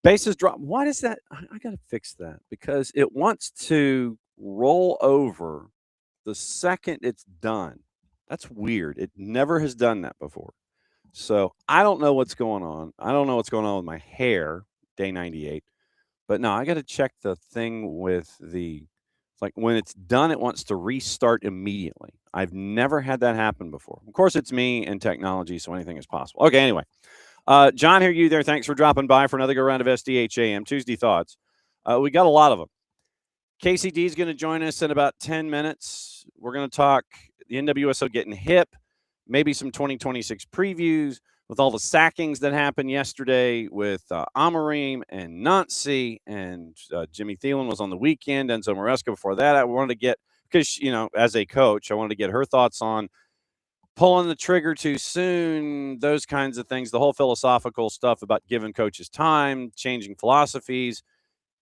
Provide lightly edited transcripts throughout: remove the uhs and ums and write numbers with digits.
Bases drop. What is that? I got to fix that because it wants to roll over the second it's done. That's weird. It never has done that before. So I don't know what's going on. I don't know what's going on with my hair, day 98. But no, I got to check the thing with like when it's done, it wants to restart immediately. I've never had that happen before. Of course, it's me and technology, so anything is possible. Okay, anyway. John, hear you there. Thanks for dropping by for another go round of SDH AM. Tuesday Thoughts. We got a lot of them. KCD is going to join us in about 10 minutes. We're going to talk the NWSL getting hip, maybe some 2026 previews with all the sackings that happened yesterday with Amorim and Nancy, and Jimmy Thielen was on the weekend, Enzo Maresca before that. I wanted to get, because, as a coach, I wanted to get her thoughts on pulling the trigger too soon, those kinds of things, the whole philosophical stuff about giving coaches time, changing philosophies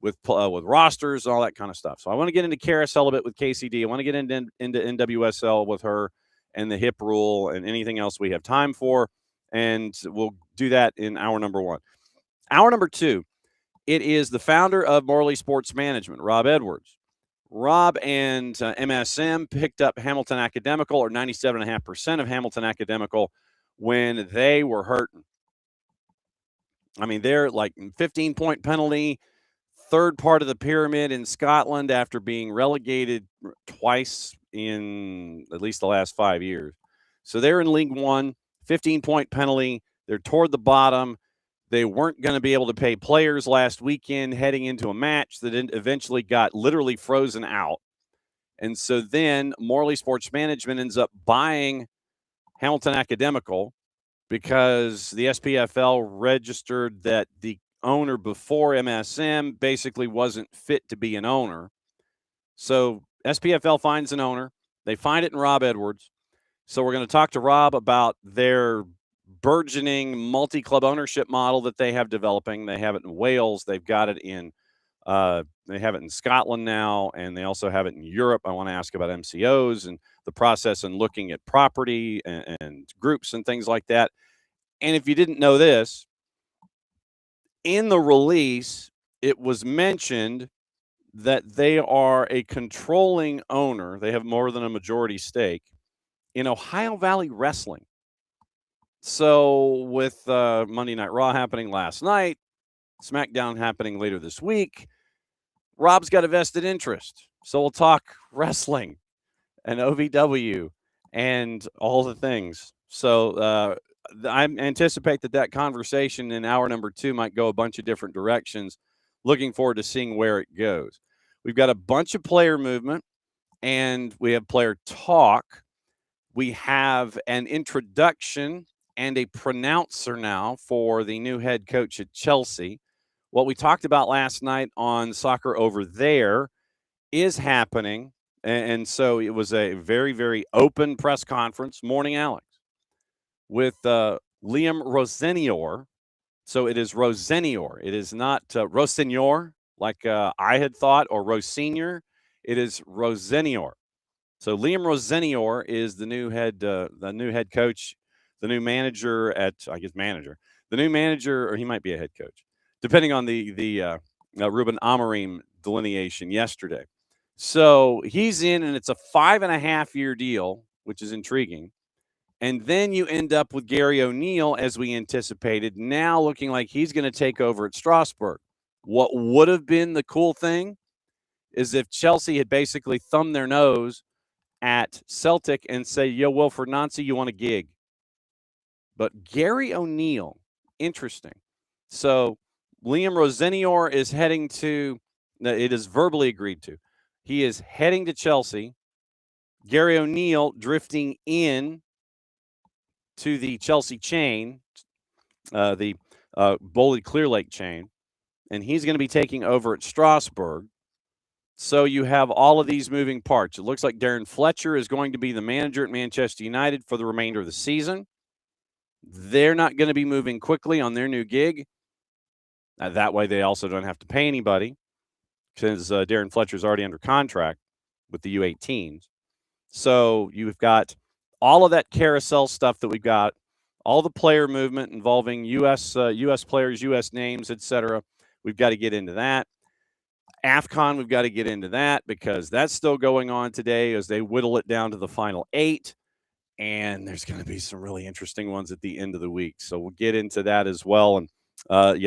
with rosters, all that kind of stuff. So I want to get into carousel a bit with KCD. I want to get into NWSL with her and the hip rule and anything else we have time for. And we'll do that in hour number one. Hour number two, it is the founder of Morley Sports Management, Rob Edwards. Rob and MSM picked up Hamilton Academical, or 97.5% of Hamilton Academical, when they were hurting. I mean, they're like 15-point penalty, third part of the pyramid in Scotland after being relegated twice in at least the last 5 years. So they're in League One, 15-point penalty. They're toward the bottom. They weren't going to be able to pay players last weekend heading into a match that eventually got literally frozen out. And so then Morley Sports Management ends up buying Hamilton Academical because the SPFL registered that the owner before MSM basically wasn't fit to be an owner. So SPFL finds an owner. They find it in Rob Edwards. So we're going to talk to Rob about their burgeoning multi-club ownership model that they have developing. They have it in Wales. They've got it in they have it in Scotland now, and they also have it in Europe. I want to ask about MCOs and the process and looking at property and groups and things like that. And if you didn't know this, in the release, it was mentioned that they are a controlling owner. They have more than a majority stake in Ohio Valley Wrestling. So with Monday Night Raw happening last night, SmackDown happening later this week, Rob's got a vested interest. So we'll talk wrestling and OVW and all the things. So I anticipate that conversation in hour number two might go a bunch of different directions. Looking forward to seeing where it goes. We've got a bunch of player movement, and we have player talk. We have an introduction and a pronouncer now for the new head coach at Chelsea. What we talked about last night on Soccer Over There is happening. And so it was a very, very open press conference. Morning, Alex, with Liam Rosenior. So it is Rosenior. It is not Rosenior like I had thought, or Rosenior. It is Rosenior. So Liam Rosenior is the new head coach, the new manager the new manager, or he might be a head coach, depending on the Ruben Amorim delineation yesterday. So he's in, and it's a 5.5-year deal, which is intriguing. And then you end up with Gary O'Neill, as we anticipated, now looking like he's going to take over at Strasbourg. What would have been the cool thing is if Chelsea had basically thumbed their nose at Celtic and say, yo, Wilfred Nancy, you want a gig? But Gary O'Neill, interesting. So Liam Rosenior is heading to, it is verbally agreed to. He is heading to Chelsea. Gary O'Neill drifting in to the Chelsea chain, the Bowley Clear Lake chain, and he's going to be taking over at Strasbourg. So you have all of these moving parts. It looks like Darren Fletcher is going to be the manager at Manchester United for the remainder of the season. They're not going to be moving quickly on their new gig. That way they also don't have to pay anybody, since Darren Fletcher is already under contract with the U18s. So you've got all of that carousel stuff that we've got, all the player movement involving U.S. players, U.S. names, etc. We've got to get into that. AFCON, we've got to get into that because that's still going on today as they whittle it down to the final 8. And there's going to be some really interesting ones at the end of the week. So we'll get into that as well. And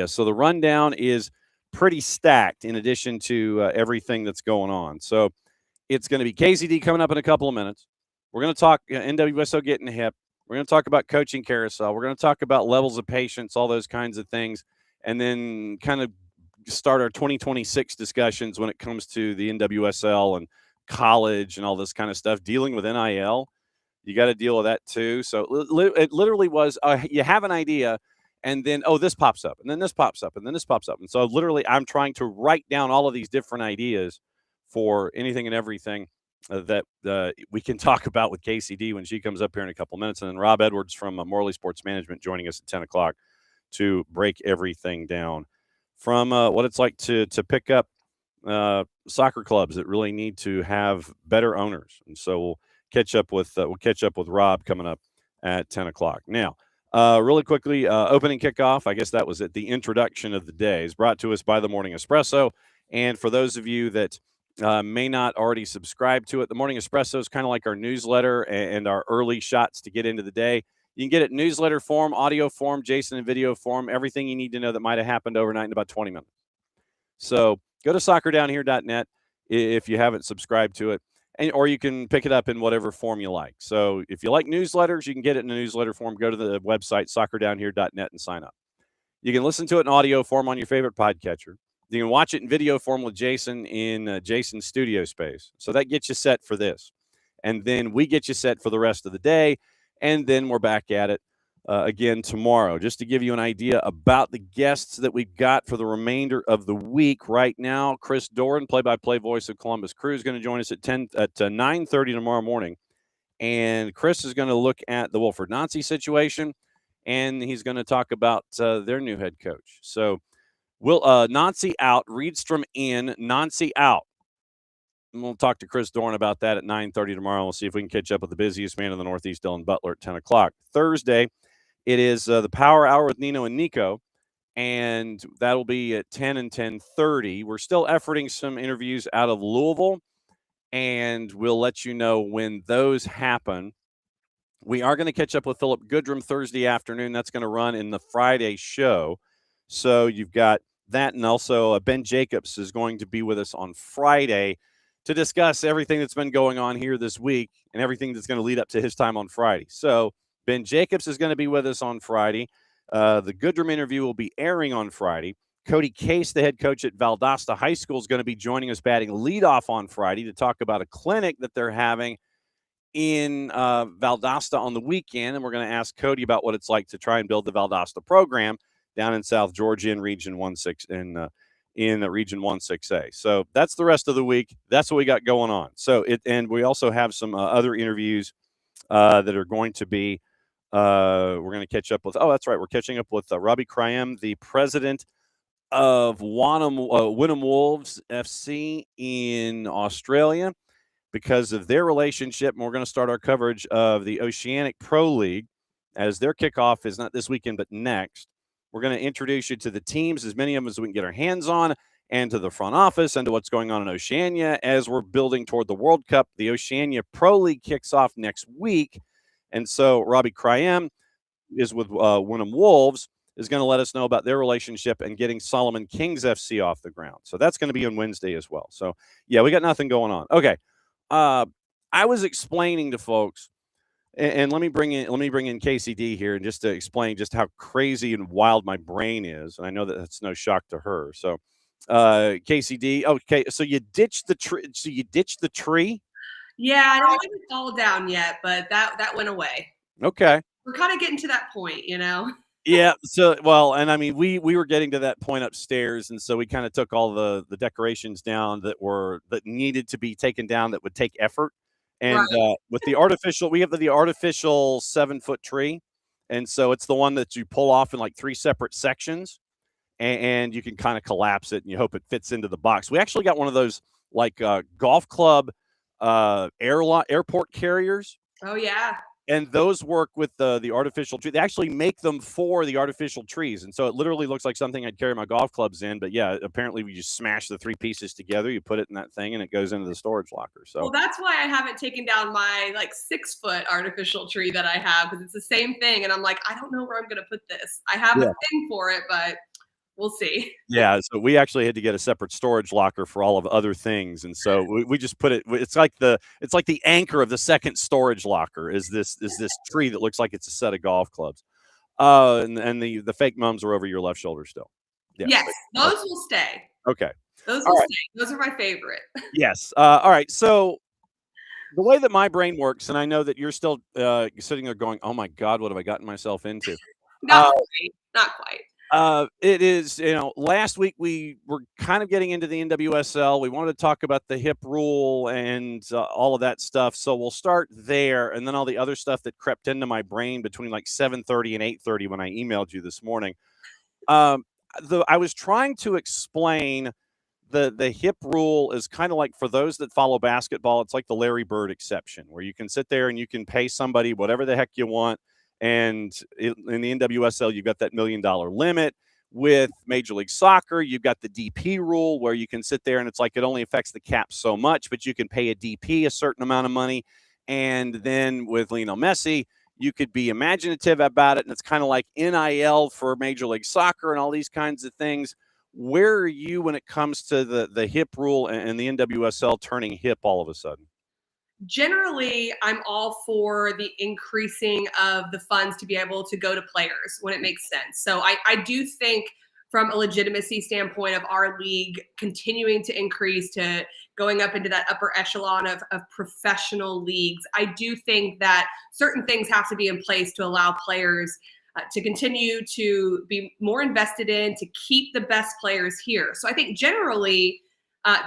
so the rundown is pretty stacked in addition to everything that's going on. So it's going to be KCD coming up in a couple of minutes. We're going to talk NWSL getting hip. We're going to talk about coaching carousel. We're going to talk about levels of patience, all those kinds of things, and then kind of start our 2026 discussions when it comes to the NWSL and college and all this kind of stuff, dealing with NIL. You got to deal with that too. So it literally was you have an idea, and then, this pops up, and then this pops up, and then this pops up. And so literally I'm trying to write down all of these different ideas for anything and everything that we can talk about with KCD when she comes up here in a couple minutes. And then Rob Edwards from Morley Sports Management joining us at 10 o'clock to break everything down from what it's like to pick up soccer clubs that really need to have better owners. And so we'll catch up with Rob coming up at 10 o'clock. Now, really quickly, opening kickoff, I guess that was it. The introduction of the day is brought to us by the Morning Espresso. And for those of you that may not already subscribe to it, the Morning Espresso is kind of like our newsletter and our early shots to get into the day. You can get it newsletter form, audio form, Jason and video form, everything you need to know that might have happened overnight in about 20 minutes. So go to soccerdownhere.net if you haven't subscribed to it, or you can pick it up in whatever form you like. So if you like newsletters, you can get it in a newsletter form. Go to the website, soccerdownhere.net, and sign up. You can listen to it in audio form on your favorite podcatcher. You can watch it in video form with Jason in Jason's studio space. So that gets you set for this. And then we get you set for the rest of the day. And then we're back at it again tomorrow. Just to give you an idea about the guests that we've got for the remainder of the week right now, Chris Doran, play-by-play voice of Columbus Crew, is going to join us at 9:30 tomorrow morning. And Chris is going to look at the Wilfred Nancy situation, and he's going to talk about their new head coach. So Nancy out, Reedstrom in, Nancy out. And we'll talk to Chris Doran about that at 9:30 tomorrow. We'll see if we can catch up with the busiest man in the Northeast, Dylan Butler, at 10 o'clock. Thursday, it is the Power Hour with Nino and Nico, and that'll be at 10 and 10:30. We're still efforting some interviews out of Louisville, and we'll let you know when those happen. We are going to catch up with Philip Goodrum Thursday afternoon. That's going to run in the Friday show. So you've got that, and also Ben Jacobs is going to be with us on Friday to discuss everything that's been going on here this week and everything that's going to lead up to his time on Friday. So Ben Jacobs is going to be with us on Friday. The Goodrum interview will be airing on Friday. Cody Case, the head coach at Valdosta High School, is going to be joining us batting leadoff on Friday to talk about a clinic that they're having in Valdosta on the weekend. And we're going to ask Cody about what it's like to try and build the Valdosta program down in South Georgia in Region 1-6 in Region 1-6A. So that's the rest of the week. That's what we got going on. And we also have some other interviews that are going to be. We're going to catch up with. Oh, that's right. We're catching up with Robbie Cryem, the president of Wynnum Wolves FC in Australia, because of their relationship. And we're going to start our coverage of the Oceanic Pro League as their kickoff is not this weekend, but next. We're going to introduce you to the teams, as many of them as we can get our hands on, and to the front office and to what's going on in Oceania as we're building toward the World Cup. The Oceania Pro League kicks off next week. And so Robbie Cryem is with Wynnum Wolves, is going to let us know about their relationship and getting Solomon Kings FC off the ground. So that's going to be on Wednesday as well. So, yeah, we got nothing going on. Okay. I was explaining to folks, and let me bring in KCD here, and just to explain just how crazy and wild my brain is. And I know that that's no shock to her. So, KCD, okay, so you ditched the tree. So you ditched the tree. Yeah, I don't think it's all down yet, but that went away. Okay, we're kind of getting to that point, Yeah. So, well, and I mean, we were getting to that point upstairs, and so we kind of took all the decorations down that needed to be taken down that would take effort. And right. With the artificial, we have the artificial 7-foot tree, and so it's the one that you pull off in like 3 separate sections, and you can kind of collapse it, and you hope it fits into the box. We actually got one of those like golf club airport carriers. Oh yeah. And those work with the artificial tree. They actually make them for the artificial trees, and so it literally looks like something I'd carry my golf clubs in. But yeah, apparently we just smash the 3 pieces together. You put it in that thing, and it goes into the storage locker. So Well, that's why I haven't taken down my like 6-foot artificial tree that I have, because it's the same thing. And I'm like, I don't know where I'm going to put this. I have a thing for it, but we'll see. Yeah, so we actually had to get a separate storage locker for all of other things, and so we just put it. It's like the anchor of the second storage locker is this tree that looks like it's a set of golf clubs. And the fake mums are over your left shoulder still. Yeah. Yes, those will stay. Okay. Those will stay. Those are my favorite. Yes. All right. So the way that my brain works, and I know that you're still sitting there going, "Oh my God, what have I gotten myself into?" Not quite. Not quite. It is, last week we were kind of getting into the NWSL. We wanted to talk about the hip rule and all of that stuff. So we'll start there, and then all the other stuff that crept into my brain between like 7:30 and 8:30 when I emailed you this morning. I was trying to explain the hip rule is kind of like, for those that follow basketball, it's like the Larry Bird exception, where you can sit there and you can pay somebody whatever the heck you want. And in the NWSL, you've got that $1 million limit. With Major League Soccer, you've got the DP rule, where you can sit there and it's like it only affects the cap so much, but you can pay a DP a certain amount of money. And then with Lionel Messi, you could be imaginative about it. And it's kind of like NIL for Major League Soccer and all these kinds of things. Where are you when it comes to the hip rule and the NWSL turning hip all of a sudden? Generally, I'm all for the increasing of the funds to be able to go to players when it makes sense. So I do think, from a legitimacy standpoint of our league continuing to increase to going up into that upper echelon of professional leagues, I do think that certain things have to be in place to allow players to continue to be more invested in, to keep the best players here. So I think generally,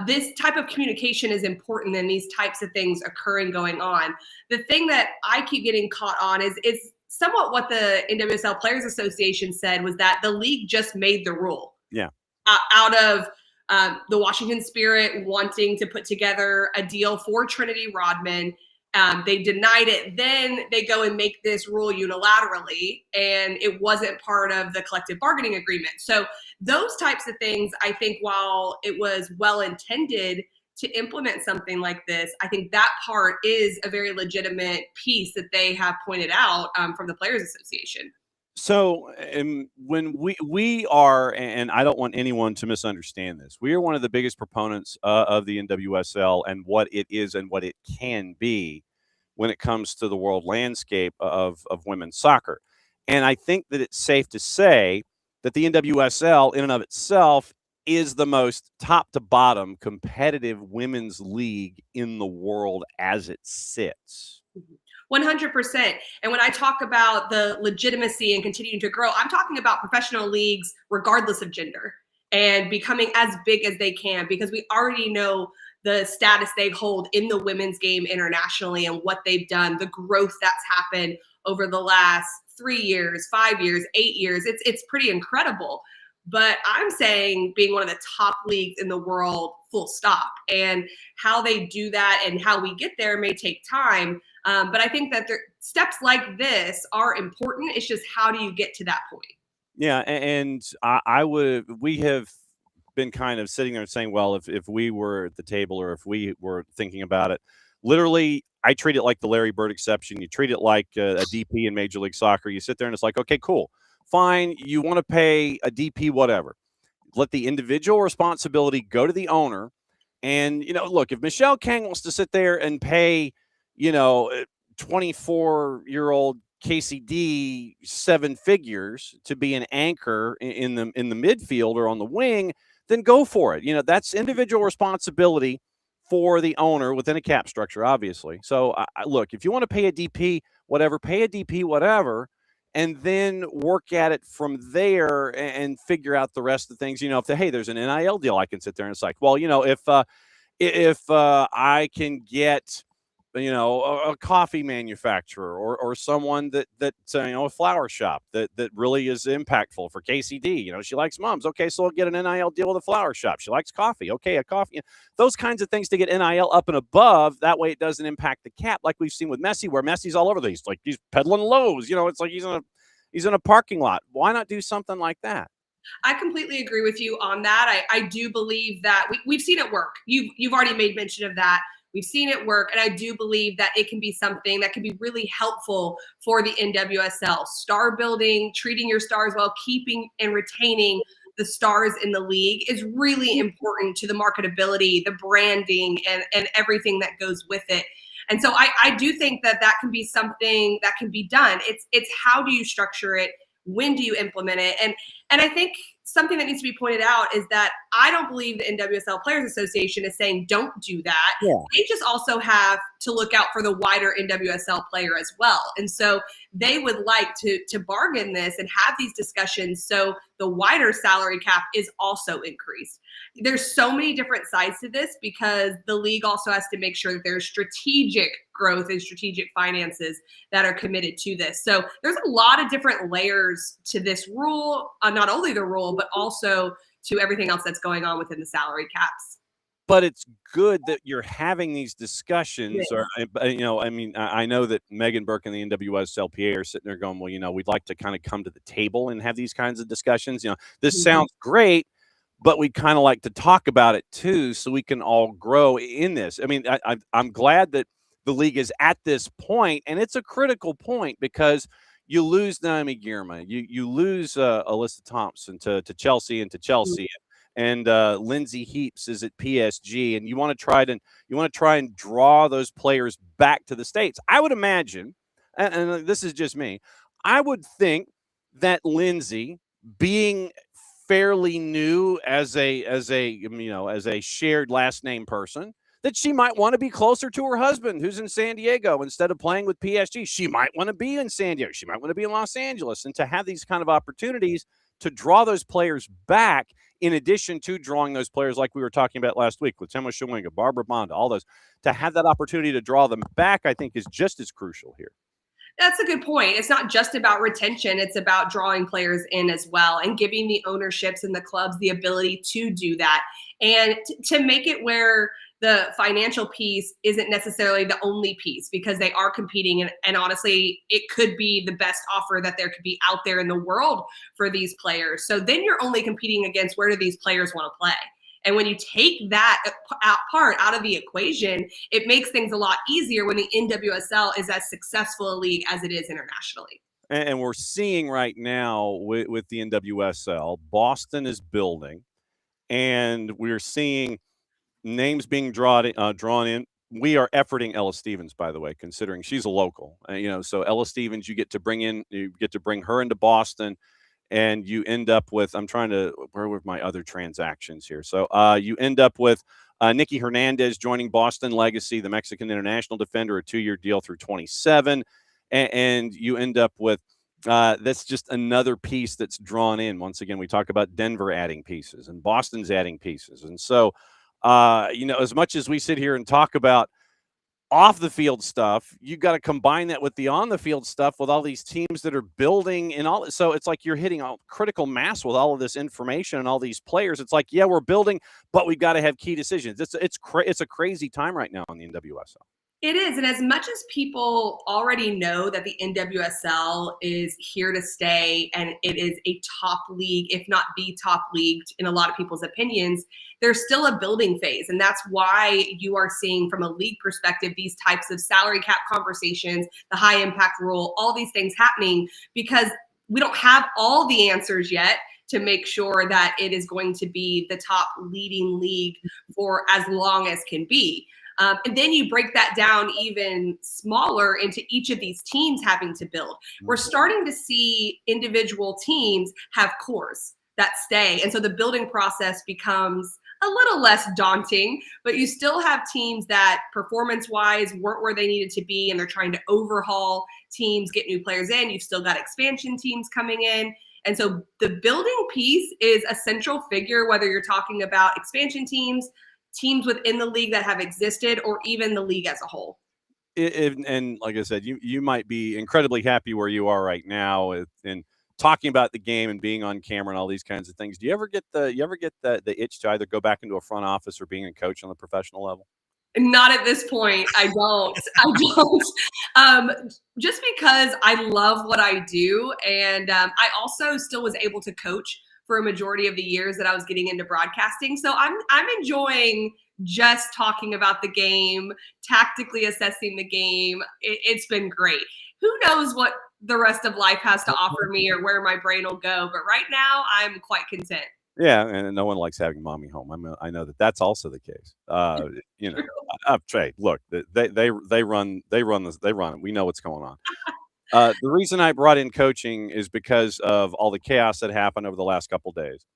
this type of communication is important in these types of things occurring, going on. The thing that I keep getting caught on is somewhat what the NWSL Players Association said, was that the league just made the rule. Yeah. Out of the Washington Spirit wanting to put together a deal for Trinity Rodman. They denied it. Then they go and make this rule unilaterally, and it wasn't part of the collective bargaining agreement. So those types of things, I think, while it was well intended to implement something like this, I think that part is a very legitimate piece that they have pointed out from the Players Association. So when we are, and I don't want anyone to misunderstand this, we are one of the biggest proponents of the NWSL and what it is and what it can be when it comes to the world landscape of women's soccer. And I think that it's safe to say that the NWSL in and of itself is the most top to bottom competitive women's league in the world as it sits. 100%. And when I talk about the legitimacy and continuing to grow, I'm talking about professional leagues regardless of gender and becoming as big as they can, because we already know the status they hold in the women's game internationally and what they've done, the growth that's happened over the last 3 years, 5 years, 8 years. It's pretty incredible. But I'm saying being one of the top leagues in the world, full stop. And how they do that and how we get there may take time. But I think that steps like this are important. It's just, how do you get to that point? Yeah, and we have been kind of sitting there saying, well, if we were at the table, or if we were thinking about it, literally, I treat it like the Larry Bird exception. You treat it like a DP in Major League Soccer. You sit there and it's like, okay, cool, fine. You want to pay a DP, whatever. Let the individual responsibility go to the owner. And, look, if Michelle Kang wants to sit there and pay, 24-year-old Kacey D 7 figures to be an anchor in the midfield or on the wing, then go for it. That's individual responsibility for the owner within a cap structure, obviously. So, look, if you want to pay a DP, whatever, pay a DP, whatever, and then work at it from there and figure out the rest of the things. Hey, there's an NIL deal, I can sit there and it's like, well, if I can get a coffee manufacturer or someone that a flower shop that really is impactful for KCD. She likes mums. Okay, so we'll get an NIL deal with a flower shop. She likes coffee. Okay, a coffee. Those kinds of things to get NIL up and above. That way, it doesn't impact the cap like we've seen with Messi, where Messi's all over these. Like he's peddling lows. It's like he's in a parking lot. Why not do something like that? I completely agree with you on that. I do believe that we've seen it work. You've already made mention of that. We've seen it work, and I do believe that it can be something that can be really helpful for the NWSL. Star building, treating your stars well, keeping and retaining the stars in the league is really important to the marketability, the branding, and everything that goes with it. And so I do think that can be something that can be done. It's how do you structure it? When do you implement it? And I think something that needs to be pointed out is that I don't believe the NWSL Players Association is saying don't do that. Yeah. They just also have to look out for the wider NWSL player as well. And so they would like to bargain this and have these discussions so the wider salary cap is also increased. There's so many different sides to this because the league also has to make sure that there's strategic growth and strategic finances that are committed to this. So there's a lot of different layers to this rule, not only the rule, but also to everything else that's going on within the salary caps. But it's good that you're having these discussions. Yeah. Or, I know that Megan Burke and the NWSLPA are sitting there going, well, we'd like to kind of come to the table and have these kinds of discussions. This sounds great, but we'd kind of like to talk about it too, so we can all grow in this. I'm glad that the league is at this point, and it's a critical point because you lose Naomi Girma, you lose Alyssa Thompson to Chelsea and to Chelsea. And Lindsay Heaps is at PSG, and you want to try and draw those players back to the States. I would imagine, and this is just me, I would think that Lindsay, being fairly new as a shared last name person, that she might want to be closer to her husband who's in San Diego instead of playing with PSG. She might want to be in San Diego. She might want to be in Los Angeles, and to have these kind of opportunities to draw those players back, in addition to drawing those players like we were talking about last week with Temo Shawinga, Barbara Bonda, all those, to have that opportunity to draw them back, I think is just as crucial here. That's a good point. It's not just about retention. It's about drawing players in as well and giving the ownerships and the clubs the ability to do that and to make it where the financial piece isn't necessarily the only piece because they are competing. And honestly, it could be the best offer that there could be out there in the world for these players. So then you're only competing against where do these players want to play? And when you take that part out of the equation, it makes things a lot easier when the NWSL is as successful a league as it is internationally. And we're seeing right now with the NWSL, Boston is building, and we're seeing names being drawn in. We are efforting Ella Stevens, by the way, considering she's a local. So Ella Stevens, you get to bring her into Boston. And you end up with, where were my other transactions here? So you end up with Nikki Hernandez joining Boston Legacy, the Mexican international defender, a 2-year deal through 27. And you end up with, that's just another piece that's drawn in. Once again, we talk about Denver adding pieces and Boston's adding pieces. And so, as much as we sit here and talk about off the field stuff, you got to combine that with the on the field stuff with all these teams that are building and all. So it's like you're hitting a critical mass with all of this information and all these players. It's like, yeah, we're building, but we've got to have key decisions. It's a crazy time right now in the NWSL. It is. And as much as people already know that the NWSL is here to stay and it is a top league, if not the top league in a lot of people's opinions, there's still a building phase. And that's why you are seeing from a league perspective, these types of salary cap conversations, the high impact rule, all these things happening because we don't have all the answers yet to make sure that it is going to be the top leading league for as long as can be. And then you break that down even smaller into each of these teams having to build. We're starting to see individual teams have cores that stay. And so the building process becomes a little less daunting, but you still have teams that performance-wise weren't where they needed to be, and they're trying to overhaul teams, get new players in. You've still got expansion teams coming in. And so the building piece is a central figure, whether you're talking about expansion teams within the league that have existed, or even the league as a whole. And like I said, you might be incredibly happy where you are right now and talking about the game and being on camera and all these kinds of things. Do you ever get the itch to either go back into a front office or being a coach on the professional level? Not at this point. I don't. I don't. Just because I love what I do, and I also still was able to coach for a majority of the years that I was getting into broadcasting. So I'm enjoying just talking about the game, tactically assessing the game. It's been great. Who knows what the rest of life has to offer me or where my brain will go? But right now, I'm quite content. Yeah, and no one likes having mommy home. I know that that's also the case. You know, Trey, look, they run it. We know what's going on. The reason I brought in coaching is because of all the chaos that happened over the last couple days.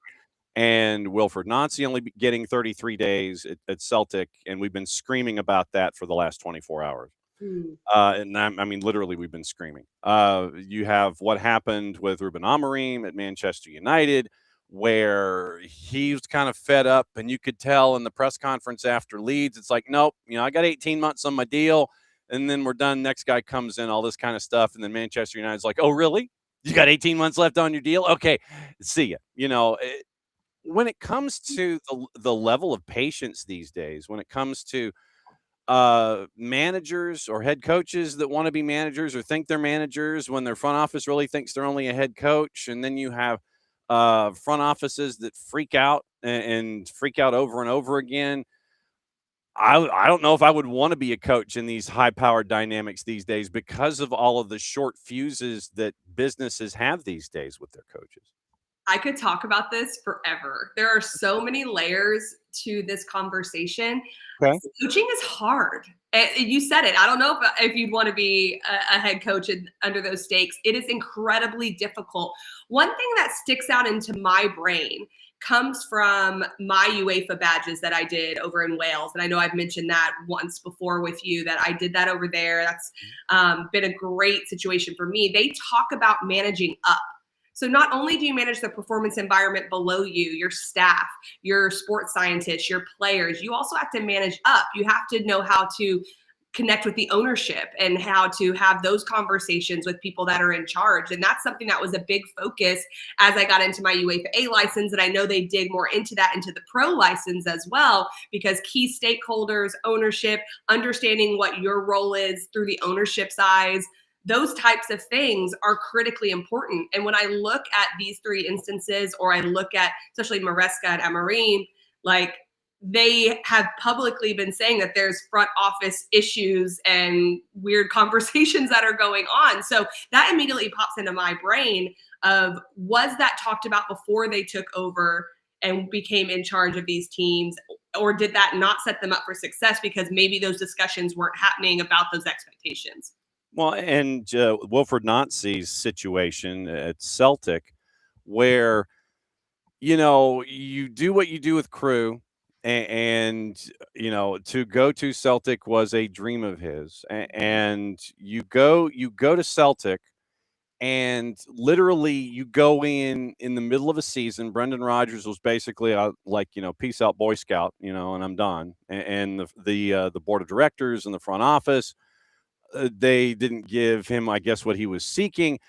And Wilfred Nancy only getting 33 days at Celtic, and we've been screaming about that for the last 24 hours. Hmm. I mean, literally, we've been screaming. You have what happened with Ruben Amorim at Manchester United, where he was kind of fed up, and you could tell in the press conference after Leeds, it's like, nope, I got 18 months on my deal, and then we're done. Next guy comes in, all this kind of stuff, and then Manchester United's like, oh, really? You got 18 months left on your deal? Okay, see ya. When it comes to the level of patience these days, when it comes to managers or head coaches that want to be managers or think they're managers when their front office really thinks they're only a head coach, and then you have front offices that freak out and freak out over and over again. I don't know if I would want to be a coach in these high powered dynamics these days because of all of the short fuses that businesses have these days with their coaches. I could talk about this forever. There are so many layers to this conversation. Okay. Coaching is hard. You said it. I don't know if you'd want to be a head coach under those stakes. It is incredibly difficult. One thing that sticks out into my brain comes from my UEFA badges that I did over in Wales. And I know I've mentioned that once before with you that I did that over there. That's been a great situation for me. They talk about managing up. So not only do you manage the performance environment below you, your staff, your sports scientists, your players, you also have to manage up. You have to know how to connect with the ownership and how to have those conversations with people that are in charge. And that's something that was a big focus as I got into my UEFA A license. And I know they dig more into that, into the pro license as well, because key stakeholders, ownership, understanding what your role is through the ownership size, those types of things are critically important. And when I look at these three instances, or I look at especially Maresca and Amorim, like they have publicly been saying that there's front office issues and weird conversations that are going on. So that immediately pops into my brain of, was that talked about before they took over and became in charge of these teams? Or did that not set them up for success because maybe those discussions weren't happening about those expectations? Well, and Wilfred Nancy's situation at Celtic, where you do what you do with Crew, and to go to Celtic was a dream of his, and you go to Celtic, and literally you go in the middle of a season. Brendan Rodgers was basically like, peace out, Boy Scout, and I'm done, and the board of directors and the front office, they didn't give him, I guess, what he was seeking.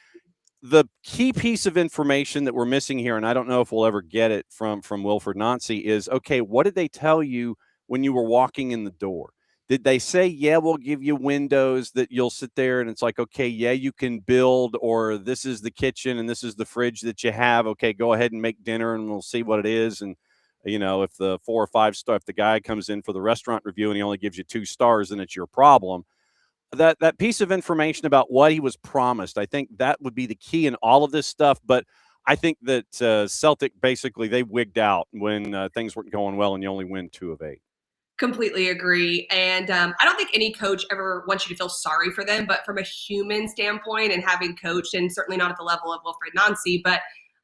The key piece of information that we're missing here, and I don't know if we'll ever get it from Wilfred Nancy, is, okay, what did they tell you when you were walking in the door? Did they say, yeah, we'll give you windows that you'll sit there and it's like, okay, yeah, you can build, or this is the kitchen and this is the fridge that you have. Okay, go ahead and make dinner and we'll see what it is. And if the 4 or 5 star, if the guy comes in for the restaurant review and he only gives you 2 stars, then it's your problem. That piece of information about what he was promised, I think that would be the key in all of this stuff. But I think that Celtic, basically, they wigged out when things weren't going well and you only win 2 of 8. Completely agree. And I don't think any coach ever wants you to feel sorry for them, but from a human standpoint and having coached, and certainly not at the level of Wilfred Nancy, but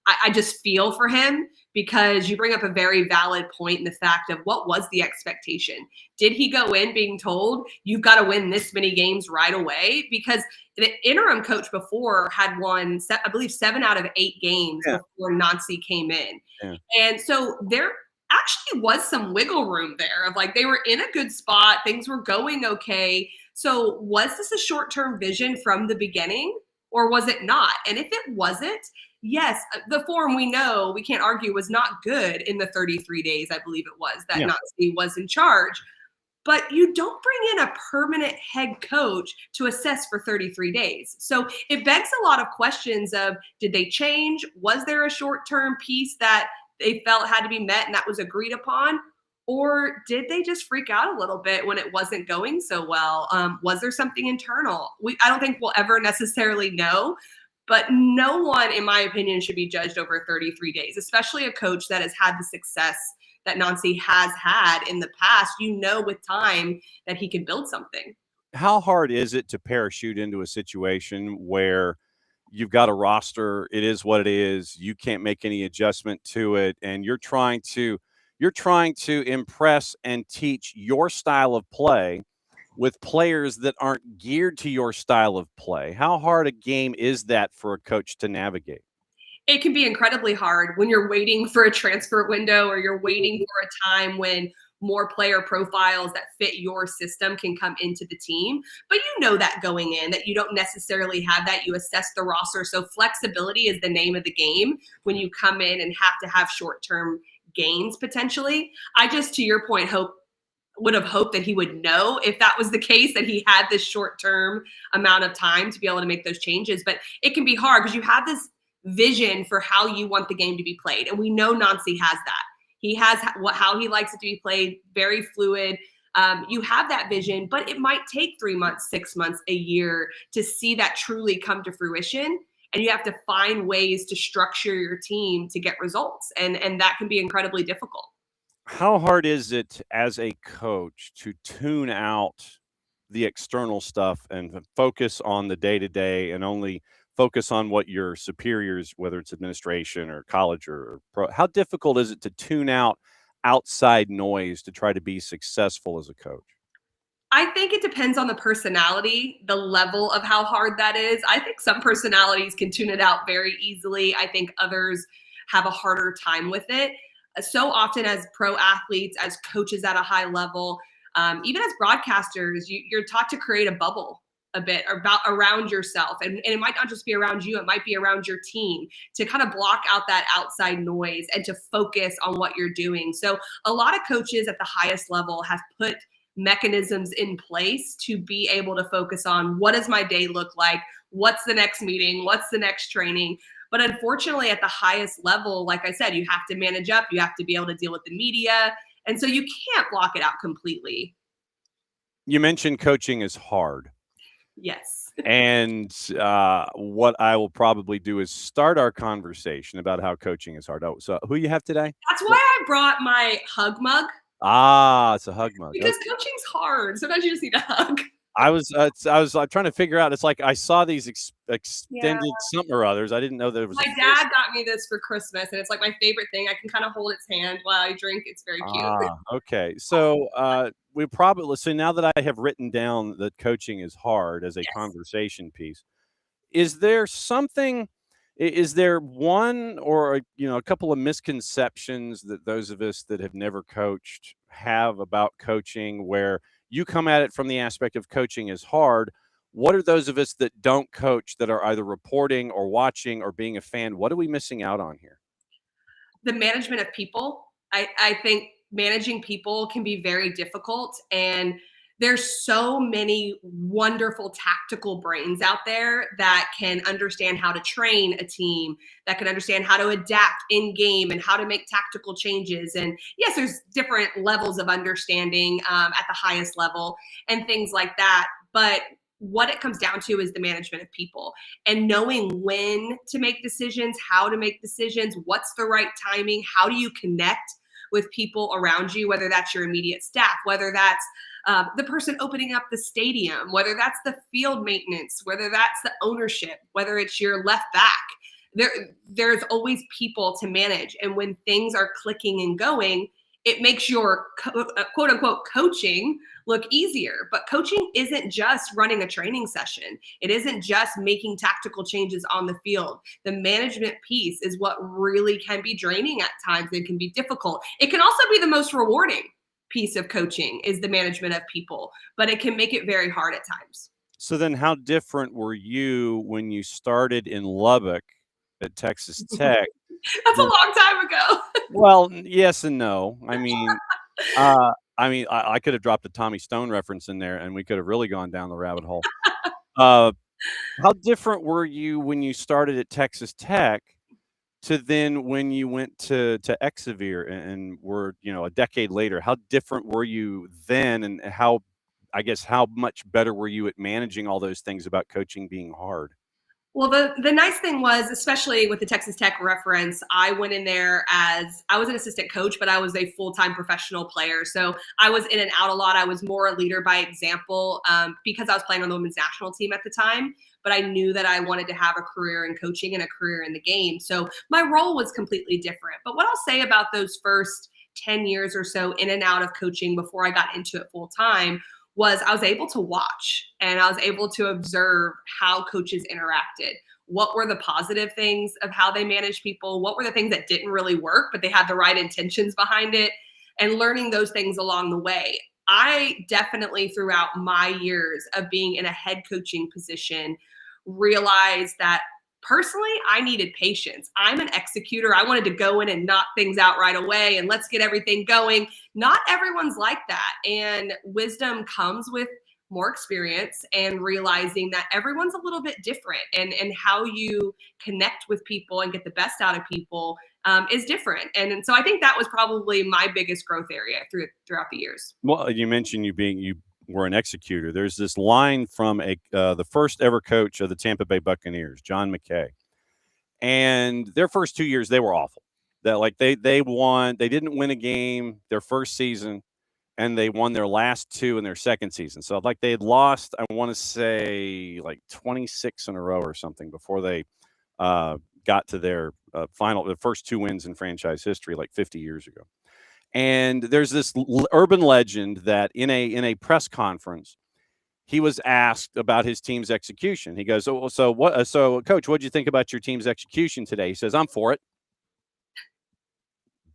I just feel for him, because you bring up a very valid point in the fact of, what was the expectation? Did he go in being told, you've got to win this many games right away? Because the interim coach before had won, I believe, 7 out of 8 games before Nancy came in. Yeah. And so there actually was some wiggle room there of, like, they were in a good spot. Things were going okay. So was this a short-term vision from the beginning, or was it not? And if it wasn't, yes, the form we know, we can't argue, was not good in the 33 days, I believe it was, that Yeah. Nazi was in charge. But you don't bring in a permanent head coach to assess for 33 days. So it begs a lot of questions of, did they change? Was there a short-term piece that they felt had to be met and that was agreed upon? Or did they just freak out a little bit when it wasn't going so well? Was there something internal? I don't think we'll ever necessarily know, but no one, in my opinion, should be judged over 33 days, especially a coach that has had the success that Nancy has had in the past. You know, with time that he can build something. How hard is it to parachute into a situation where you've got a roster, it is what it is, you can't make any adjustment to it, and you're trying to impress and teach your style of play with players that aren't geared to your style of play? How hard a game is that for a coach to navigate? It can be incredibly hard when you're waiting for a transfer window, or you're waiting for a time when more player profiles that fit your system can come into the team. But you know that going in, that you don't necessarily have that. You assess the roster. So flexibility is the name of the game when you come in and have to have short-term gains potentially. I just, to your point, would have hoped that he would know, if that was the case, that he had this short-term amount of time to be able to make those changes. But it can be hard because you have this vision for how you want the game to be played. And we know Nancy has that. He has how he likes it to be played, very fluid. You have that vision, but it might take 3 months, 6 months, a year to see that truly come to fruition. And you have to find ways to structure your team to get results. And that can be incredibly difficult. How hard is it as a coach to tune out the external stuff and focus on the day-to-day and only focus on what your superiors, whether it's administration or college or pro, how difficult is it to tune out outside noise to try to be successful as a coach? I think it depends on the personality, the level of how hard that is. I think some personalities can tune it out very easily. I think others have a harder time with it. So often, as pro athletes, as coaches at a high level, even as broadcasters, you're taught to create a bubble a bit around yourself. And it might not just be around you, it might be around your team, to kind of block out that outside noise and to focus on what you're doing. So a lot of coaches at the highest level have put mechanisms in place to be able to focus on, what does my day look like? What's the next meeting? What's the next training? But unfortunately, at the highest level, like I said, you have to manage up, you have to be able to deal with the media. And so you can't block it out completely. You mentioned coaching is hard. Yes. And what I will probably do is start our conversation about how coaching is hard. Oh, so who you have today? That's why I brought my hug mug. Ah, it's a hug mug. Because coaching's hard. Sometimes you just need a hug. I was trying to figure out. It's like I saw these extended something or others. I didn't know there was. My dad got me this for Christmas, and it's like my favorite thing. I can kind of hold its hand while I drink. It's very cute. Okay. So we probably, so now that I have written down that coaching is hard as a conversation piece, is there something? Is there one or a couple of misconceptions that those of us that have never coached have about coaching, where you come at it from the aspect of coaching is hard? What are those of us that don't coach, that are either reporting or watching or being a fan? What are we missing out on here? The management of people. I think managing people can be very difficult, and there's so many wonderful tactical brains out there that can understand how to train a team, that can understand how to adapt in game and how to make tactical changes. And yes, there's different levels of understanding at the highest level and things like that. But what it comes down to is the management of people and knowing when to make decisions, how to make decisions, what's the right timing, how do you connect with people around you, whether that's your immediate staff, whether that's the person opening up the stadium, whether that's the field maintenance, whether that's the ownership, whether it's your left back. There's always people to manage. And when things are clicking and going, it makes your quote unquote coaching look easier. But coaching isn't just running a training session. It isn't just making tactical changes on the field. The management piece is what really can be draining at times and can be difficult. It can also be the most rewarding piece of coaching is the management of people, but it can make it very hard at times. So then how different were you when you started in Lubbock at Texas Tech? That's a long time ago. Well, yes and no. I could have dropped a Tommy Stone reference in there, and we could have really gone down the rabbit hole. Uh, how different were you when you started at Texas Tech to then when you went to Exeter and were, a decade later? How different were you then, and how much better were you at managing all those things about coaching being hard? Well, the nice thing was, especially with the Texas Tech reference, I went in there as I was an assistant coach, but I was a full-time professional player. So I was in and out a lot. I was more a leader by example because I was playing on the women's national team at the time. But I knew that I wanted to have a career in coaching and a career in the game. So my role was completely different. But what I'll say about those first 10 years or so in and out of coaching before I got into it full time was I was able to watch and I was able to observe how coaches interacted. What were the positive things of how they manage people? What were the things that didn't really work, but they had the right intentions behind it? And learning those things along the way. I definitely, throughout my years of being in a head coaching position, realized that personally, I needed patience. I'm an executor. I wanted to go in and knock things out right away and let's get everything going. Not everyone's like that. And wisdom comes with more experience and realizing that everyone's a little bit different and how you connect with people and get the best out of people is different. And so I think that was probably my biggest growth area throughout the years. Well, you mentioned you were an executor. There's this line from the first ever coach of the Tampa Bay Buccaneers, John McKay, and their first 2 years they were awful. That they won, they didn't win a game their first season, and they won their last two in their second season. So they had lost, I want to say 26 in a row or something before they got to their the first two wins in franchise history, 50 years ago. And there's this urban legend that in a press conference, he was asked about his team's execution. He goes, "So what? So, coach, what did you think about your team's execution today?" He says, "I'm for it."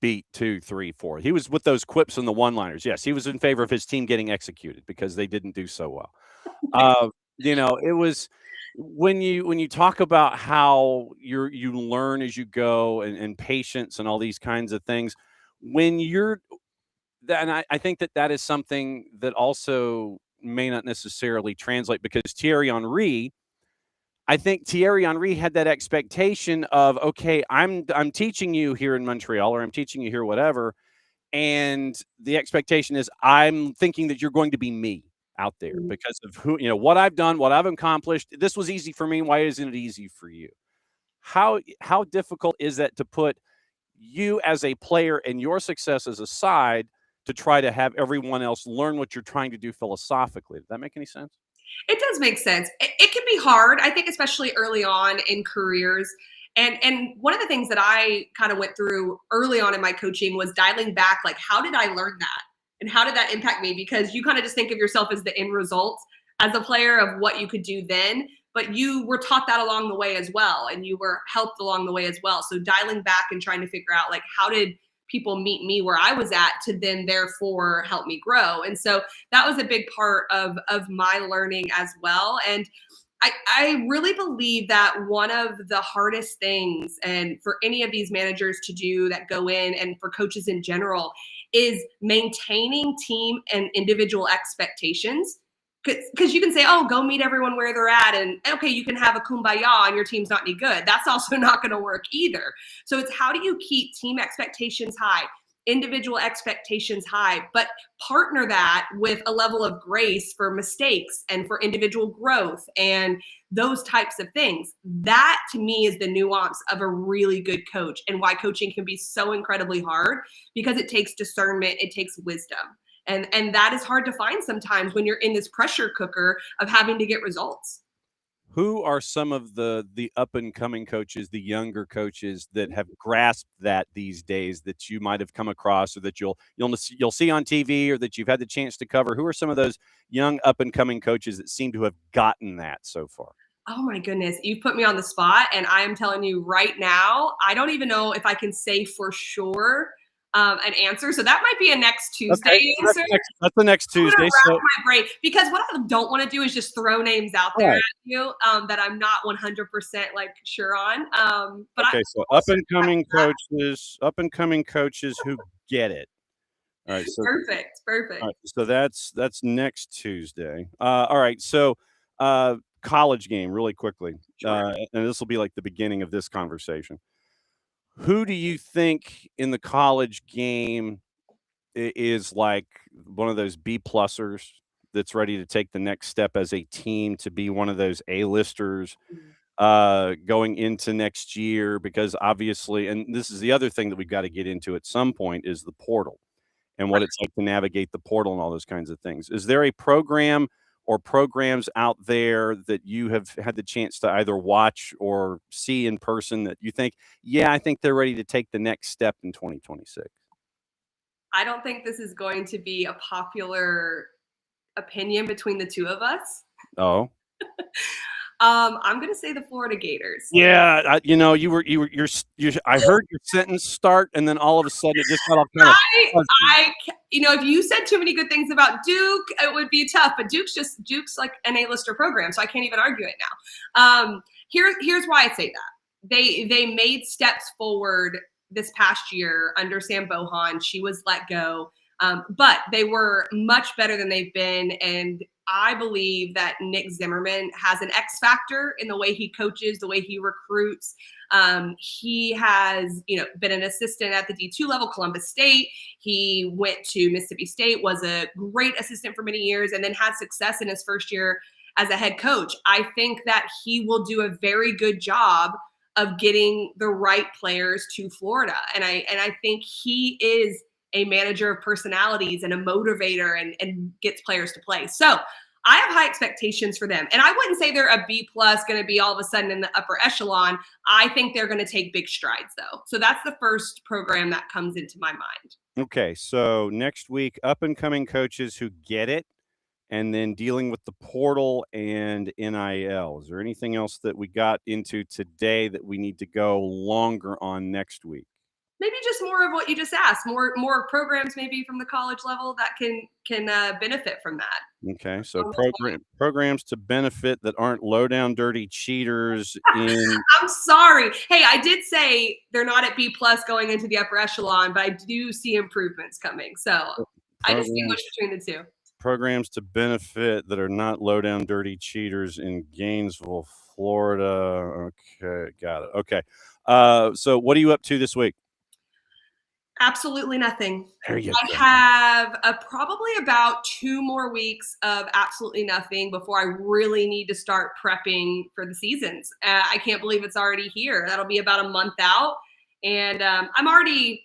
Beat 2, 3, 4. He was with those quips and the one-liners. Yes, he was in favor of his team getting executed because they didn't do so well. It was when you talk about how you learn as you go and patience and all these kinds of things. When you're and I think that is something that also may not necessarily translate because I think Thierry Henry had that expectation of, okay, I'm teaching you here in Montreal or I'm teaching you here, whatever. And the expectation is I'm thinking that you're going to be me out there because of what I've done, what I've accomplished. This was easy for me. Why isn't it easy for you? How difficult is that to put you as a player and your successes aside to try to have everyone else learn what you're trying to do philosophically? Does that make any sense? It does make sense. It can be hard, I think, especially early on in careers. And one of the things that I kind of went through early on in my coaching was dialing back, how did I learn that? And how did that impact me? Because you kind of just think of yourself as the end result as a player of what you could do then, but you were taught that along the way as well. And you were helped along the way as well. So dialing back and trying to figure out, how did people meet me where I was at to then therefore help me grow. And so that was a big part of my learning as well. And I really believe that one of the hardest things, and for any of these managers to do that go in and for coaches in general, is maintaining team and individual expectations. Because you can say, oh, go meet everyone where they're at. And okay, you can have a kumbaya and your team's not any good. That's also not going to work either. So it's how do you keep team expectations high, individual expectations high, but partner that with a level of grace for mistakes and for individual growth and those types of things. That to me is the nuance of a really good coach and why coaching can be so incredibly hard because it takes discernment, it takes wisdom. And that is hard to find sometimes when you're in this pressure cooker of having to get results. Who are some of the up and coming coaches, the younger coaches that have grasped that these days that you might have come across or that you'll see on TV or that you've had the chance to cover? Who are some of those young up and coming coaches that seem to have gotten that so far? Oh my goodness, you put me on the spot, and I am telling you right now, I don't even know if I can say for sure an answer. So that might be a next Tuesday answer. That's the next Tuesday. I'm gonna wrap my brain, because what I don't want to do is just throw names out there at you that I'm not 100% like sure on. But okay, so up and coming coaches who get it. All right, so perfect. all right, so that's next Tuesday. All right, so college game really quickly, Sure. and this will be like the beginning of this conversation. Who do you think in the college game is like one of those B plusers that's ready to take the next step as a team to be one of those A-listers going into next year? Because obviously, and this is the other thing that we've got to get into at some point, is the portal and what it's like to navigate the portal and all those kinds of things. Is there a program or programs out there that you have had the chance to either watch or see in person that you think, yeah, I think they're ready to take the next step in 2026? I don't think this is going to be a popular opinion between the two of us. Oh, I'm going to say the Florida Gators. yeah. You I heard your sentence start, and then all of a sudden it just got all kind of. If you said too many good things about Duke, it would be tough. But Duke's like an A-lister program, so I can't even argue it now. Here's why I say that. They made steps forward this past year under Sam Bohan. She was let go, but they were much better than they've been. And I believe that Nick Zimmerman has an X factor in the way he coaches, the way he recruits. He has, been an assistant at the D2 level, Columbus State. He went to Mississippi State, was a great assistant for many years, and then had success in his first year as a head coach. I think that he will do a very good job of getting the right players to Florida. And I think he is a manager of personalities and a motivator and gets players to play. So I have high expectations for them. And I wouldn't say they're a B plus going to be all of a sudden in the upper echelon. I think they're going to take big strides though. So that's the first program that comes into my mind. Okay, so next week, up and coming coaches who get it, and then dealing with the portal and NIL. Is there anything else that we got into today that we need to go longer on next week? Maybe just more of what you just asked, more programs maybe from the college level that can benefit from that. Okay, so programs to benefit that aren't low down dirty cheaters in. I'm sorry. Hey, I did say they're not at B plus going into the upper echelon, but I do see improvements coming. So I distinguish between the two. Programs to benefit that are not low down dirty cheaters in Gainesville, Florida. Okay, got it. Okay. So what are you up to this week? Absolutely nothing. There you I have probably about 2 more weeks of absolutely nothing before I really need to start prepping for the seasons. I can't believe it's already here. That'll be about a month out. And I'm already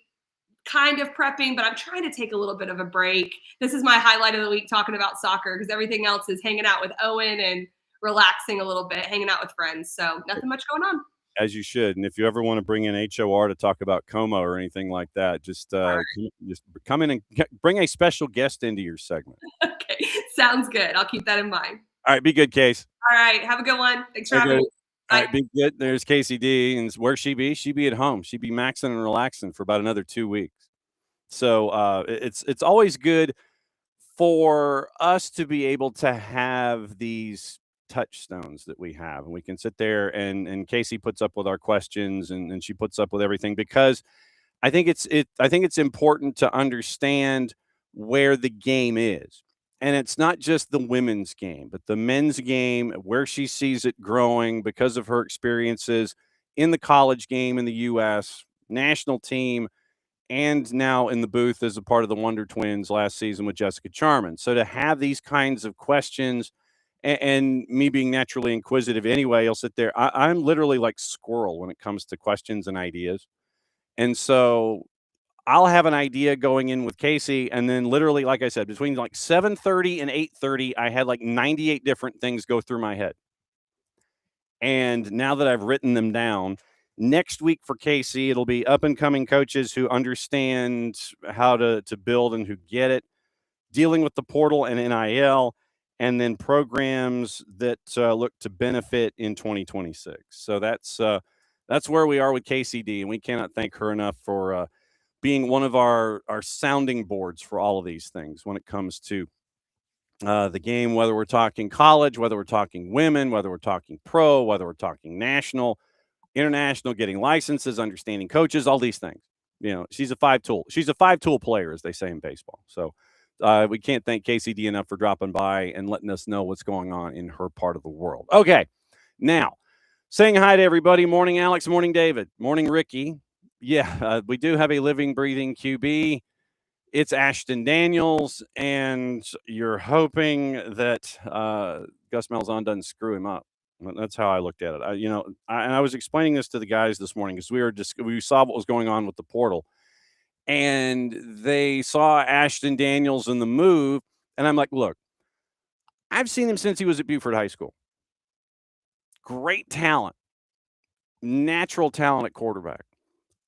kind of prepping, but I'm trying to take a little bit of a break. This is my highlight of the week, talking about soccer, because everything else is hanging out with Owen and relaxing a little bit, hanging out with friends. So nothing much going on. As you should. And if you ever want to bring in HOR to talk about Como or anything like that, just come in and bring a special guest into your segment. Okay, sounds good. I'll keep that in mind. All right, be good, Case. All right, have a good one. Thanks for having me. All right, be good. There's Casey D. And where she be? She be at home. She be maxing and relaxing for about another 2 weeks. So it's always good for us to be able to have these touchstones that we have, and we can sit there and Casey puts up with our questions and she puts up with everything, because I think it's important to understand where the game is. And it's not just the women's game, but the men's game, where she sees it growing because of her experiences in the college game in the US, national team, and now in the booth as a part of the Wonder Twins last season with Jessica Charman. So to have these kinds of questions, and me being naturally inquisitive anyway, I'll sit there. I'm literally like squirrel when it comes to questions and ideas. And so I'll have an idea going in with Casey, and then literally, like I said, between like 7:30 and 8:30, I had like 98 different things go through my head. And now that I've written them down, next week for Casey, it'll be up and coming coaches who understand how to build and who get it, dealing with the portal and NIL, and then programs that look to benefit in 2026. So that's where we are with KCD, and we cannot thank her enough for being one of our sounding boards for all of these things when it comes to the game, whether we're talking college, whether we're talking women, whether we're talking pro, whether we're talking national, international, getting licenses, understanding coaches, all these things. She's a five-tool. She's a five-tool player, as they say in baseball. So we can't thank KCD enough for dropping by and letting us know what's going on in her part of the world. Okay, now, saying hi to everybody. Morning, Alex. Morning, David. Morning, Ricky. Yeah, we do have a living, breathing QB. It's Ashton Daniels, and you're hoping that Gus Malzahn doesn't screw him up. That's how I looked at it. I was explaining this to the guys this morning because we saw what was going on with the portal, and they saw Ashton Daniels in the move, and I'm like, look, I've seen him since he was at Buford High School. Great talent, natural talent at quarterback.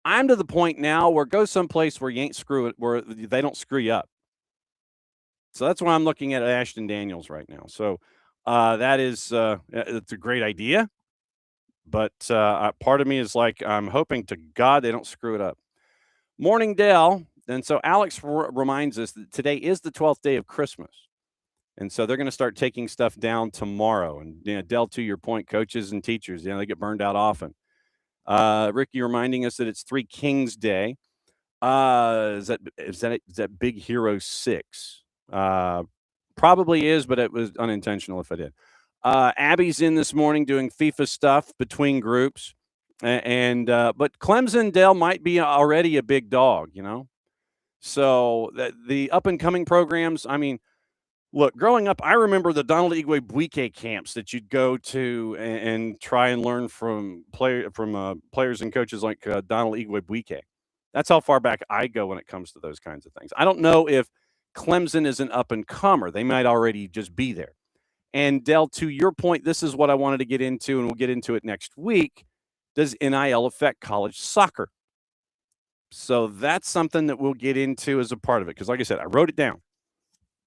I'm to the point now where go someplace where you ain't screw it, where they don't screw you up. So that's why I'm looking at Ashton Daniels right now. So that is it's a great idea, but part of me is like I'm hoping to God they don't screw it up. Morning, Dell. And so Alex reminds us that today is the 12th day of Christmas. And so they're going to start taking stuff down tomorrow. And Dell, to your point, coaches and teachers, they get burned out often. Ricky reminding us that it's Three Kings Day. Is that Big Hero 6? Probably is, but it was unintentional if I did. Abby's in this morning doing FIFA stuff between groups. But Clemson, Dale, might be already a big dog, So the up-and-coming programs, I mean, look, growing up, I remember the Donald Igwe camps that you'd go to and try and learn from players and coaches like Donald Igwe. That's how far back I go when it comes to those kinds of things. I don't know if Clemson is an up-and-comer. They might already just be there. And, Del, to your point, this is what I wanted to get into, and we'll get into it next week. Does NIL affect college soccer? So that's something that we'll get into as a part of it because, like I said, I wrote it down.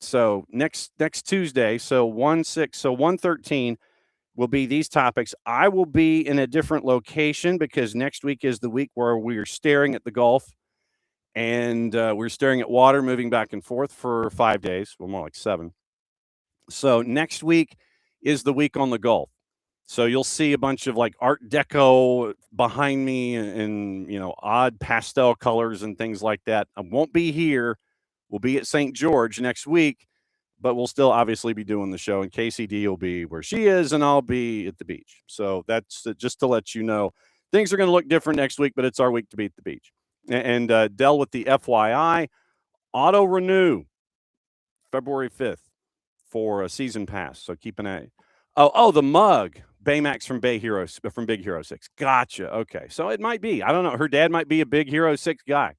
So next Tuesday, so 113 will be these topics. I will be in a different location because next week is the week where we are staring at the Gulf and we're staring at water moving back and forth for 5 days, well, more like 7. So next week is the week on the Gulf. So you'll see a bunch of like Art Deco behind me and odd pastel colors and things like that. I won't be here. We'll be at St. George next week, but we'll still obviously be doing the show. And KCD will be where she is, and I'll be at the beach. So that's just to let you know. Things are going to look different next week, but it's our week to be at the beach. And Dell with the FYI, auto renew February 5th for a season pass. So keep an eye. Oh, the mug. Baymax from Big Hero 6. Gotcha. Okay. So it might be. I don't know. Her dad might be a Big Hero 6 guy.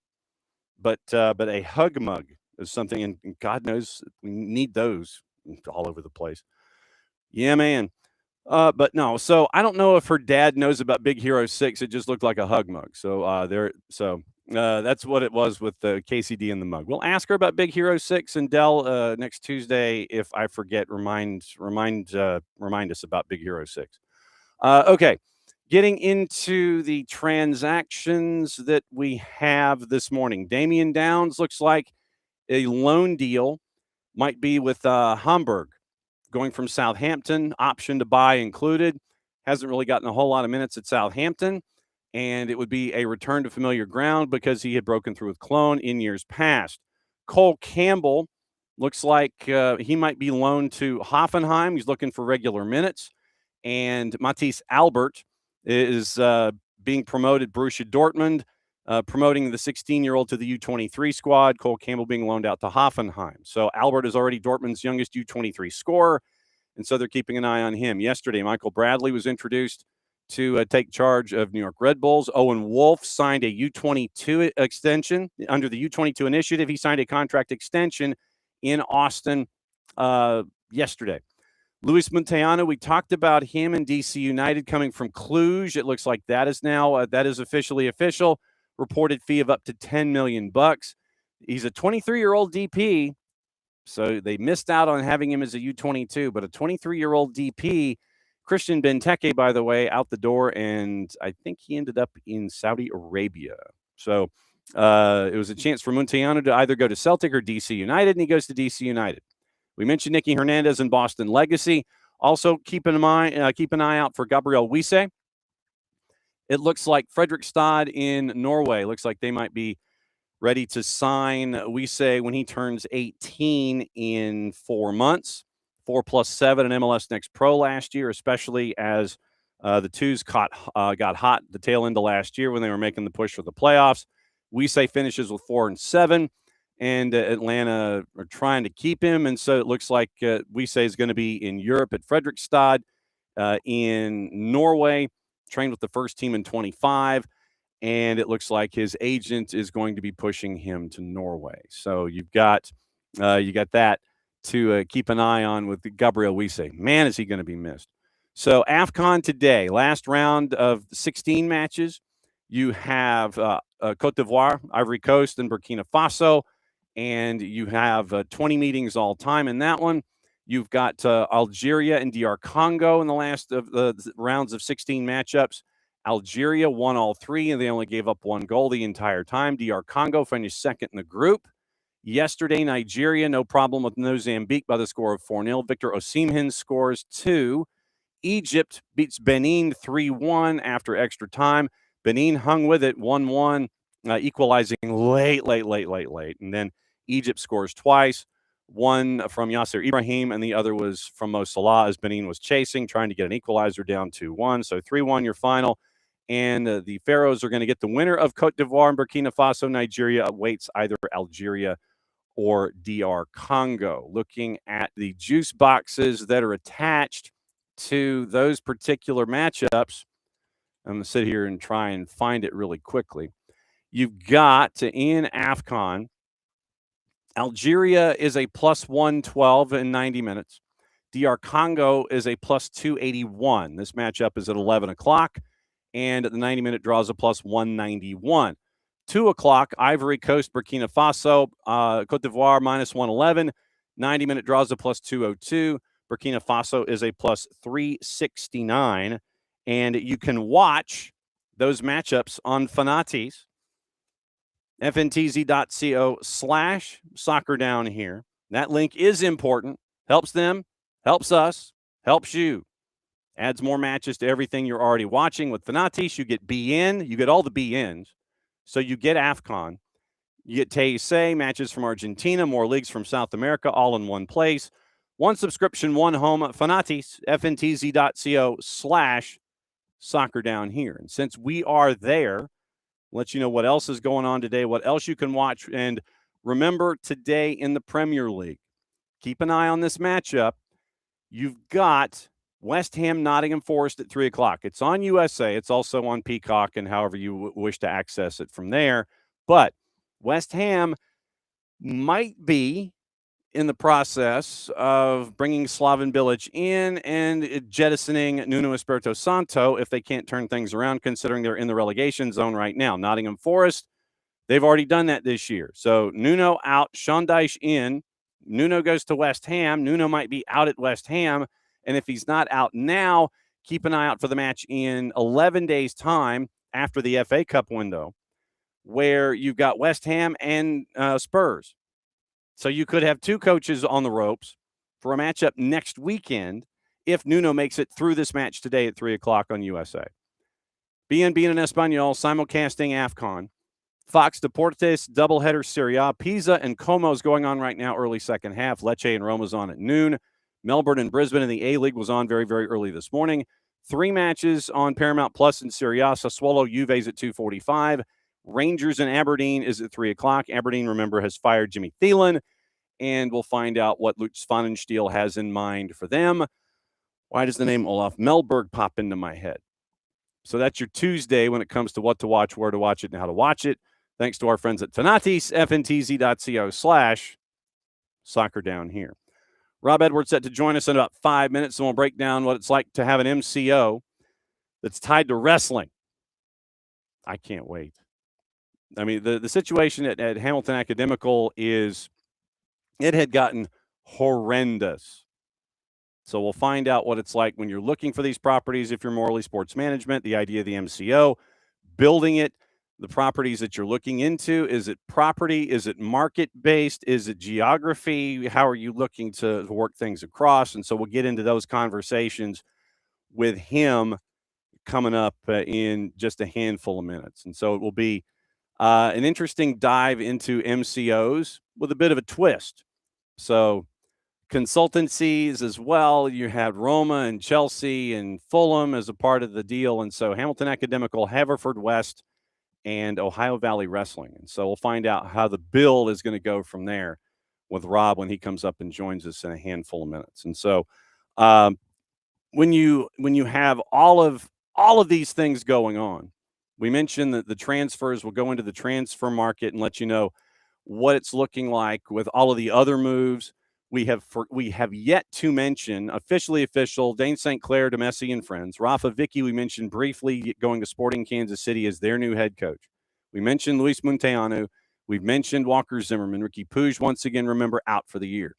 But a hug mug is something, and God knows we need those all over the place. Yeah, man. But no, so I don't know if her dad knows about Big Hero 6. It just looked like a hug mug. So that's what it was with the KCD and the mug. We'll ask her about Big Hero 6 and Dell next Tuesday. If I forget, remind us about Big Hero 6. Okay. Getting into the transactions that we have this morning. Damian Downs looks like a loan deal might be with Hamburg, going from Southampton, option to buy included. Hasn't really gotten a whole lot of minutes at Southampton, and it would be a return to familiar ground because he had broken through with Cologne in years past. Cole Campbell looks like he might be loaned to Hoffenheim. He's looking for regular minutes. And Matisse Albert is being promoted Borussia Dortmund, promoting the 16-year-old to the U23 squad. Cole Campbell being loaned out to Hoffenheim. So Albert is already Dortmund's youngest U23 scorer, and so they're keeping an eye on him. Yesterday, Michael Bradley was introduced to take charge of New York Red Bulls. Owen Wolff signed a U22 extension. Under the U22 initiative, he signed a contract extension in Austin yesterday. Luis Montellano, we talked about him in DC United coming from Cluj. It looks like that is now that is officially official. Reported fee of up to $10 million. He's a 23-year-old DP, so they missed out on having him as a U22. But a 23-year-old DP, Christian Benteke, by the way, out the door, and I think he ended up in Saudi Arabia. So It was a chance for Munteanu to either go to Celtic or DC United, and he goes to DC United. We mentioned Nicky Hernandez and Boston Legacy. Also, keep an eye out for Gabriel Wiese. It looks like Fredrikstad in Norway. Looks like they might be ready to sign Wiese when he turns 18 in 4 months. 4+7 in MLS Next Pro last year, especially as the Twos got hot the tail end of last year when they were making the push for the playoffs. Wiese finishes with 4-7, and Atlanta are trying to keep him. And so it looks like Wiese is going to be in Europe at Fredrikstad, in Norway, trained with the first team in 25. And it looks like his agent is going to be pushing him to Norway. So you've got that to keep an eye on with Gabriel Wiese. Man, is he going to be missed. So AFCON today, last round of 16 matches. You have Cote d'Ivoire, Ivory Coast, and Burkina Faso, and you have 20 meetings all time in that one. You've got Algeria and DR Congo in the last of the rounds of 16 matchups. Algeria won all three, and they only gave up one goal the entire time. DR Congo finished second in the group. Yesterday, Nigeria, no problem with Mozambique by the score of 4-0. Victor Osimhen scores 2. Egypt beats Benin 3-1 after extra time. Benin hung with it 1-1, equalizing late. And then Egypt scores twice. One from Yasser Ibrahim, and the other was from Mo Salah as Benin was chasing, trying to get an equalizer down 2-1. So 3-1 your final. And the Pharaohs are going to get the winner of Cote d'Ivoire and Burkina Faso. Nigeria awaits either Algeria or DR Congo. Looking at the juice boxes that are attached to those particular matchups, I'm going to sit here and try and find it really quickly. You've got in AFCON, Algeria is a +112 in 90 minutes. DR Congo is a +281. This matchup is at 11 o'clock, and the 90-minute draw is a +191. 2 o'clock, Ivory Coast, Burkina Faso, Cote d'Ivoire -111. 90-minute draw is a +202. Burkina Faso is a +369. And you can watch those matchups on Fanati's, fntz.co/soccer down here. That link is important. Helps them, helps us, helps you. Adds more matches to everything you're already watching. With Fanati's, you get BN. You get all the BNs. So you get AFCON. You get TSA, matches from Argentina, more leagues from South America, all in one place. One subscription, one home. Fanati's, fntz.co/soccer down here. And since we are there, let you know what else is going on today, what else you can watch. And remember, today in the Premier League, keep an eye on this matchup. You've got West Ham, Nottingham Forest at 3 o'clock. It's on USA. It's also on Peacock and however you wish to access it from there. But West Ham might be in the process of bringing Slaven Bilic in and jettisoning Nuno Espirito Santo if they can't turn things around, considering they're in the relegation zone right now. Nottingham Forest, they've already done that this year. So Nuno out, Sean Dyche in. Nuno goes to West Ham. Nuno might be out at West Ham. And if he's not out now, keep an eye out for the match in 11 days' time after the FA Cup window, where you've got West Ham and Spurs. So you could have two coaches on the ropes for a matchup next weekend if Nuno makes it through this match today at 3 o'clock on USA. BNB en Español, simulcasting AFCON. Fox Deportes, doubleheader Serie A. Pisa and Como is going on right now, early second half. Lecce and Roma's on at noon. Melbourne and Brisbane in the A-League was on very, very early this morning. 3 matches on Paramount Plus in Serie A. Sassuolo Juve's at 2:45. Rangers and Aberdeen is at 3 o'clock. Aberdeen, remember, has fired Jimmy Thielen, and we'll find out what Lutz Pfannenstiel has in mind for them. Why does the name Olaf Melberg pop into my head? So that's your Tuesday when it comes to what to watch, where to watch it, and how to watch it. Thanks to our friends at Fanati's, fntz.co/soccer down here. Rob Edwards set to join us in about 5 minutes, and we'll break down what it's like to have an MCO that's tied to wrestling. I can't wait. I mean, the situation at Hamilton Academical it had gotten horrendous. So we'll find out what it's like when you're looking for these properties. If you're Morley Sports Management, the idea of the MCO, building it, the properties that you're looking into? Is it property? Is it market-based? Is it geography? How are you looking to work things across? And so we'll get into those conversations with him coming up in just a handful of minutes. And so it will be an interesting dive into MCOs with a bit of a twist. So consultancies as well. You had Roma and Chelsea and Fulham as a part of the deal. And so Hamilton Academical, Haverfordwest, and Ohio Valley Wrestling. And so we'll find out how the build is going to go from there with Rob when he comes up and joins us in a handful of minutes. And so when you have all of these things going on, we mentioned that the transfers will go into the transfer market and let you know what it's looking like with all of the other moves. We have yet to mention official Dane St. Clair to Messi and friends. Rafa Vicky, we mentioned briefly going to Sporting Kansas City as their new head coach. We mentioned Luis Munteanu. We've mentioned Walker Zimmerman. Ricky Puig, once again, remember, out for the year.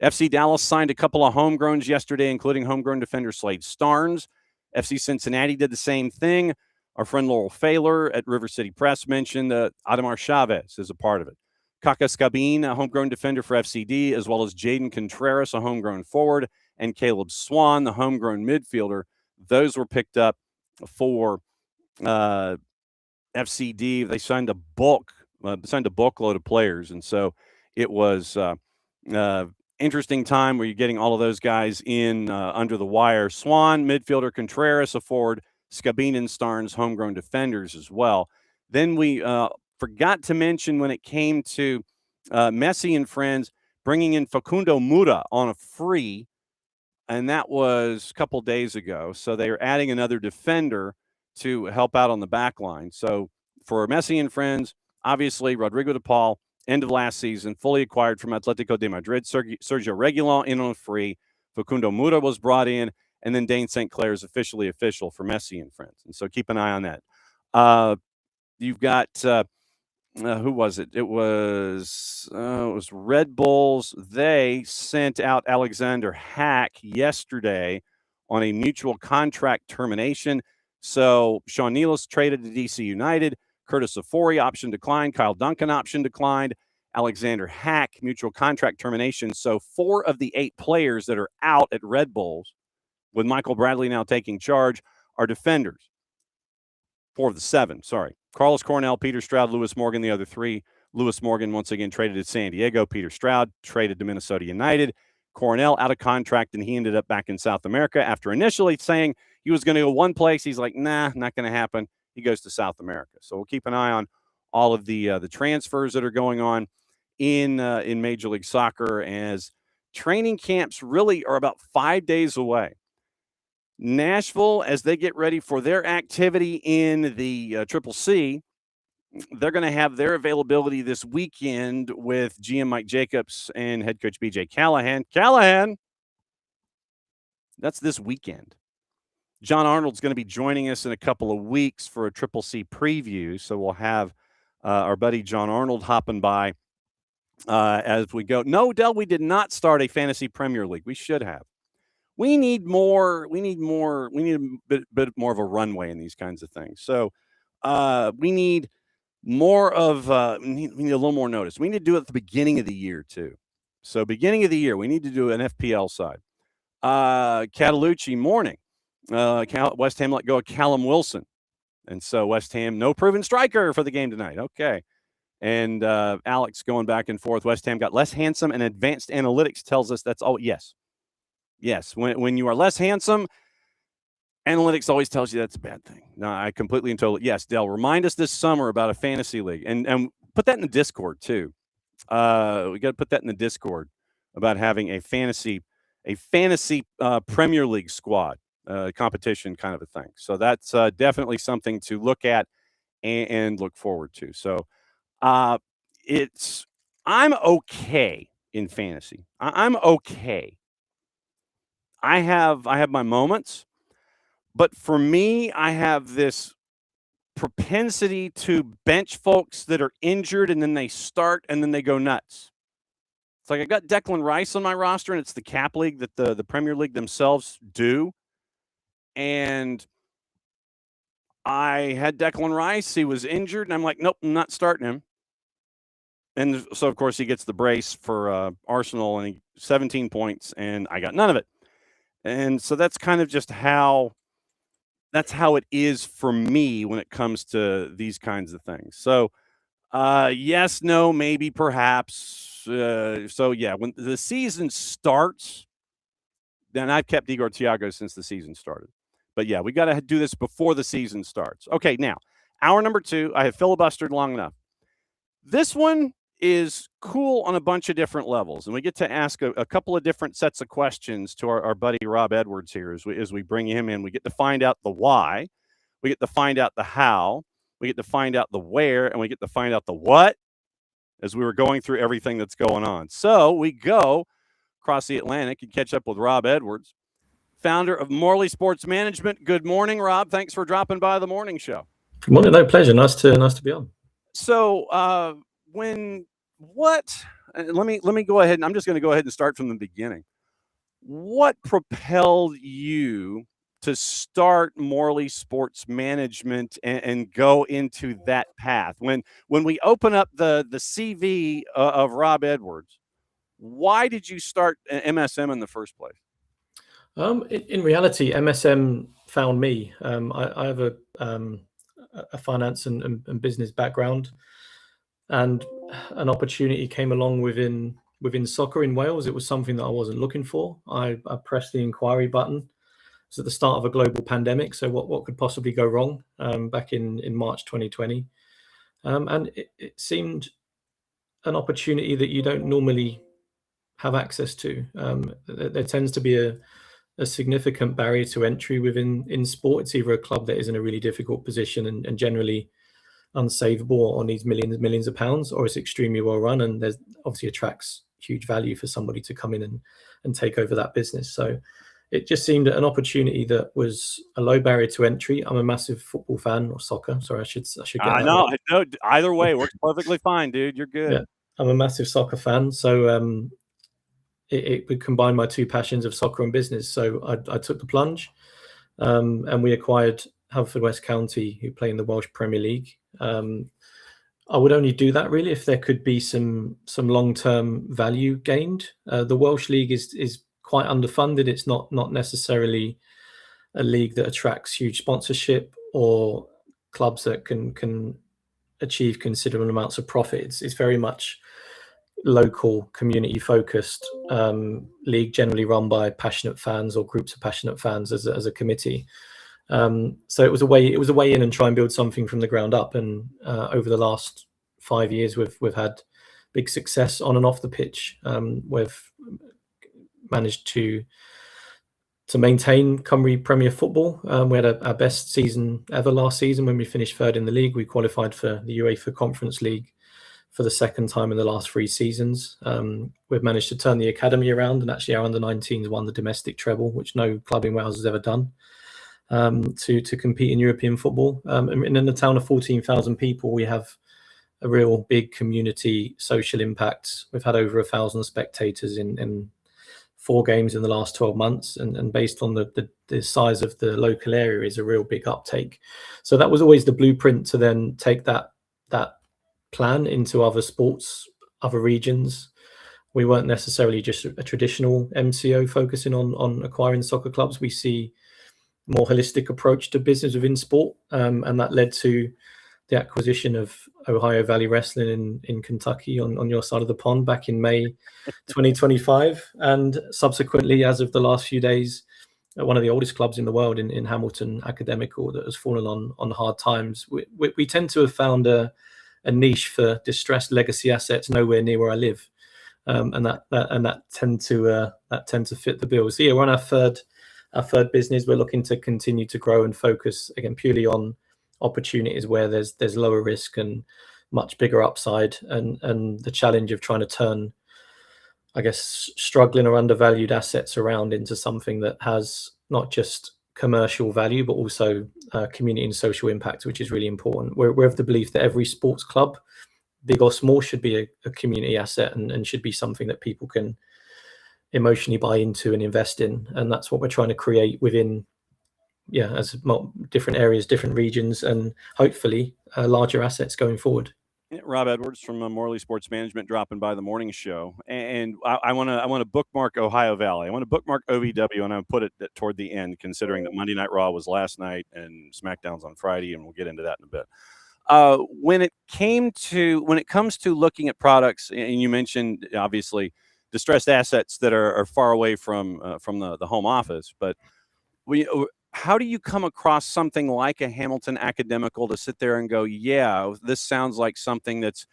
FC Dallas signed a couple of homegrowns yesterday, including homegrown defender Slade Starnes. FC Cincinnati did the same thing. Our friend Laurel Failer at River City Press mentioned Ademar Chavez is a part of it. Kaka Skabin, a homegrown defender for FCD, as well as Jaden Contreras, a homegrown forward, and Caleb Swan, the homegrown midfielder. Those were picked up for FCD. They signed a bookload of players, and so it was interesting time where you're getting all of those guys in under the wire. Swan, midfielder, Contreras, a forward, Skabin and Starnes, homegrown defenders as well. Then we forgot to mention when it came to Messi and friends bringing in Facundo Mura on a free, and that was a couple days ago. So they are adding another defender to help out on the back line. So for Messi and friends, obviously Rodrigo de Paul, end of last season, fully acquired from Atletico de Madrid. Sergio Reguilon in on a free. Facundo Mura was brought in, and then Dane St. Clair is officially official for Messi and friends. And so keep an eye on that. You've got who was it? It was Red Bulls. They sent out Alexander Hack yesterday on a mutual contract termination. So Sean Nealis traded to DC United. Curtis Ofori option declined. Kyle Duncan option declined. Alexander Hack mutual contract termination. So 4 of the 8 players that are out at Red Bulls, with Michael Bradley now taking charge, are defenders. 4 of the 7, sorry. Carlos Cornell, Peter Stroud, Lewis Morgan, the other 3. Lewis Morgan, once again, traded to San Diego. Peter Stroud traded to Minnesota United. Cornell out of contract, and he ended up back in South America after initially saying he was going to go one place. He's like, nah, not going to happen. He goes to South America. So we'll keep an eye on all of the transfers that are going on in Major League Soccer, as training camps really are about 5 days away. Nashville, as they get ready for their activity in the Triple C, they're going to have their availability this weekend with GM Mike Jacobs and head coach BJ Callahan. Callahan, that's this weekend. John Arnold's going to be joining us in a couple of weeks for a Triple C preview, so we'll have our buddy John Arnold hopping by as we go. No, Del, we did not start a fantasy Premier League. We should have. We need more. We need a bit more of a runway in these kinds of things. So we need more of. We need a little more notice. We need to do it at the beginning of the year too. So beginning of the year, we need to do an FPL side. Catalucci morning. West Ham let go of Callum Wilson, and so West Ham no proven striker for the game tonight. Okay. And Alex going back and forth. West Ham got less handsome, and advanced analytics tells us that's all. Yes, when you are less handsome, analytics always tells you that's a bad thing. No, I completely and totally. Yes, Dell, remind us this summer about a fantasy league, and put that in the Discord too. We got to put that in the Discord about having a fantasy Premier League squad competition kind of a thing. So that's definitely something to look at and look forward to. So I'm okay in fantasy. I'm okay. I have my moments, but for me, I have this propensity to bench folks that are injured, and then they start and then they go nuts. It's like I got Declan Rice on my roster, and it's the cap league that the Premier League themselves do. And I had Declan Rice. He was injured, and I'm like, nope, I'm not starting him. And so, of course, he gets the brace for Arsenal, and 17 points, and I got none of it. And so that's kind of just how it is for me when it comes to these kinds of things. So, yes, no, maybe, perhaps. So, yeah, when the season starts, then I've kept Igor Thiago since the season started. But, yeah, we got to do this before the season starts. Okay, now, hour number 2, I have filibustered long enough. This one is cool on a bunch of different levels, and we get to ask a couple of different sets of questions to our buddy Rob Edwards here as we bring him in. We get to find out the why, we get to find out the how, we get to find out the where, and we get to find out the what as we were going through everything that's going on. So we go across the Atlantic and catch up with Rob Edwards, founder of Morley Sports Management. Good morning, Rob. Thanks for dropping by the morning show. Good morning. No, pleasure. Nice to be on. So let me go ahead, and I'm just going to go ahead and start from the beginning. What propelled you to start Morley Sports Management and go into that path? When we open up the CV of Rob Edwards, why did you start MSM in the first place? In reality, MSM found me. I have a finance and business background, and an opportunity came along within soccer in Wales. It was something that I wasn't looking for. I pressed the inquiry button. It was at the start of a global pandemic, so what could possibly go wrong back in March 2020? And it seemed an opportunity that you don't normally have access to. There tends to be a significant barrier to entry in sport. It's either a club that is in a really difficult position and generally unsavable or needs millions of pounds, or it's extremely well run and there's obviously attracts huge value for somebody to come in and take over that business. So it just seemed an opportunity that was a low barrier to entry. I'm a massive football fan, or soccer. Sorry, I should get that No, right. no, either way works perfectly fine, dude. You're good. Yeah, I'm a massive soccer fan. So it would combine my two passions of soccer and business. So I took the plunge, and we acquired Haverfordwest County, who play in the Welsh Premier League. I would only do that really if there could be some long-term value gained. The Welsh League is quite underfunded. It's not necessarily a league that attracts huge sponsorship or clubs that can achieve considerable amounts of profit. It's very much local, community focused league, generally run by passionate fans or groups of passionate fans as a committee. So it was a way in and try and build something from the ground up. And over the last 5 years, we've had big success on and off the pitch. We've managed to maintain Cymru Premier Football. We had our best season ever last season when we finished third in the league. We qualified for the UEFA Conference League for the second time in the last 3 seasons. We've managed to turn the academy around, and actually our under-19s won the domestic treble, which no club in Wales has ever done, to compete in European football. And in the town of 14,000 people, we have a real big community social impact. We've had over 1,000 spectators in 4 games in the last 12 months, and based on the size of the local area is a real big uptake. So that was always the blueprint to then take that plan into other sports, other regions. We weren't necessarily just a traditional MCO focusing on acquiring soccer clubs. We see a more holistic approach to business within sport, and that led to the acquisition of Ohio Valley Wrestling in Kentucky on your side of the pond back in May 2025. And subsequently, as of the last few days, one of the oldest clubs in the world in Hamilton Academical that has fallen on hard times. We tend to have found a niche for distressed legacy assets nowhere near where I live, and that tend to fit the bill. So yeah, we're on our third business. We're looking to continue to grow and focus again purely on opportunities where there's lower risk and much bigger upside, and the challenge of trying to turn, I guess, struggling or undervalued assets around into something that has not just commercial value, but also community and social impact, which is really important. We're of the belief that every sports club, big or small, should be a community asset and should be something that people can emotionally buy into and invest in. And that's what we're trying to create within as different areas, different regions, and hopefully larger assets going forward. Rob Edwards from Morley Sports Management dropping by the morning show, and I want to bookmark Ohio Valley. I want to bookmark OVW, and I put it toward the end, considering that Monday Night Raw was last night and SmackDown's on Friday, and we'll get into that in a bit. When it comes to looking at products, and you mentioned obviously distressed assets that are far away from the home office, but how do you come across something like a Hamilton Academical to sit there and go, yeah, this sounds like something that's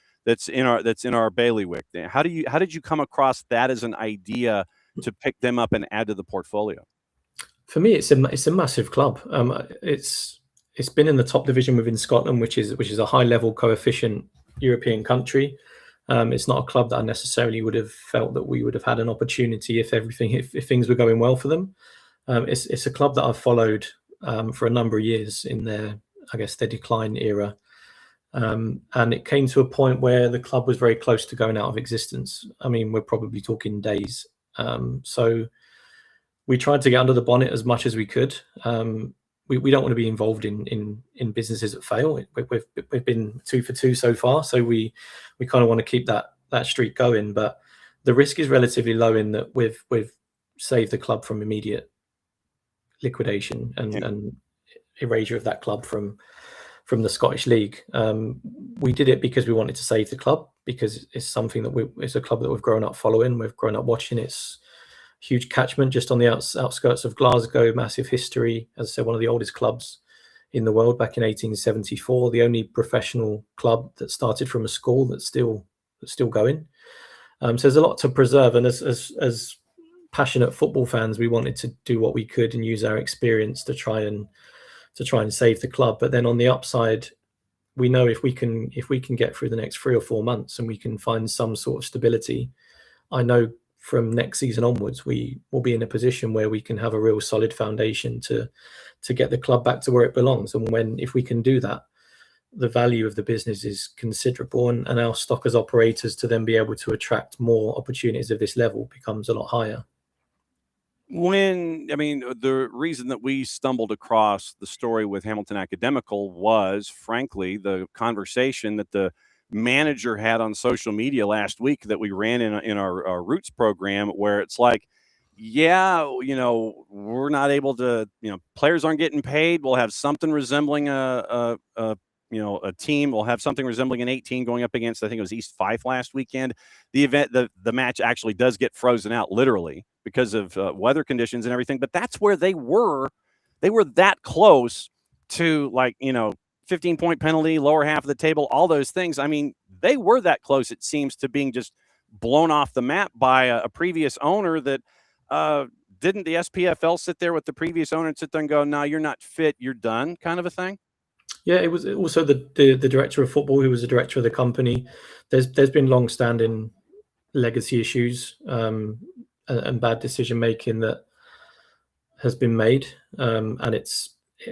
in our bailiwick? How did you come across that as an idea to pick them up and add to the portfolio? For me, it's a massive club. It's been in the top division within Scotland, which is a high level coefficient European country. It's not a club that I necessarily would have felt that we would have had an opportunity if things were going well for them. It's a club that I've followed for a number of years in their decline era. And it came to a point where the club was very close to going out of existence. I mean, we're probably talking days. So we tried to get under the bonnet as much as we could. We don't want to be involved in businesses that fail. We've been 2 for 2 so far, so we kind of want to keep that streak going. But the risk is relatively low in that we've saved the club from immediate liquidation and erasure of that club from the Scottish League. We did it because we wanted to save the club, because it's something that it's a club that we've grown up following, we've grown up watching. It's huge catchment just on the outskirts of Glasgow, massive history. As I said, one of the oldest clubs in the world back in 1874, the only professional club that started from a school that's still going. So there's a lot to preserve, and as passionate football fans, we wanted to do what we could and use our experience to try and save the club. But then on the upside, we know if we can get through the next 3 or 4 months and we can find some sort of stability, I know from next season onwards we will be in a position where we can have a real solid foundation to get the club back to where it belongs. And if we can do that, the value of the business is considerable, and our stock as operators to then be able to attract more opportunities of this level becomes a lot higher. The reason that we stumbled across the story with Hamilton Academical was, frankly, the conversation that the manager had on social media last week that we ran in our Roots program, where it's like, yeah, we're not able to, players aren't getting paid. We'll have something resembling a team. We'll have something resembling an 18 going up against, I think it was East Fife last weekend. The event, the match actually does get frozen out, literally, because of weather conditions and everything. But that's where they were that close to 15-point penalty, lower half of the table, all those things. I mean, they were that close, it seems, to being just blown off the map by a previous owner that didn't the SPFL sit there with the previous owner and sit there and go, no, you're not fit, you're done, kind of a thing? Yeah, it was also the director of football who was the director of the company. There's been long-standing legacy issues and bad decision making that has been made, and it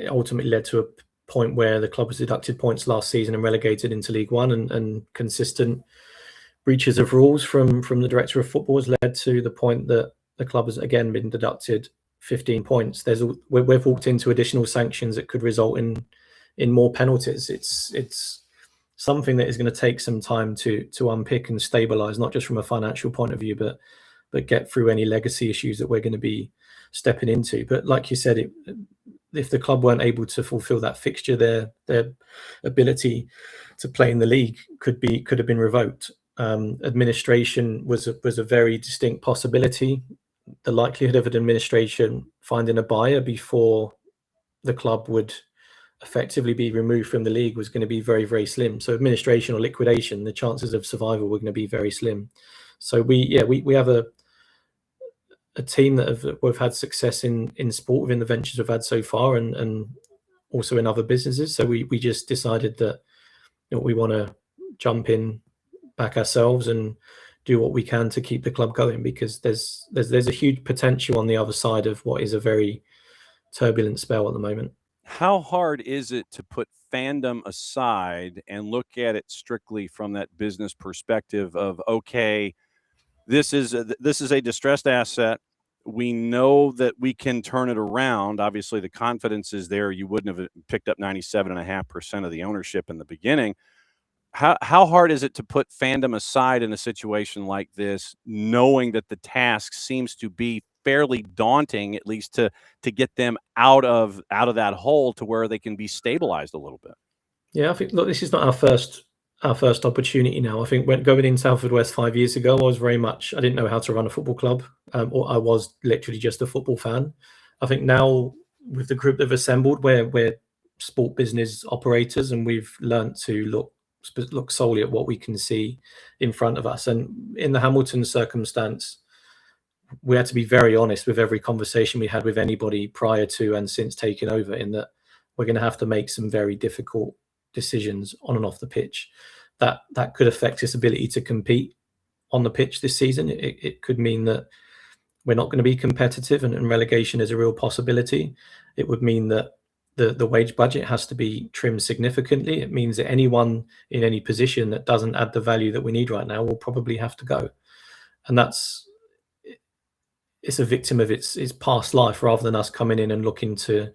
ultimately led to a point where the club was deducted points last season and relegated into League One, and consistent breaches of rules from the director of football has led to the point that the club has again been deducted 15 points. We've walked into additional sanctions that could result in more penalties. It's something that is going to take some time to unpick and stabilize, not just from a financial point of view, but get through any legacy issues that we're going to be stepping into. But like you said, if the club weren't able to fulfill that fixture, their ability to play in the league could have been revoked. Administration was a very distinct possibility. The likelihood of an administration finding a buyer before the club would effectively be removed from the league was going to be very, very slim. So administration or liquidation, the chances of survival were going to be very slim. So we have a team that we've had success in sport within the ventures we've had so far, and also in other businesses. So we just decided that we want to jump in, back ourselves, and do what we can to keep the club going, because there's a huge potential on the other side of what is a very turbulent spell at the moment. How hard is it to put fandom aside and look at it strictly from that business perspective of, okay, this is a distressed asset. We know that we can turn it around. Obviously, the confidence is there. You wouldn't have picked up 97.5% of the ownership in the beginning. How hard is it to put fandom aside in a situation like this, knowing that the task seems to be fairly daunting, at least to get them out of that hole to where they can be stabilized a little bit? Yeah, I think, look, this is not our first opportunity now. I think when going in Salford West 5 years ago, I didn't know how to run a football club, or I was literally just a football fan. I think now with the group that have assembled, we're sport business operators, and we've learned to look solely at what we can see in front of us. And in the Hamilton circumstance, we had to be very honest with every conversation we had with anybody prior to and since taking over, in that we're going to have to make some very difficult decisions on and off the pitch that could affect its ability to compete on the pitch this season. It could mean that we're not going to be competitive, and relegation is a real possibility. It would mean that the wage budget has to be trimmed significantly. It means that anyone in any position that doesn't add the value that we need right now will probably have to go. And it's a victim of its past life, rather than us coming in and looking to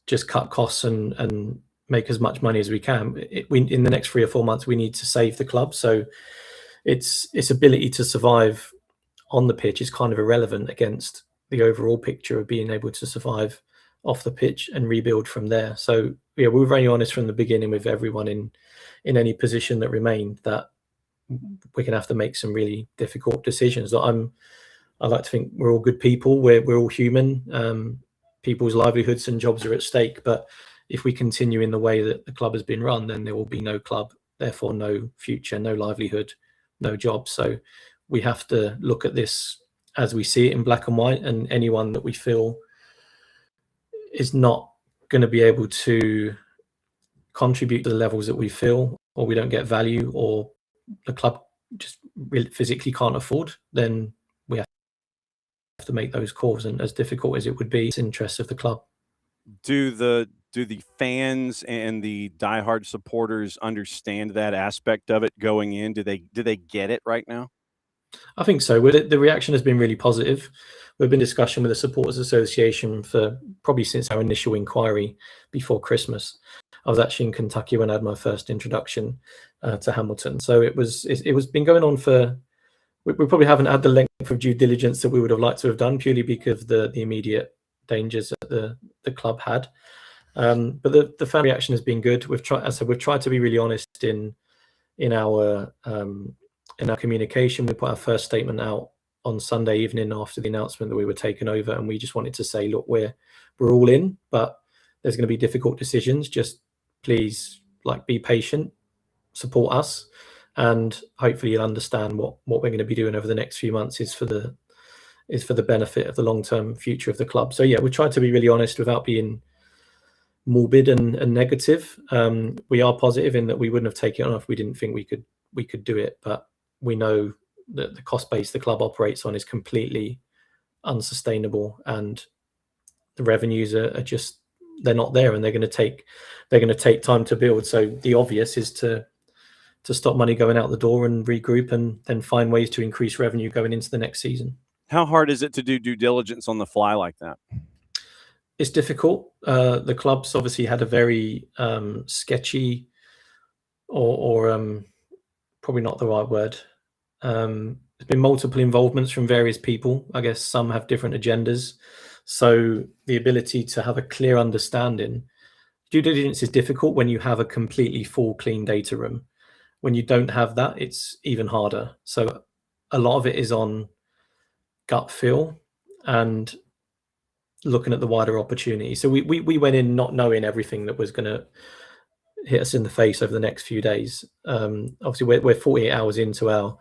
just cut costs and make as much money as we can. In the next 3 or 4 months, we need to save the club. So its ability to survive on the pitch is kind of irrelevant against the overall picture of being able to survive off the pitch and rebuild from there. So yeah, we were very honest from the beginning with everyone in any position that remained, that we're going to have to make some really difficult decisions. I like to think we're all good people. We're all human. People's livelihoods and jobs are at stake. But if we continue in the way that the club has been run, then there will be no club, therefore no future, no livelihood, no jobs. So we have to look at this as we see it in black and white, and anyone that we feel is not going to be able to contribute to the levels that we feel, or we don't get value, or the club just really physically can't afford, then we have to make those calls. And as difficult as it would be, it's in the interest of the club. Do the fans and the diehard supporters understand that aspect of it going in? Do they get it right now? I think so. The reaction has been really positive. We've been in discussion with the Supporters Association for probably since our initial inquiry before Christmas. I was actually in Kentucky when I had my first introduction to Hamilton. So it was been going on for. We probably haven't had the length of due diligence that we would have liked to have done, purely because of the immediate dangers that the club had. But the fan reaction has been good. We've tried to be really honest in our communication. We put our first statement out on Sunday evening after the announcement that we were taking over, and we just wanted to say, look, we're all in, but there's going to be difficult decisions. Just please, be patient, support us, and hopefully you'll understand what we're going to be doing over the next few months is for the benefit of the long-term future of the club. So yeah, we tried to be really honest without being morbid and negative. We are positive in that we wouldn't have taken it on if we didn't think we could do it, but we know that the cost base the club operates on is completely unsustainable, and the revenues are just, they're not there, and they're going to take time to build. So the obvious is to stop money going out the door and regroup, and then find ways to increase revenue going into the next season. How hard is it to do due diligence on the fly like that? It's difficult. The club's obviously had a very sketchy, or probably not the right word. There's been multiple involvements from various people. I guess some have different agendas. So the ability to have a clear understanding. Due diligence is difficult when you have a completely full, clean data room. When you don't have that, it's even harder. So a lot of it is on gut feel and looking at the wider opportunity. So we went in not knowing everything that was going to hit us in the face over the next few days. Obviously, we're 48 hours into our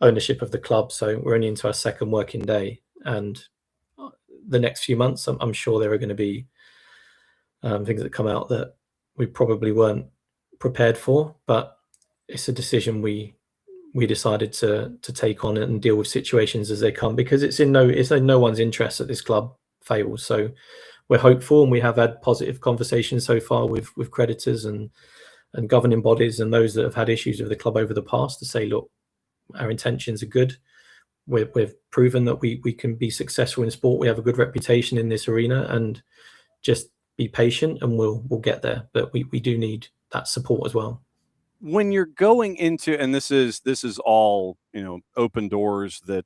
ownership of the club, so we're only into our second working day. And the next few months, I'm sure there are going to be things that come out that we probably weren't prepared for, but it's a decision we decided to take on and deal with situations as they come, because it's in no one's interest that this club fails. So we're hopeful, and we have had positive conversations so far with creditors and governing bodies and those that have had issues with the club over the past, to say, look, our intentions are good. we've proven that we can be successful in sport. We have a good reputation in this arena, and just be patient and we'll get there. But we do need that support as well. When you're going into, and this is all, open doors that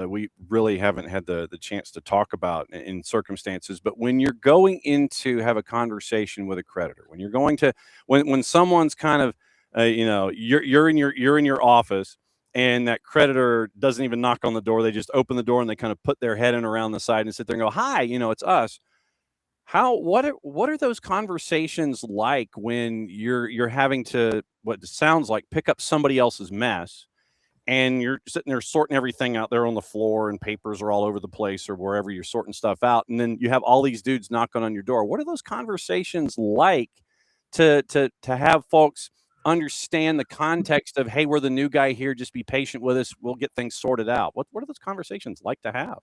we really haven't had the chance to talk about in circumstances, but when you're going in to have a conversation with a creditor, when you're going to, when someone's kind of, you're in your office, and that creditor doesn't even knock on the door, they just open the door and they kind of put their head in around the side and sit there and go, "Hi, it's us." What are those conversations like when you're having to, what sounds like, pick up somebody else's mess, and you're sitting there sorting everything out there on the floor, and papers are all over the place or wherever you're sorting stuff out, and then you have all these dudes knocking on your door? What are those conversations like to have folks understand the context of, hey, we're the new guy here, just be patient with us, we'll get things sorted out? What are those conversations like to have?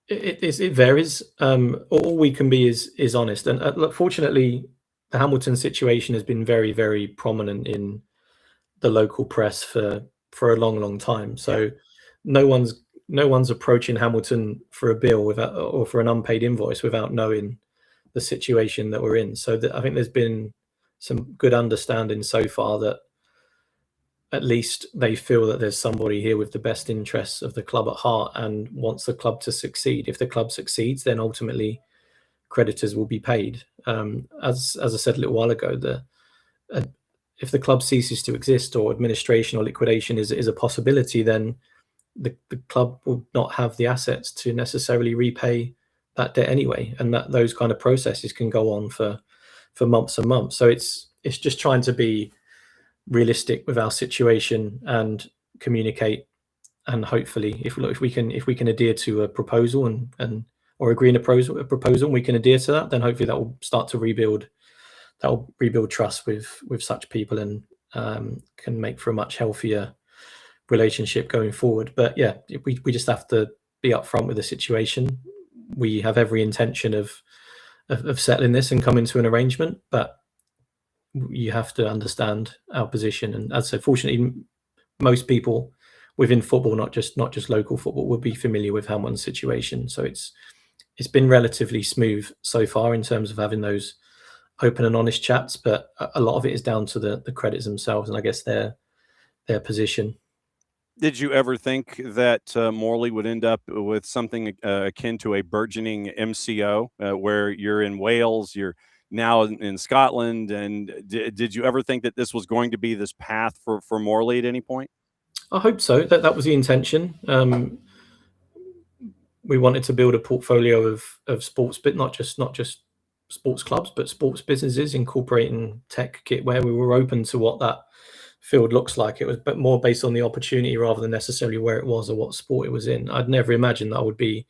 It varies. All we can be is honest. And look, fortunately, the Hamilton situation has been very, very prominent in the local press for a long time. So no one's approaching Hamilton for a bill or for an unpaid invoice without knowing the situation that we're in. So I think there's been some good understanding so far that at least they feel that there's somebody here with the best interests of the club at heart and wants the club to succeed. If the club succeeds, then ultimately creditors will be paid. As I said a little while ago, if the club ceases to exist, or administration or liquidation is a possibility, then the club will not have the assets to necessarily repay that debt anyway, and that those kind of processes can go on for months and months. So it's just trying to be realistic with our situation and communicate, and hopefully if we can adhere to a proposal and or agree on a proposal and we can adhere to that, then hopefully that will start to rebuild trust with such people, and can make for a much healthier relationship going forward. But yeah, we just have to be upfront with the situation. We have every intention of settling this and coming to an arrangement, but you have to understand our position. And as I said, fortunately, most people within football, not just local football, will be familiar with Hamilton's situation. So it's been relatively smooth so far in terms of having those open and honest chats, but a lot of it is down to the creditors themselves, and I guess their position. Did you ever think that Morley would end up with something akin to a burgeoning MCO, where you're in Wales, you're now in Scotland, and did you ever think that this was going to be this path for Morley at any point? I hope so. That was the intention. We wanted to build a portfolio of sports, but not just sports clubs, but sports businesses incorporating tech kit, where we were open to what that field looks like. It was but more based on the opportunity rather than necessarily where it was or what sport it was in. I'd never imagined that I would be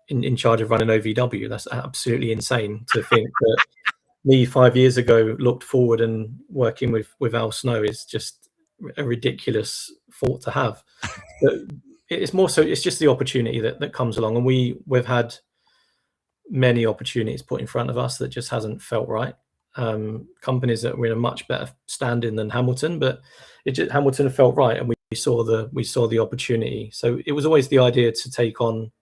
in charge of running OVW. That's absolutely insane to think that me 5 years ago looked forward, and working with Al Snow is just a ridiculous thought to have. But it's more so, it's just the opportunity that comes along, and we've had many opportunities put in front of us that just hasn't felt right. Companies that were in a much better standing than Hamilton, but Hamilton felt right, and we saw the opportunity. So it was always the idea to take on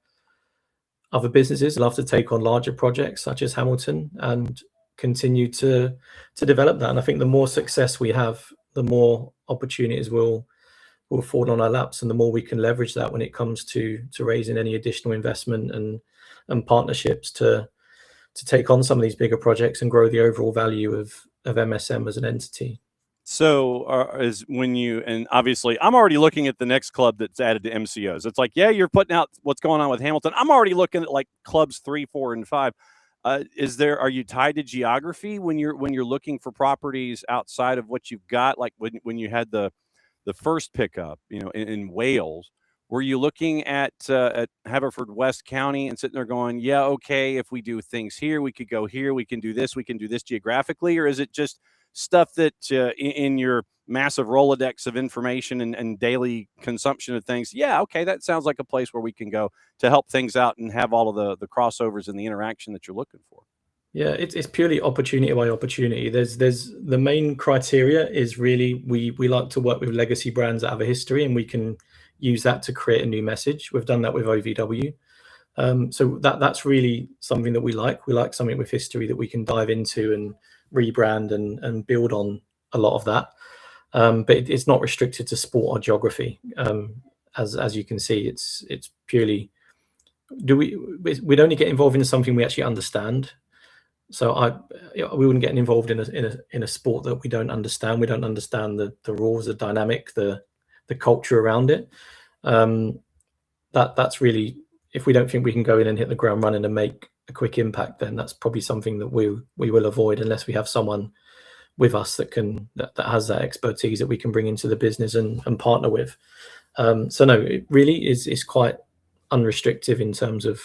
other businesses. I'd love to take on larger projects such as Hamilton and continue to develop that. And I think the more success we have, the more opportunities will fall on our laps, and the more we can leverage that when it comes to raising any additional investment and partnerships to take on some of these bigger projects and grow the overall value of MSM as an entity. So and obviously I'm already looking at the next club that's added to MCOs. It's like, yeah, you're putting out what's going on with Hamilton. I'm already looking at like clubs 3, 4, and 5. Are you tied to geography when you're looking for properties outside of what you've got? Like when you had the first pickup, in Wales, were you looking at Haverfordwest County and sitting there going, yeah, okay, if we do things here, we could go here, we can do this geographically? Or is it just stuff that in your massive Rolodex of information and daily consumption of things, yeah, okay, that sounds like a place where we can go to help things out and have all of the crossovers and the interaction that you're looking for? Yeah, it's purely opportunity by opportunity. There's the main criteria is really we like to work with legacy brands that have a history, and we can use that to create a new message. We've done that with OVW. So that's really something that we like. We like something with history that we can dive into and rebrand and build on a lot of that. But it's not restricted to sport or geography. As you can see, it's purely we'd only get involved in something we actually understand. So we wouldn't get involved in a sport that we don't understand. We don't understand the rules, the dynamic, the culture around it. That's really, if we don't think we can go in and hit the ground running and make a quick impact, then that's probably something that we will avoid unless we have someone with us that has that expertise that we can bring into the business and partner with. So no, it really is quite unrestrictive in terms of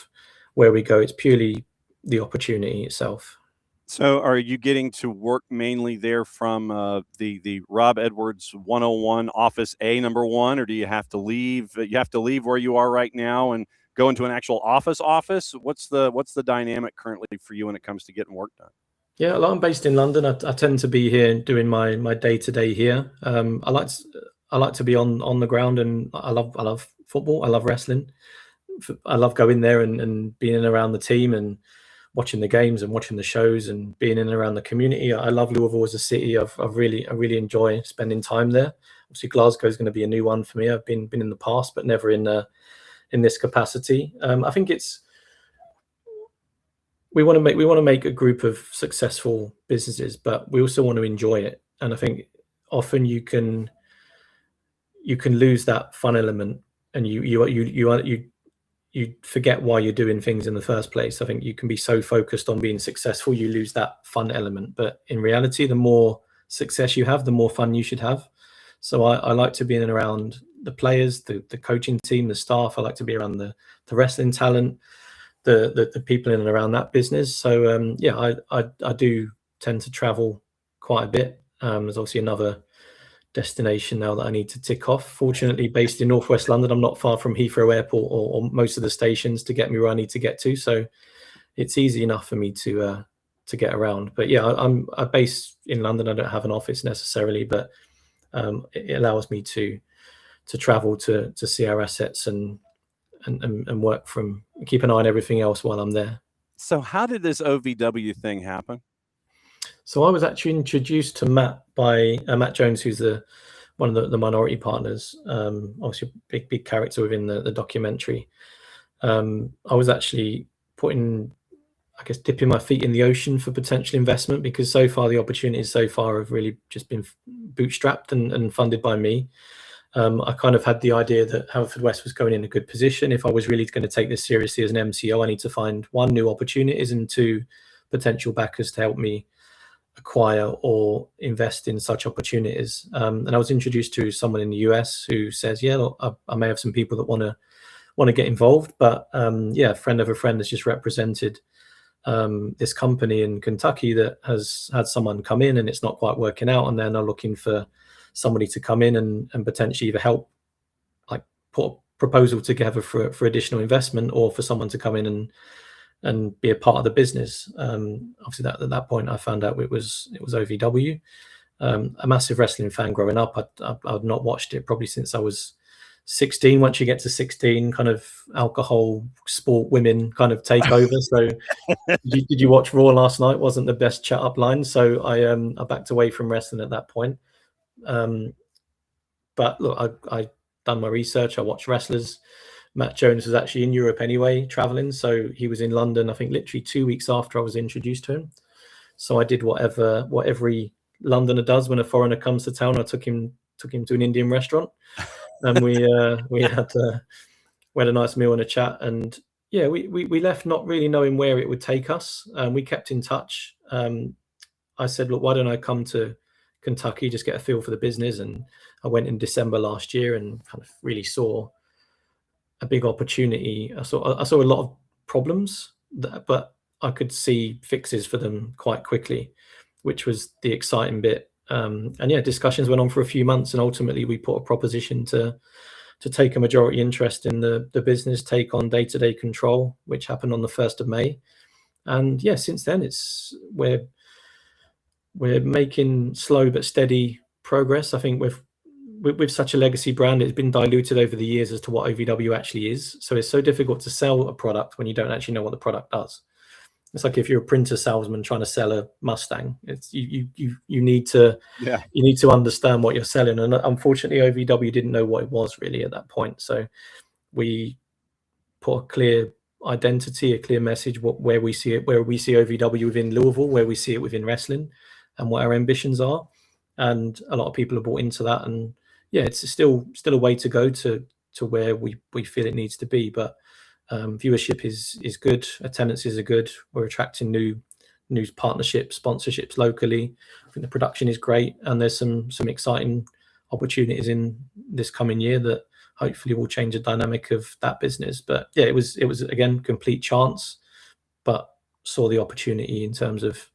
where we go. It's purely the opportunity itself. So are you getting to work mainly there from the Rob Edwards 101 Office A #1, or do you have to leave? You have to leave where you are right now and go into an actual office? What's the dynamic currently for you when it comes to getting work done? Yeah, I'm based in London. I tend to be here doing my day-to-day here. I like to be on the ground, and I love football. I love wrestling. I love going there and being in around the team and watching the games and watching the shows and being in and around the community. I love Liverpool as a city. I really enjoy spending time there. Obviously, Glasgow is going to be a new one for me. I've been in the past, but never in this capacity. I think we want to make a group of successful businesses, but we also want to enjoy it. And I think often you can lose that fun element, and you forget why you're doing things in the first place. I think you can be so focused on being successful, you lose that fun element. But in reality, the more success you have, the more fun you should have. So I like to be in and around the players, the coaching team, the staff. I like to be around the wrestling talent, the people in and around that business. So yeah, I do tend to travel quite a bit. There's obviously another destination now that I need to tick off. Fortunately, based in Northwest London, I'm not far from Heathrow Airport or most of the stations to get me where I need to get to. So it's easy enough for me to get around. But yeah, I'm based in London. I don't have an office necessarily, but it allows me to travel to see our assets and work from, keep an eye on everything else while I'm there. So how did this OVW thing happen? So I was actually introduced to Matt by Matt Jones, who's one of the minority partners, obviously a big character within the documentary. I was actually dipping my feet in the ocean for potential investment, because so far the opportunities have really just been bootstrapped and funded by me. I kind of had the idea that Haverfordwest was going in a good position. If I was really going to take this seriously as an MCO, I need to find one, new opportunities, and two, potential backers to help me acquire or invest in such opportunities. And I was introduced to someone in the US who says, yeah, look, I may have some people that want to get involved, but yeah, a friend of a friend has just represented this company in Kentucky that has had someone come in and it's not quite working out, and they're now looking for somebody to come in and potentially either help, like, put a proposal together for additional investment, or for someone to come in and be a part of the business. Obviously, at that point, I found out it was OVW. A massive wrestling fan growing up. I'd not watched it probably since I was 16. Once you get to 16, kind of alcohol, sport, women kind of take over. So did you watch Raw last night? Wasn't the best chat up line. So I backed away from wrestling at that point. But look, I done my research. I watched wrestlers. Matt Jones was actually in Europe anyway, traveling. So he was in London, I think, literally 2 weeks after I was introduced to him. So I did what every Londoner does when a foreigner comes to town. I took him to an Indian restaurant, and we had a nice meal and a chat. And yeah, we left not really knowing where it would take us. We kept in touch. I said, look, why don't I come to Kentucky, just get a feel for the business? And I went in December last year and kind of really saw a big opportunity. I saw a lot of problems, but I could see fixes for them quite quickly, which was the exciting bit. And yeah, discussions went on for a few months, and ultimately we put a proposition to take a majority interest in the business, take on day-to-day control, which happened on the 1st of May. And yeah, since then we're making slow but steady progress. I think with such a legacy brand, it's been diluted over the years as to what OVW actually is. So it's so difficult to sell a product when you don't actually know what the product does. It's like if you're a printer salesman trying to sell a Mustang. It's you need to understand what you're selling. And unfortunately, OVW didn't know what it was really at that point. So we put a clear identity, a clear message, where we see OVW within Louisville, where we see it within wrestling, and what our ambitions are. And a lot of people have bought into that. And yeah, it's still a way to go to where we feel it needs to be. But viewership is good, attendances are good. We're attracting new partnerships, sponsorships locally. I think the production is great, and there's some exciting opportunities in this coming year that hopefully will change the dynamic of that business. But yeah, it was again complete chance, but saw the opportunity in terms of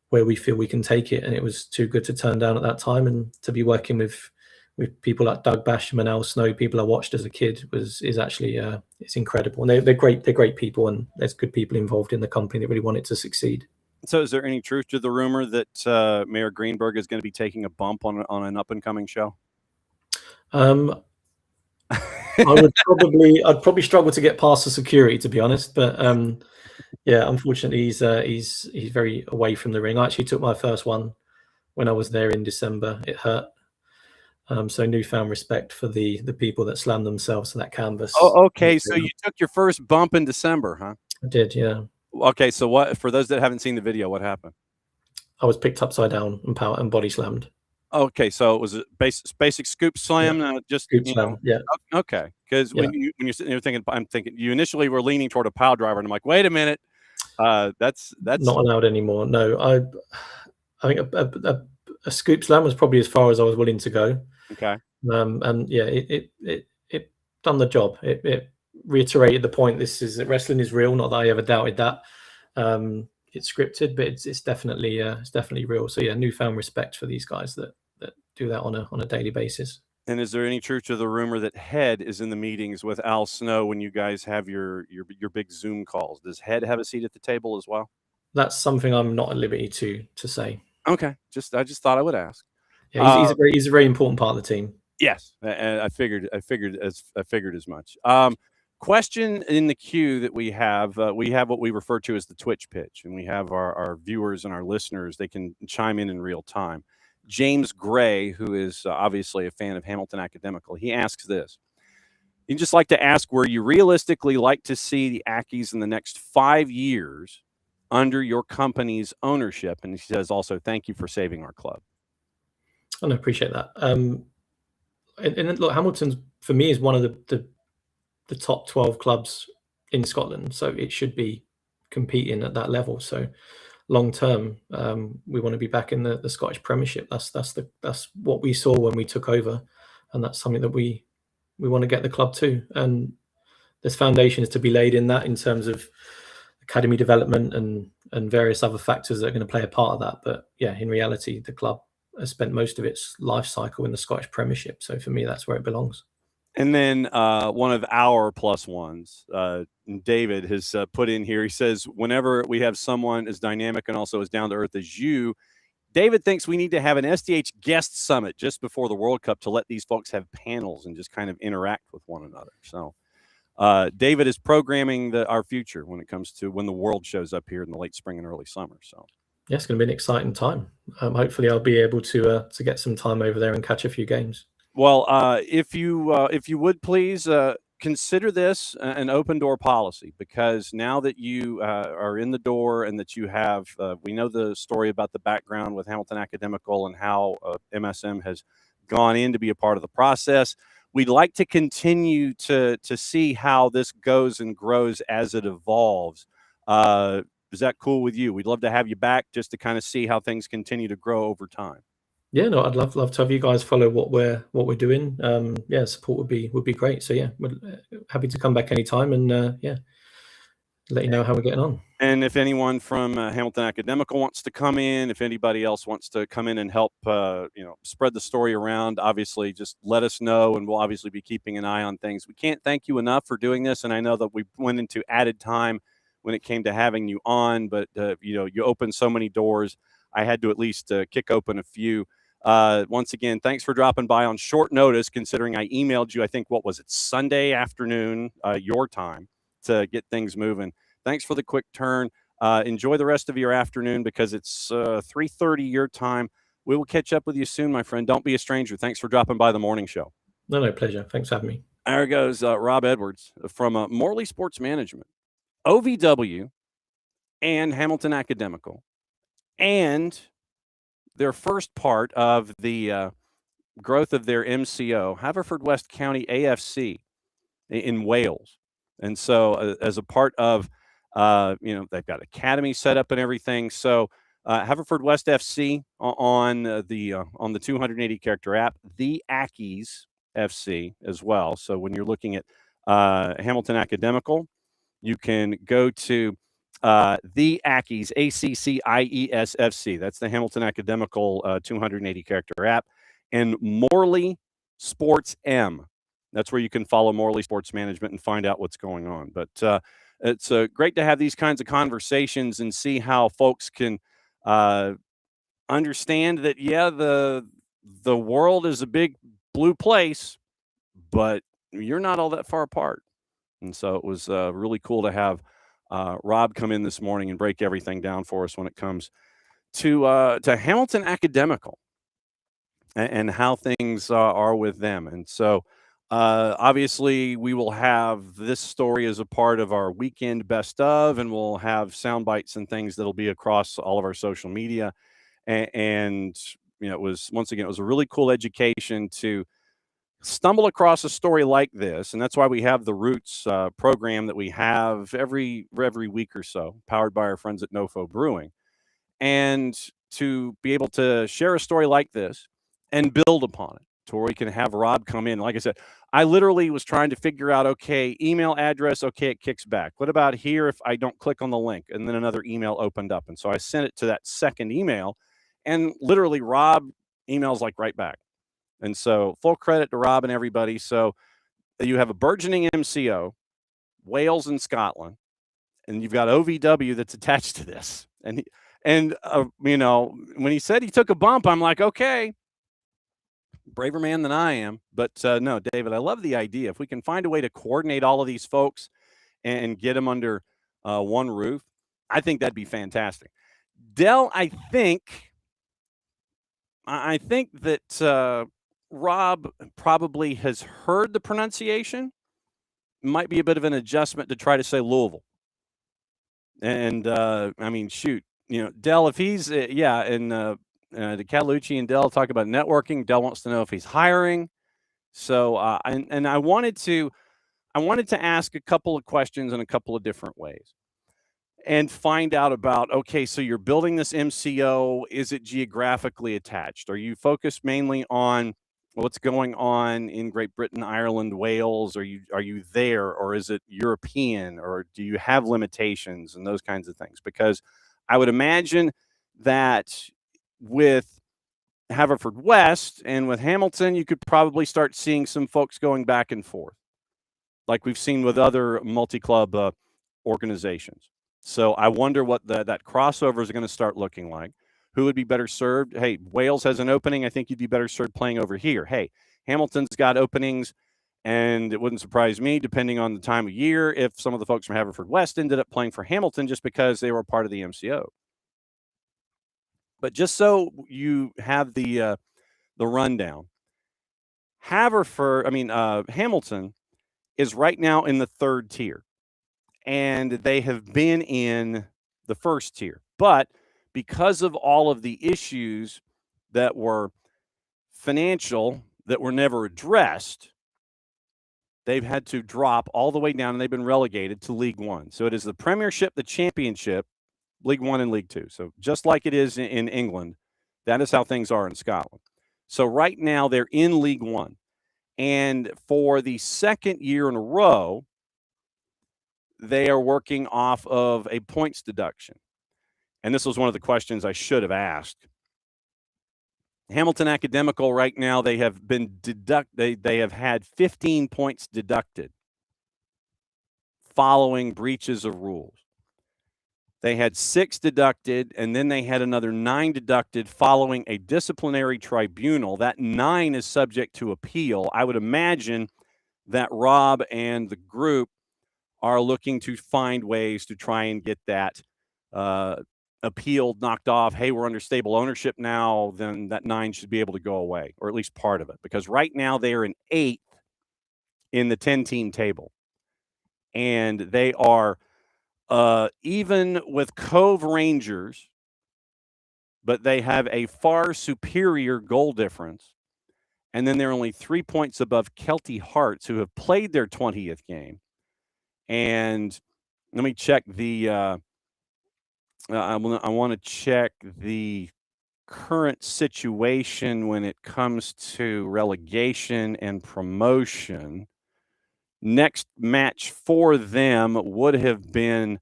where we feel we can take it, and it was too good to turn down at that time. And to be working with people like Doug Basham and Al Snow, people I watched as a kid, is actually it's incredible. And they're great people, and there's good people involved in the company that really want it to succeed. So is there any truth to the rumor that Mayor Greenberg is going to be taking a bump on an up and coming show? I'd probably struggle to get past the security, to be honest. But yeah, unfortunately, he's very away from the ring. I actually took my first one when I was there in December. It hurt. So newfound respect for the people that slammed themselves to that canvas. Oh, okay. So you took your first bump in December, huh? I did, yeah. Okay, so what? For those that haven't seen the video, what happened? I was picked upside down and body slammed. Okay, so it was a basic scoop slam, just scoop slam. Yeah. Okay, because when you're sitting there thinking, I'm thinking you initially were leaning toward a pile driver, and I'm like, wait a minute, that's not allowed anymore. No, I think a scoop slam was probably as far as I was willing to go. Okay. And yeah, it done the job. It reiterated the point. Wrestling is real. Not that I ever doubted that. It's scripted, but it's definitely real. So yeah, newfound respect for these guys that do that on a daily basis. And is there any truth to the rumor that Head is in the meetings with Al Snow when you guys have your big Zoom calls? Does Head have a seat at the table as well? That's something I'm not at liberty to say. Okay, I just thought I would ask. Yeah, he's a very important part of the team. Yes, and I figured as much. Question in the queue that we have what we refer to as the Twitch pitch, and we have our viewers and our listeners. They can chime in real time. James Gray, who is obviously a fan of Hamilton Academical, he asks this. He'd just like to ask where you realistically like to see the Ackies in the next 5 years under your company's ownership. And he says also, thank you for saving our club. I appreciate that. And look, Hamilton's, for me, is one of the top 12 clubs in Scotland. So it should be competing at that level. So long term, we want to be back in the Scottish Premiership. That's what we saw when we took over. And that's something that we want to get the club to. And there's foundations to be laid in that in terms of academy development and various other factors that are going to play a part of that. But yeah, in reality, the club has spent most of its life cycle in the Scottish Premiership. So for me, that's where it belongs. And then one of our plus ones, David, has put in here. He says, whenever we have someone as dynamic and also as down to earth as you, David thinks we need to have an SDH guest summit just before the World Cup to let these folks have panels and just kind of interact with one another. So David is programming our future when it comes to when the world shows up here in the late spring and early summer. So yeah, it's going to be an exciting time. Hopefully I'll be able to get some time over there and catch a few games. Well, if you would please consider this an open door policy, because now that you are in the door and that you have, we know the story about the background with Hamilton Academical and how MSM has gone in to be a part of the process. We'd like to continue to see how this goes and grows as it evolves. Is that cool with you? We'd love to have you back just to kind of see how things continue to grow over time. Yeah, no, I'd love to have you guys follow what we're doing. Yeah, support would be great. So yeah, we're happy to come back anytime and yeah, let you know how we're getting on. And if anyone from Hamilton Academical wants to come in, if anybody else wants to come in and help, spread the story around, obviously just let us know, and we'll obviously be keeping an eye on things. We can't thank you enough for doing this, and I know that we went into added time when it came to having you on, but you opened so many doors. I had to at least kick open a few. Once again, thanks for dropping by on short notice, considering I emailed you, I think, what was it, Sunday afternoon, your time, to get things moving. Thanks for the quick turn. Enjoy the rest of your afternoon, because it's 3:30 your time. We will catch up with you soon, my friend. Don't be a stranger. Thanks for dropping by the morning show. No, pleasure. Thanks for having me. There goes Rob Edwards from Morley Sports Management, OVW, and Hamilton Academical, and their first part of the growth of their MCO, Haverfordwest County AFC in Wales. And so as a part of, they've got academy set up and everything. So Haverfordwest FC on the 280 character app, the Ackies FC as well. So when you're looking at Hamilton Academical, you can go to the Ackies, ACCIES FC. That's the Hamilton Academical 280 character app. And Morley Sports M. That's where you can follow Morley Sports Management and find out what's going on. But it's great to have these kinds of conversations and see how folks can understand that, yeah, the world is a big blue place, but you're not all that far apart. And so it was really cool to have Rob come in this morning and break everything down for us when it comes to Hamilton Academical and how things are with them. And so obviously we will have this story as a part of our weekend best of, and we'll have sound bites and things that'll be across all of our social media. And it was, once again, it was a really cool education to stumble across a story like this. And that's why we have the Roots program that we have every week or so, powered by our friends at NoFo Brewing. And to be able to share a story like this and build upon it to where we can have Rob come in. Like I said, I literally was trying to figure out, okay, email address, okay, it kicks back. What about here if I don't click on the link? And then another email opened up. And so I sent it to that second email, and literally Rob emails like right back. And so full credit to Rob and everybody. So you have a burgeoning MCO, Wales and Scotland, and you've got OVW that's attached to this. And when he said he took a bump, I'm like, okay, braver man than I am. But no, David, I love the idea. If we can find a way to coordinate all of these folks and get them under one roof, I think that'd be fantastic. Del, I think that Rob probably has heard the pronunciation. Might be a bit of an adjustment to try to say Louisville. And I mean, shoot, Del, if he's and DeCatalucci and Del talk about networking. Del wants to know if he's hiring. So and I wanted to ask a couple of questions in a couple of different ways and find out about, okay, so you're building this MCO. Is it geographically attached? Are you focused mainly on what's going on in Great Britain, Ireland, Wales? Are you there, or is it European, or do you have limitations and those kinds of things? Because I would imagine that with Haverfordwest and with Hamilton, you could probably start seeing some folks going back and forth, like we've seen with other multi-club organizations. So I wonder what that crossover is going to start looking like. Who would be better served? Hey, Wales has an opening. I think you'd be better served playing over here. Hey, Hamilton's got openings, and it wouldn't surprise me, depending on the time of year, if some of the folks from Haverfordwest ended up playing for Hamilton just because they were part of the MCO. But just so you have the rundown, Hamilton is right now in the third tier, and they have been in the first tier. But because of all of the issues that were financial that were never addressed, they've had to drop all the way down, and they've been relegated to League One. So it is the Premiership, the Championship, League One and League Two. So just like it is in England, that is how things are in Scotland. So right now they're in League One. And for the second year in a row, they are working off of a points deduction. And this was one of the questions I should have asked. Hamilton Academical right now, they have had 15 points deducted following breaches of rules. They had 6 deducted, and then they had another 9 deducted following a disciplinary tribunal. That 9 is subject to appeal. I would imagine that Rob and the group are looking to find ways to try and get that appealed, knocked off. Hey, we're under stable ownership now, then that 9 should be able to go away, or at least part of it. Because right now they are in 8th in the 10-team table. And they are even with Cove Rangers, but they have a far superior goal difference. And then they're only 3 points above Kelty Hearts, who have played their 20th game. And let me check the I want to check the current situation when it comes to relegation and promotion. Next match for them would have been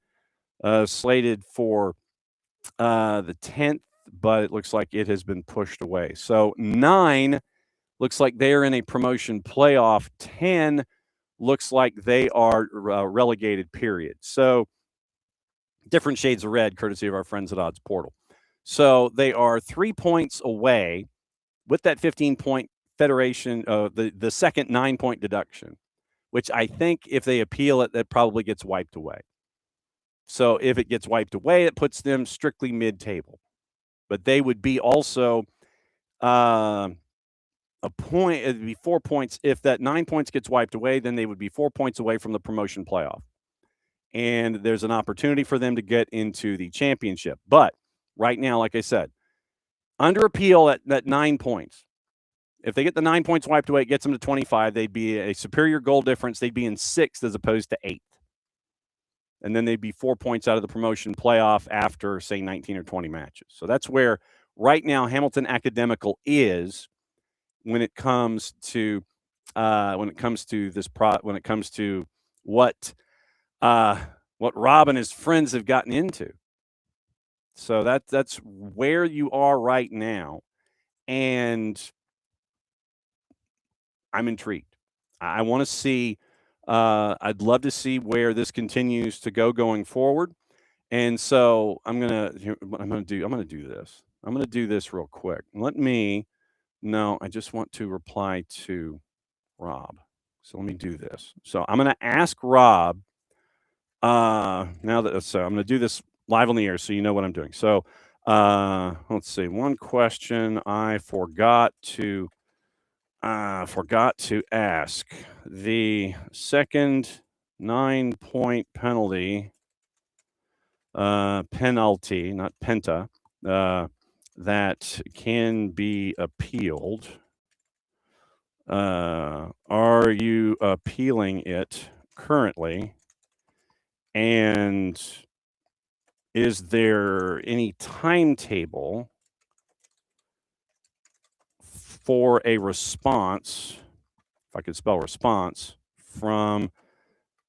slated for the 10th, but it looks like it has been pushed away. So 9 looks like they're in a promotion playoff. 10 looks like they are relegated, period. So different shades of red, courtesy of our friends at Odds Portal. So they are 3 points away with that 15-point federation, the second 9-point deduction, which I think if they appeal it, that probably gets wiped away. So if it gets wiped away, it puts them strictly mid-table. But they would be also a point. It'd be 4 points. If that 9 points gets wiped away, then they would be 4 points away from the promotion playoff. And there's an opportunity for them to get into the championship. But right now, like I said, under appeal at 9 points. If they get the 9 points wiped away, it gets them to 25. They'd be a superior goal difference. They'd be in 6th as opposed to 8th. And then they'd be 4 points out of the promotion playoff after, say, 19 or 20 matches. So that's where right now Hamilton Academical is when it comes to what Rob and his friends have gotten into. So that's where you are right now, and I'm intrigued. I want to see. I'd love to see where this continues to go going forward. And so I'm gonna do this. I'm gonna do this real quick. I just want to reply to Rob. So let me do this. So I'm gonna ask Rob. I'm gonna do this live on the air so you know what I'm doing. So let's see. One question I forgot to ask. The second 9-point penalty, not penta, that can be appealed. Are you appealing it currently? And is there any timetable for a response, if I could spell response, from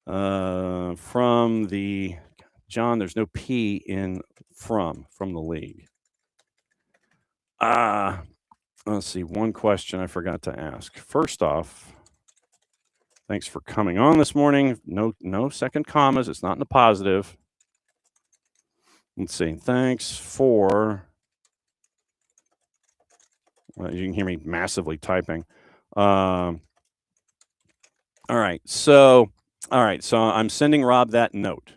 the John, there's no P in from the league. Let's see, one question I forgot to ask. First off, thanks for coming on this morning. No second commas. It's not in the positive. Let's see. Thanks for. Well, you can hear me massively typing. All right. So I'm sending Rob that note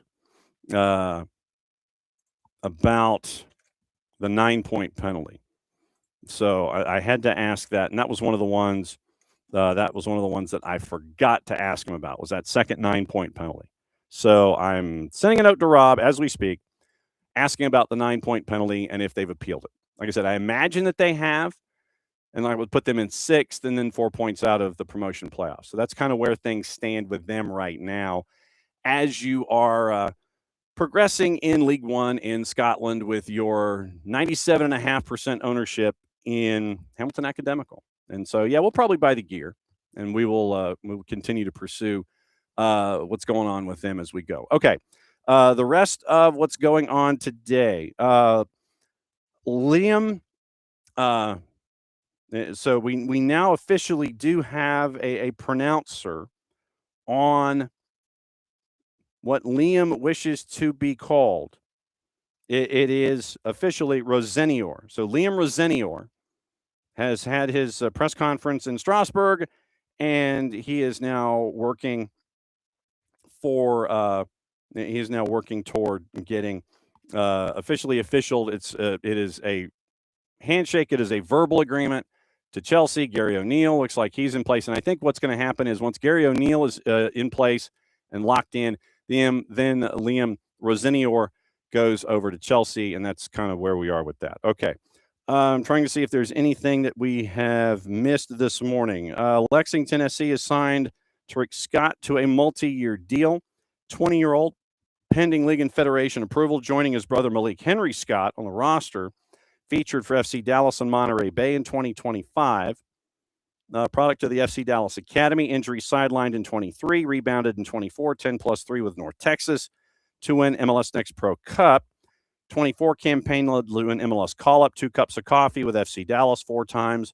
about the 9-point penalty. So I had to ask that, and that was one of the ones. That I forgot to ask him about, was that second 9-point penalty. So I'm sending a note to Rob as we speak, asking about the 9-point penalty and if they've appealed it. Like I said, I imagine that they have, and I would put them in 6th and then 4 points out of the promotion playoffs. So that's kind of where things stand with them right now as you are progressing in League One in Scotland with your 97.5% ownership in Hamilton Academical. And so, yeah, we'll probably buy the gear, and we will continue to pursue what's going on with them as we go. Okay, the rest of what's going on today. Liam, so we now officially do have a pronouncer on what Liam wishes to be called. It is officially Rosenior. So Liam Rosenior has had his press conference in Strasbourg, and he is now working for. He is now working toward getting officially officialed. It is a handshake. It is a verbal agreement to Chelsea. Gary O'Neill looks like he's in place, and I think what's going to happen is once Gary O'Neill is in place and locked in, then Liam Rosenior goes over to Chelsea, and that's kind of where we are with that. Okay. I'm trying to see if there's anything that we have missed this morning. Lexington SC has signed Tariq Scott to a multi-year deal, 20-year-old, pending league and federation approval, joining his brother Malik Henry Scott on the roster, featured for FC Dallas and Monterey Bay in 2025. Product of the FC Dallas Academy, injury sidelined in 23, rebounded in 24, 10+3 with North Texas to win MLS Next Pro Cup. 24 campaign led to an MLS call-up, 2 cups of coffee with FC Dallas 4 times,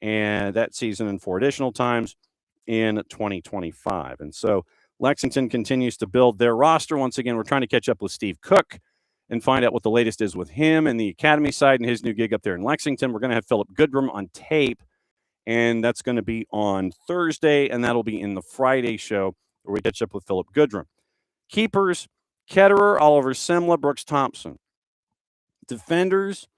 and that season and 4 additional times in 2025. And so Lexington continues to build their roster. Once again, we're trying to catch up with Steve Cook and find out what the latest is with him and the academy side and his new gig up there in Lexington. We're going to have Philip Goodrum on tape, and that's going to be on Thursday, and that'll be in the Friday show where we catch up with Philip Goodrum. Keepers, Ketterer, Oliver Semla, Brooks Thompson. Defenders,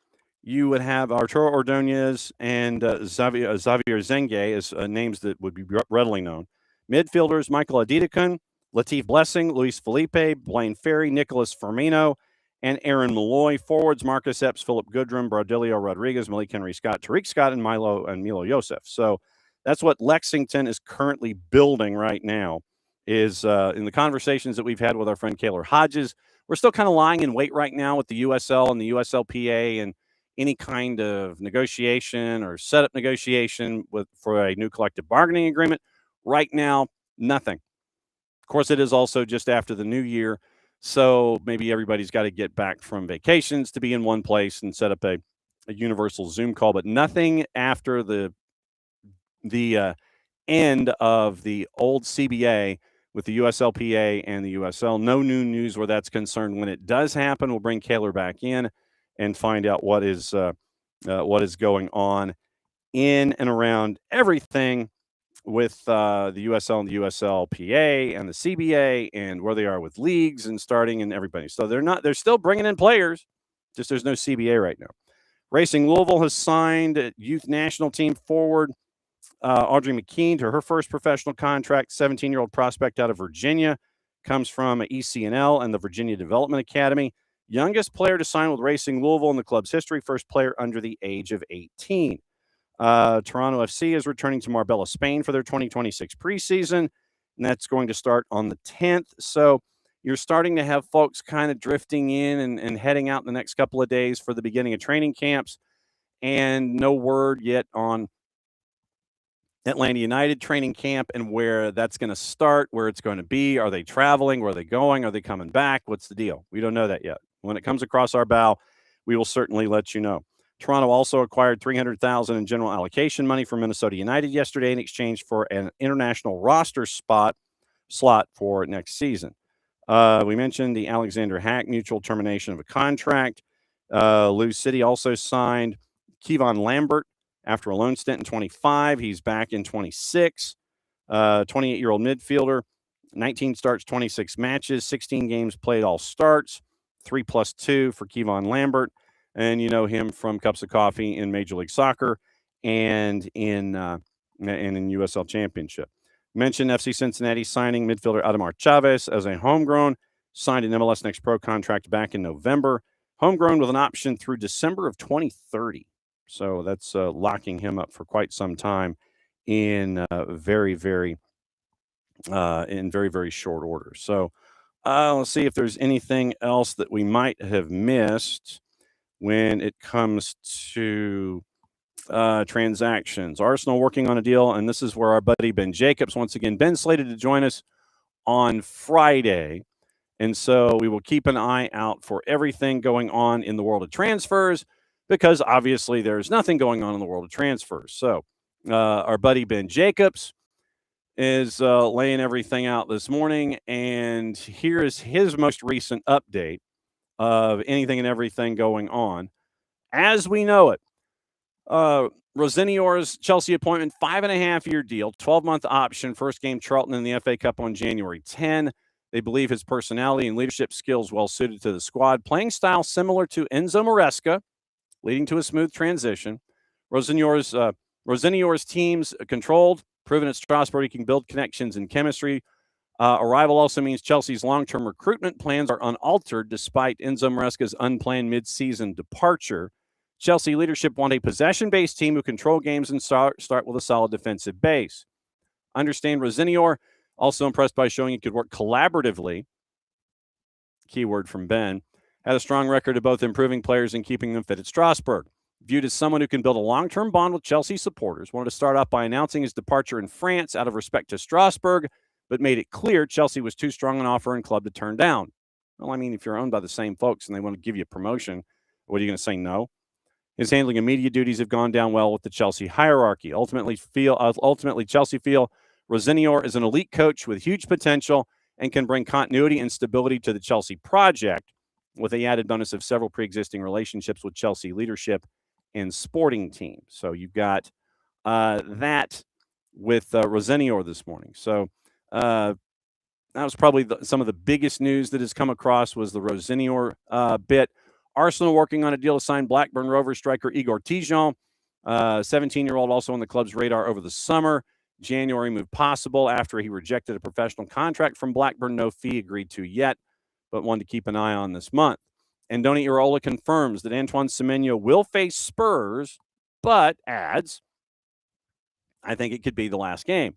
you would have Arturo Ordonez and Xavier Zenge as names that would be readily known. Midfielders, Michael Adidikun, Latif Blessing, Luis Felipe, Blaine Ferry, Nicholas Firmino, and Aaron Malloy. Forwards, Marcus Epps, Philip Goodrum, Braudilio Rodriguez, Malik Henry Scott, Tariq Scott, and Milo Yosef. So that's what Lexington is currently building right now, is in the conversations that we've had with our friend Kaylor Hodges. We're still kind of lying in wait right now with the USL and the USLPA and any kind of negotiation or setup negotiation for a new collective bargaining agreement. Right now, nothing. Of course, it is also just after the new year, so maybe everybody's got to get back from vacations to be in one place and set up a universal Zoom call, but nothing after the end of the old CBA with the USLPA and the USL. No new news where that's concerned. When it does happen, we'll bring Kaylor back in and find out what is going on in and around everything with the USL and the USLPA and the CBA and where they are with leagues and starting and everybody. So they're still bringing in players, just there's no CBA right now. Racing Louisville has signed youth national team forward Audrey McKean to her first professional contract. 17-year-old prospect out of Virginia, comes from ECNL and the Virginia Development Academy. Youngest player to sign with Racing Louisville in the club's history, first player under the age of 18. Toronto FC is returning to Marbella, Spain for their 2026 preseason, and that's going to start on the 10th. So you're starting to have folks kind of drifting in and heading out in the next couple of days for the beginning of training camps, and no word yet on Atlanta United training camp and where that's going to start, where it's going to be. Are they traveling? Where are they going? Are they coming back? What's the deal? We don't know that yet. When it comes across our bow, we will certainly let you know. Toronto also acquired $300,000 in general allocation money from Minnesota United yesterday in exchange for an international roster slot for next season. We mentioned the Alexander Hack mutual termination of a contract. Lou City also signed Kevon Lambert after a loan stint in 25. He's back in 26. 28-year-old midfielder, 19 starts, 26 matches, 16 games played, all starts, 3+2 for Kevon Lambert. And you know him from Cups of Coffee in Major League Soccer and in USL Championship. Mentioned FC Cincinnati signing midfielder Ademar Chavez as a homegrown, signed an MLS Next Pro contract back in November. Homegrown with an option through December of 2030. So that's locking him up for quite some time in very, very short order. So let's see if there's anything else that we might have missed when it comes to transactions. Arsenal working on a deal, and this is where our buddy Ben Jacobs, once again, Ben slated to join us on Friday. And so we will keep an eye out for everything going on in the world of transfers, because obviously there's nothing going on in the world of transfers. So our buddy Ben Jacobs is laying everything out this morning, and here is his most recent update of anything and everything going on as we know it. Rosenior's Chelsea appointment, 5.5-year deal, 12-month option, first game Charlton in the FA Cup on January 10. They believe his personality and leadership skills well suited to the squad. Playing style similar to Enzo Maresca, leading to a smooth transition. Rosenior's teams controlled, proven at Strasbourg he can build connections and chemistry. Arrival also means Chelsea's long-term recruitment plans are unaltered despite Enzo Maresca's unplanned mid-season departure. Chelsea leadership want a possession-based team who control games and start with a solid defensive base. Understand Rosenior, also impressed by showing he could work collaboratively. Keyword from Ben. Had a strong record of both improving players and keeping them fit at Strasbourg. Viewed as someone who can build a long-term bond with Chelsea supporters. Wanted to start off by announcing his departure in France out of respect to Strasbourg, but made it clear Chelsea was too strong an offer and club to turn down. Well, I mean, if you're owned by the same folks and they want to give you a promotion, what are you going to say no? His handling of media duties have gone down well with the Chelsea hierarchy. Ultimately, Chelsea feel Rosenior is an elite coach with huge potential and can bring continuity and stability to the Chelsea project, with the added bonus of several pre-existing relationships with Chelsea leadership and sporting teams. So you've got that with Rosenior this morning. So that was probably some of the biggest news that has come across was the Rosenior bit. Arsenal working on a deal to sign Blackburn Rovers striker Igor Tijon, 17-year-old, also on the club's radar over the summer. January move possible after he rejected a professional contract from Blackburn. No fee agreed to yet, but one to keep an eye on this month. Andoni Iraola confirms that Antoine Semenyo will face Spurs, but adds, I think it could be the last game.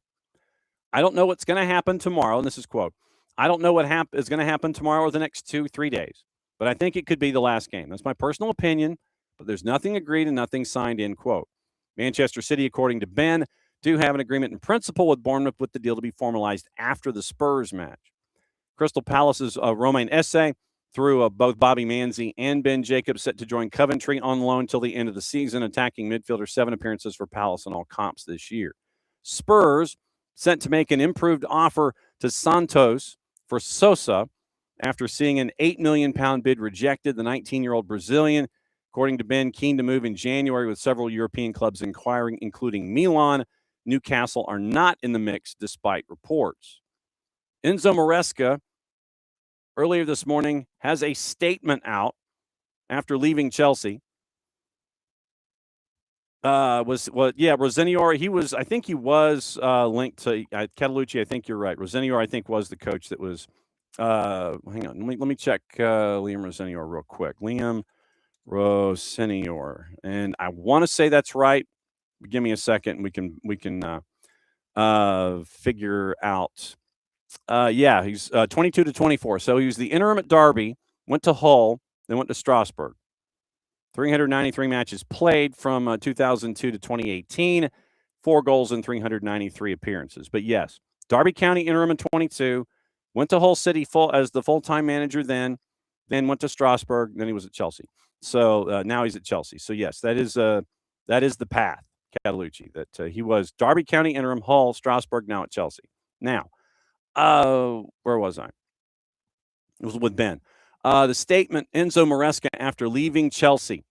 I don't know what's going to happen tomorrow, and this is quote, I don't know what is going to happen tomorrow or the next 2-3 days, but I think it could be the last game. That's my personal opinion, but there's nothing agreed and nothing signed, end quote. Manchester City, according to Ben, do have an agreement in principle with Bournemouth with the deal to be formalized after the Spurs match. Crystal Palace's Romain Esse through both Bobby Manzi and Ben Jacobs set to join Coventry on loan till the end of the season, attacking midfielder, 7 appearances for Palace in all comps this year. Spurs sent to make an improved offer to Santos for Sosa after seeing an £8 million bid rejected. The 19-year-old Brazilian, according to Ben, keen to move in January with several European clubs inquiring, including Milan. Newcastle are not in the mix despite reports. Enzo Maresca, earlier this morning, has a statement out after leaving Chelsea. Rosenior, I think he was linked to Catalucci. I think you're right. Rosenior, I think, was the coach that was, hang on, let me check Liam Rosenior real quick. Liam Rosenior. And I want to say that's right. Give me a second and we can figure out. He's 22 to 24. So he was the interim at Derby, went to Hull, then went to Strasbourg. 393 matches played from 2002 to 2018, 4 goals in 393 appearances. But yes, Derby County interim in 22, went to Hull City as the full-time manager then went to Strasbourg, then he was at Chelsea. So now he's at Chelsea. So yes, that is the path, Catalucci, that he was Derby County interim, Hull, Strasbourg, now at Chelsea. Now, where was I? It was with Ben. The statement, Enzo Maresca after leaving Chelsea.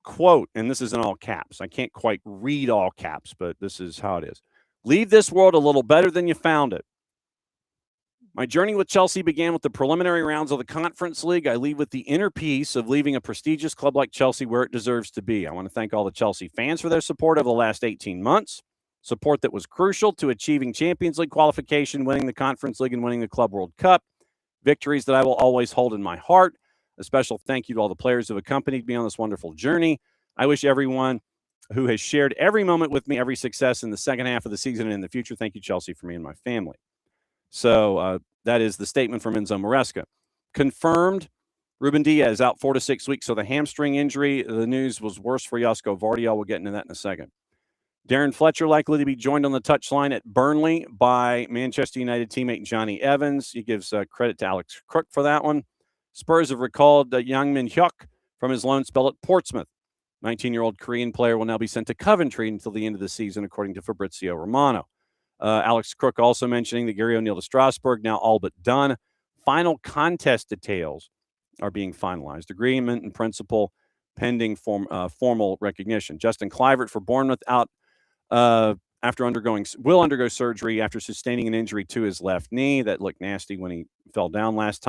Quote, and this is in all caps. I can't quite read all caps, but this is how it is. Leave this world a little better than you found it. My journey with Chelsea began with the preliminary rounds of the Conference League. I leave with the inner peace of leaving a prestigious club like Chelsea where it deserves to be. I want to thank all the Chelsea fans for their support over the last 18 months. Support that was crucial to achieving Champions League qualification, winning the Conference League, and winning the Club World Cup. Victories that I will always hold in my heart. A special thank you to all the players who have accompanied me on this wonderful journey. I wish everyone who has shared every moment with me every success in the second half of the season and in the future. Thank you, Chelsea, for me and my family. So that is the statement from Enzo Maresca. Confirmed, Ruben Diaz out 4 to 6 weeks. So the hamstring injury, the news was worse for Josko Vardiol. We'll get into that in a second. Darren Fletcher likely to be joined on the touchline at Burnley by Manchester United teammate Johnny Evans. He gives credit to Alex Crook for that one. Spurs have recalled Yang Min Hyuk from his loan spell at Portsmouth. 19-year-old Korean player will now be sent to Coventry until the end of the season, according to Fabrizio Romano. Alex Crook also mentioning that Gary O'Neill to Strasbourg, now all but done. Final contest details are being finalized. Agreement in principle pending formal recognition. Justin Clivert for Bournemouth out will undergo surgery after sustaining an injury to his left knee. That looked nasty when he fell down last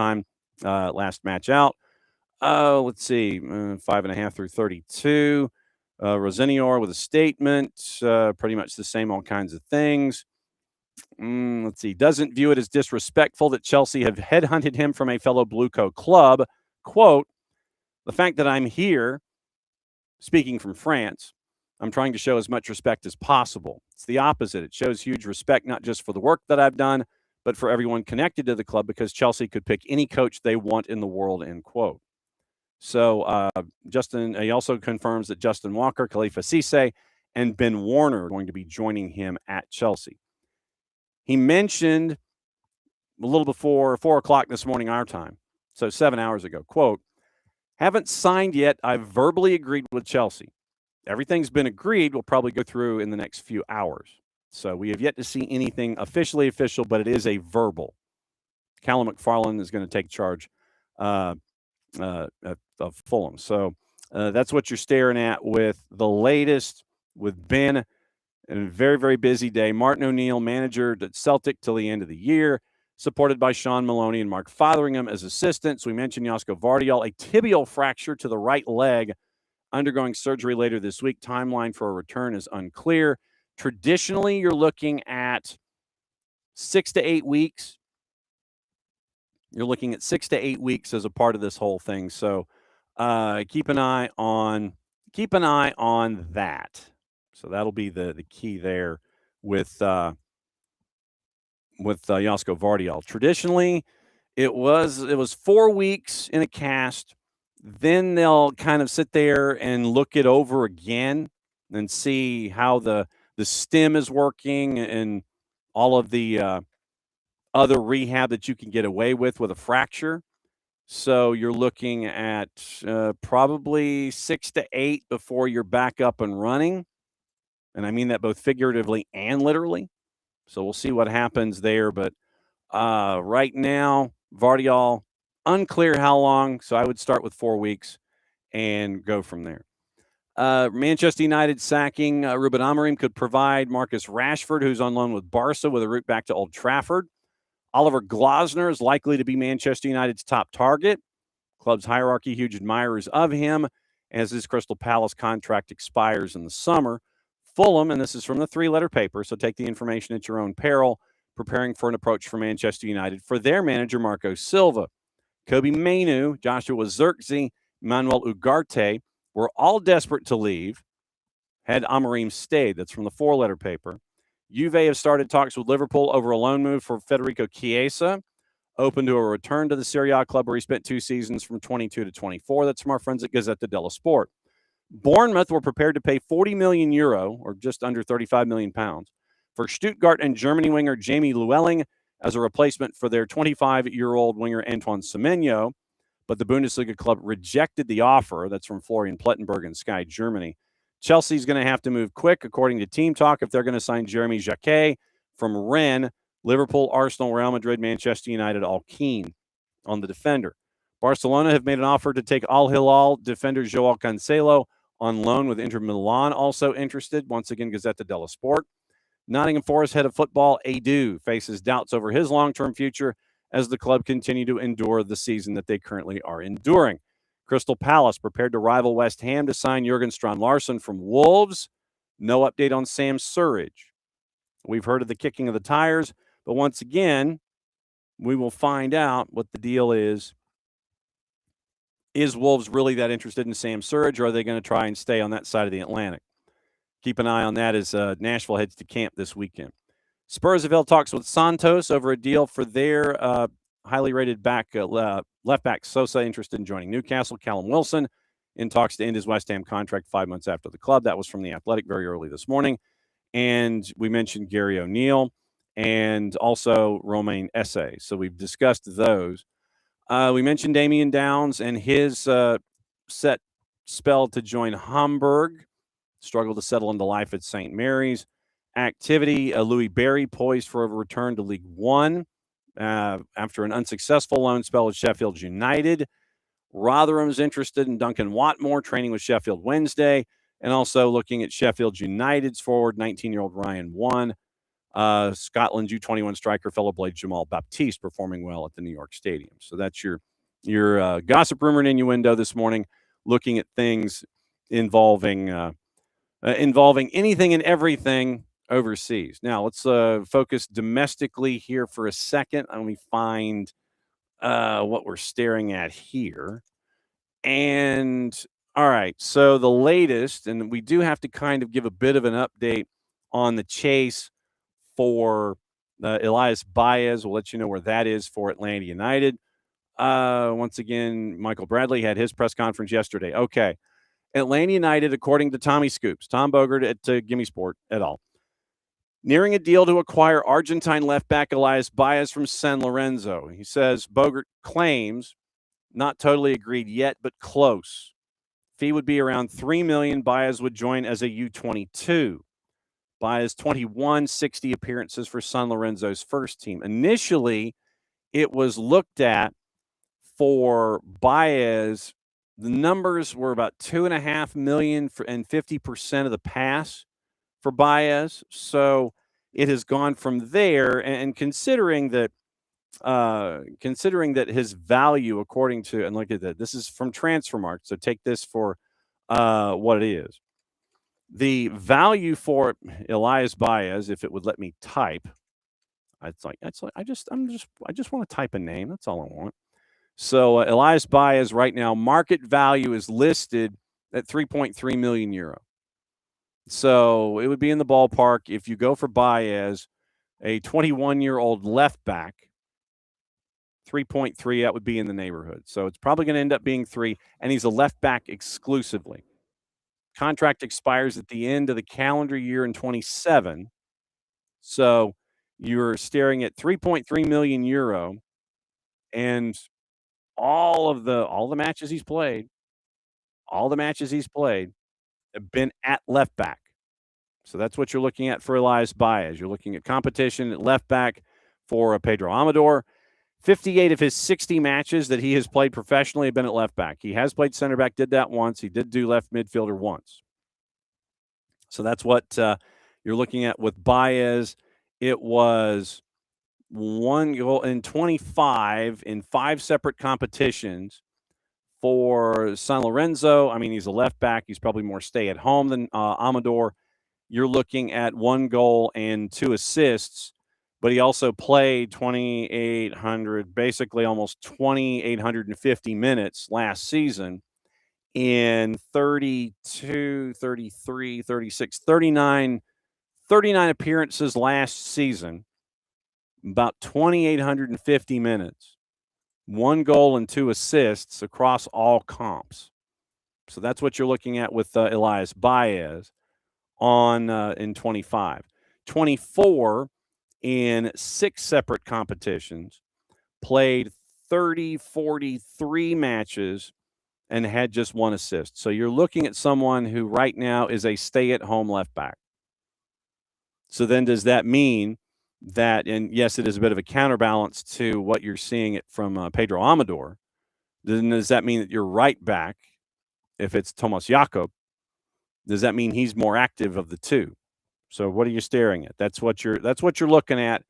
match out. Let's see, 5.5 through 32. Rosenior with a statement, pretty much the same, all kinds of things. Let's see, doesn't view it as disrespectful that Chelsea have headhunted him from a fellow Bluecoat club. Quote, the fact that I'm here, speaking from France, I'm trying to show as much respect as possible. It's the opposite. It shows huge respect, not just for the work that I've done, but for everyone connected to the club, because Chelsea could pick any coach they want in the world, end quote. So he also confirms that Justin Walker, Khalifa Cisse, and Ben Warner are going to be joining him at Chelsea. He mentioned a little before 4 o'clock this morning our time, so 7 hours ago, quote, haven't signed yet. I've verbally agreed with Chelsea. Everything's been agreed. We'll probably go through in the next few hours. So we have yet to see anything officially official, but it is a verbal. Callum McFarlane is going to take charge of Fulham. So that's what you're staring at with the latest with Ben. And a very, very busy day. Martin O'Neill, manager at Celtic till the end of the year, supported by Sean Maloney and Mark Fotheringham as assistants. We mentioned Josko Vardiol, a tibial fracture to the right leg, undergoing surgery later this week. Timeline for a return is unclear. Traditionally, you're looking at 6 to 8 weeks. You're looking at 6 to 8 weeks as a part of this whole thing. So keep an eye on that. So that'll be the key there with Josko Vardiol. Traditionally, it was 4 weeks in a cast. Then they'll kind of sit there and look it over again and see how the stem is working and all of the other rehab that you can get away with a fracture. So you're looking at probably 6 to 8 before you're back up and running. And I mean that both figuratively and literally. So we'll see what happens there. But right now, Vardiol, unclear how long. So I would start with 4 weeks and go from there. Manchester United sacking Ruben Amorim could provide Marcus Rashford, who's on loan with Barca, with a route back to Old Trafford. Oliver Glasner is likely to be Manchester United's top target. Club's hierarchy, huge admirers of him, as his Crystal Palace contract expires in the summer. Fulham, and this is from the three-letter paper, so take the information at your own peril, preparing for an approach for Manchester United for their manager, Marco Silva. Kobe Mainu, Joshua Zirkzee, Manuel Ugarte were all desperate to leave had Amorim stayed. That's from the four-letter paper. Juve have started talks with Liverpool over a loan move for Federico Chiesa, open to a return to the Serie A club where he spent 2 seasons from 22 to 24. That's from our friends at Gazzetta dello Sport. Bournemouth were prepared to pay €40 million, or just under £35 million, for Stuttgart and Germany winger Jamie Llewellyn as a replacement for their 25-year-old winger Antoine Semenyo, but the Bundesliga club rejected the offer. That's from Florian Plettenberg and Sky Germany. Chelsea's going to have to move quick, according to Team Talk, if they're going to sign Jeremy Jacquet from Rennes. Liverpool, Arsenal, Real Madrid, Manchester United all keen on the defender. Barcelona have made an offer to take Al Hilal defender Joao Cancelo on loan, with Inter Milan also interested. Once again, Gazzetta dello Sport. Nottingham Forest head of football, Edu, faces doubts over his long-term future as the club continue to endure the season that they currently are enduring. Crystal Palace prepared to rival West Ham to sign Jurgen Strand-Larsen from Wolves. No update on Sam Surridge. We've heard of the kicking of the tires, but once again, we will find out what the deal is. Is Wolves really that interested in Sam Surridge, or are they going to try and stay on that side of the Atlantic? Keep an eye on that as Nashville heads to camp this weekend. Spurs have held talks with Santos over a deal for their highly rated left back Sosa, interested in joining Newcastle. Callum Wilson in talks to end his West Ham contract 5 months after the club. That was from The Athletic very early this morning. And we mentioned Gary O'Neill and also Romain Esse. So we've discussed those. We mentioned Damian Downs and his set spell to join Hamburg. Struggled to settle into life at St. Mary's. Activity, Louis Barry poised for a return to League One after an unsuccessful loan spell at Sheffield United. Rotherham's interested in Duncan Watmore, training with Sheffield Wednesday, and also looking at Sheffield United's forward, 19-year-old Ryan One. Scotland's U21 striker, fellow Blade Jamal Baptiste, performing well at the New York Stadium. So that's your gossip, rumor, and innuendo this morning, looking at things involving anything and everything overseas. Now, let's focus domestically here for a second. Let me find what we're staring at here. And all right, so the latest, and we do have to kind of give a bit of an update on the chase for Elias Baez. We'll let you know where that is for Atlanta United. Once again, Michael Bradley had his press conference yesterday. Okay. Atlanta United, according to Tommy Scoops, Tom Bogert at Gimme Sport et al., nearing a deal to acquire Argentine left back Elias Baez from San Lorenzo. He says Bogert claims not totally agreed yet, but close. Fee would be around $3 million. Baez would join as a U22. Baez 21, 60 appearances for San Lorenzo's first team. Initially, it was looked at for Baez. The numbers were about $2.5 million and 50% of the pass for Baez. So it has gone from there. And considering that his value, according to, and look at that, this is from Transfermarkt, so take this for what it is. The value for Elias Baez, if it would let me type, I just want to type a name. That's all I want. So Elias Baez right now, market value is listed at 3.3 million euro. So it would be in the ballpark if you go for Baez, a 21-year-old left back. 3.3, that would be in the neighborhood. So it's probably going to end up being 3, and he's a left back exclusively. Contract expires at the end of the calendar year in 27. So you're staring at 3.3 million euro, and all the matches he's played have been at left back. So that's what you're looking at for Elias Baez. You're looking at competition at left back for Pedro Amador. 58 of his 60 matches that he has played professionally have been at left back. He has played center back, did that once. He did do left midfielder once. So that's what you're looking at with Baez. It was 1 goal in 25 in 5 separate competitions for San Lorenzo. I mean, he's a left back. He's probably more stay at home than Amador. You're looking at 1 goal and 2 assists, but he also played 2,800, basically almost 2,850 minutes last season in 32, 33, 36, 39 appearances last season, about 2,850 minutes, 1 goal and 2 assists across all comps. So that's what you're looking at with Elias Baez on in 25. 24 in 6 separate competitions, played 43 matches, and had just 1 assist. So you're looking at someone who right now is a stay-at-home left back. So then does that mean that, and yes, it is a bit of a counterbalance to what you're seeing from Pedro Amador, then does that mean that your right back, if it's Tomas Jakob, does that mean he's more active of the two? So what are you staring at? That's what you're looking at.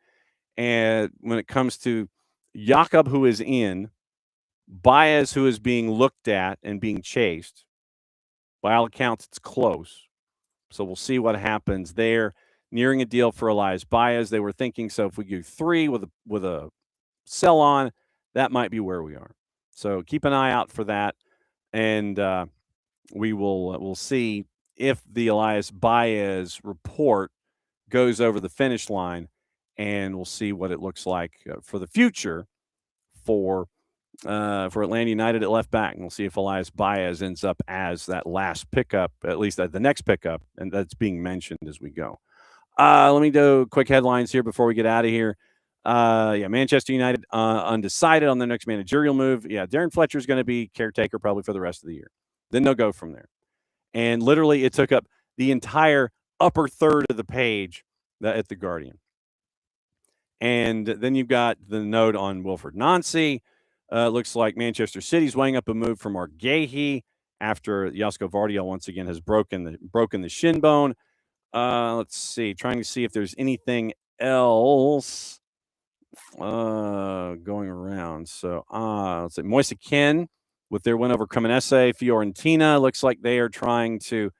And when it comes to Jakob, who is in, Baez, who is being looked at and being chased, by all accounts, it's close. So we'll see what happens there. Nearing a deal for Elias Baez. They were thinking, so if we do 3 with a sell on, that might be where we are. So keep an eye out for that, and we'll see if the Elias Baez report goes over the finish line, and we'll see what it looks like for the future for Atlanta United at left back. And we'll see if Elias Baez ends up as that last pickup, at least the next pickup, and that's being mentioned as we go. Let me do quick headlines here before we get out of here. Manchester United undecided on their next managerial move. Yeah, Darren Fletcher's going to be caretaker probably for the rest of the year. Then they'll go from there. And literally it took up the entire upper third of the page at The Guardian. And then you've got the note on Wilfred Nancy. Looks like Manchester City's weighing up a move from Argehi after Josko Vardiel once again has broken the shin bone. Let's see, trying to see if there's anything else going around. So let's see, Moise Kean with their win over Cremonese. Fiorentina looks like they are trying to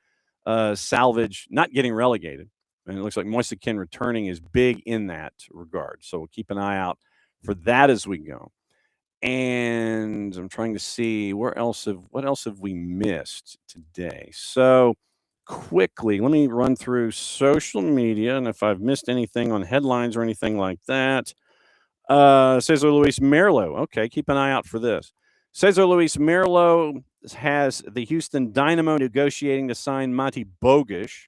salvage, not getting relegated. And it looks like Moise Kean returning is big in that regard. So we'll keep an eye out for that as we go. And I'm trying to see what else have we missed today. So quickly, let me run through social media, and if I've missed anything on headlines or anything like that. Cesar Luis Merlo. Okay, keep an eye out for this. Cesar Luis Merlo has the Houston Dynamo negotiating to sign Mati Bogish.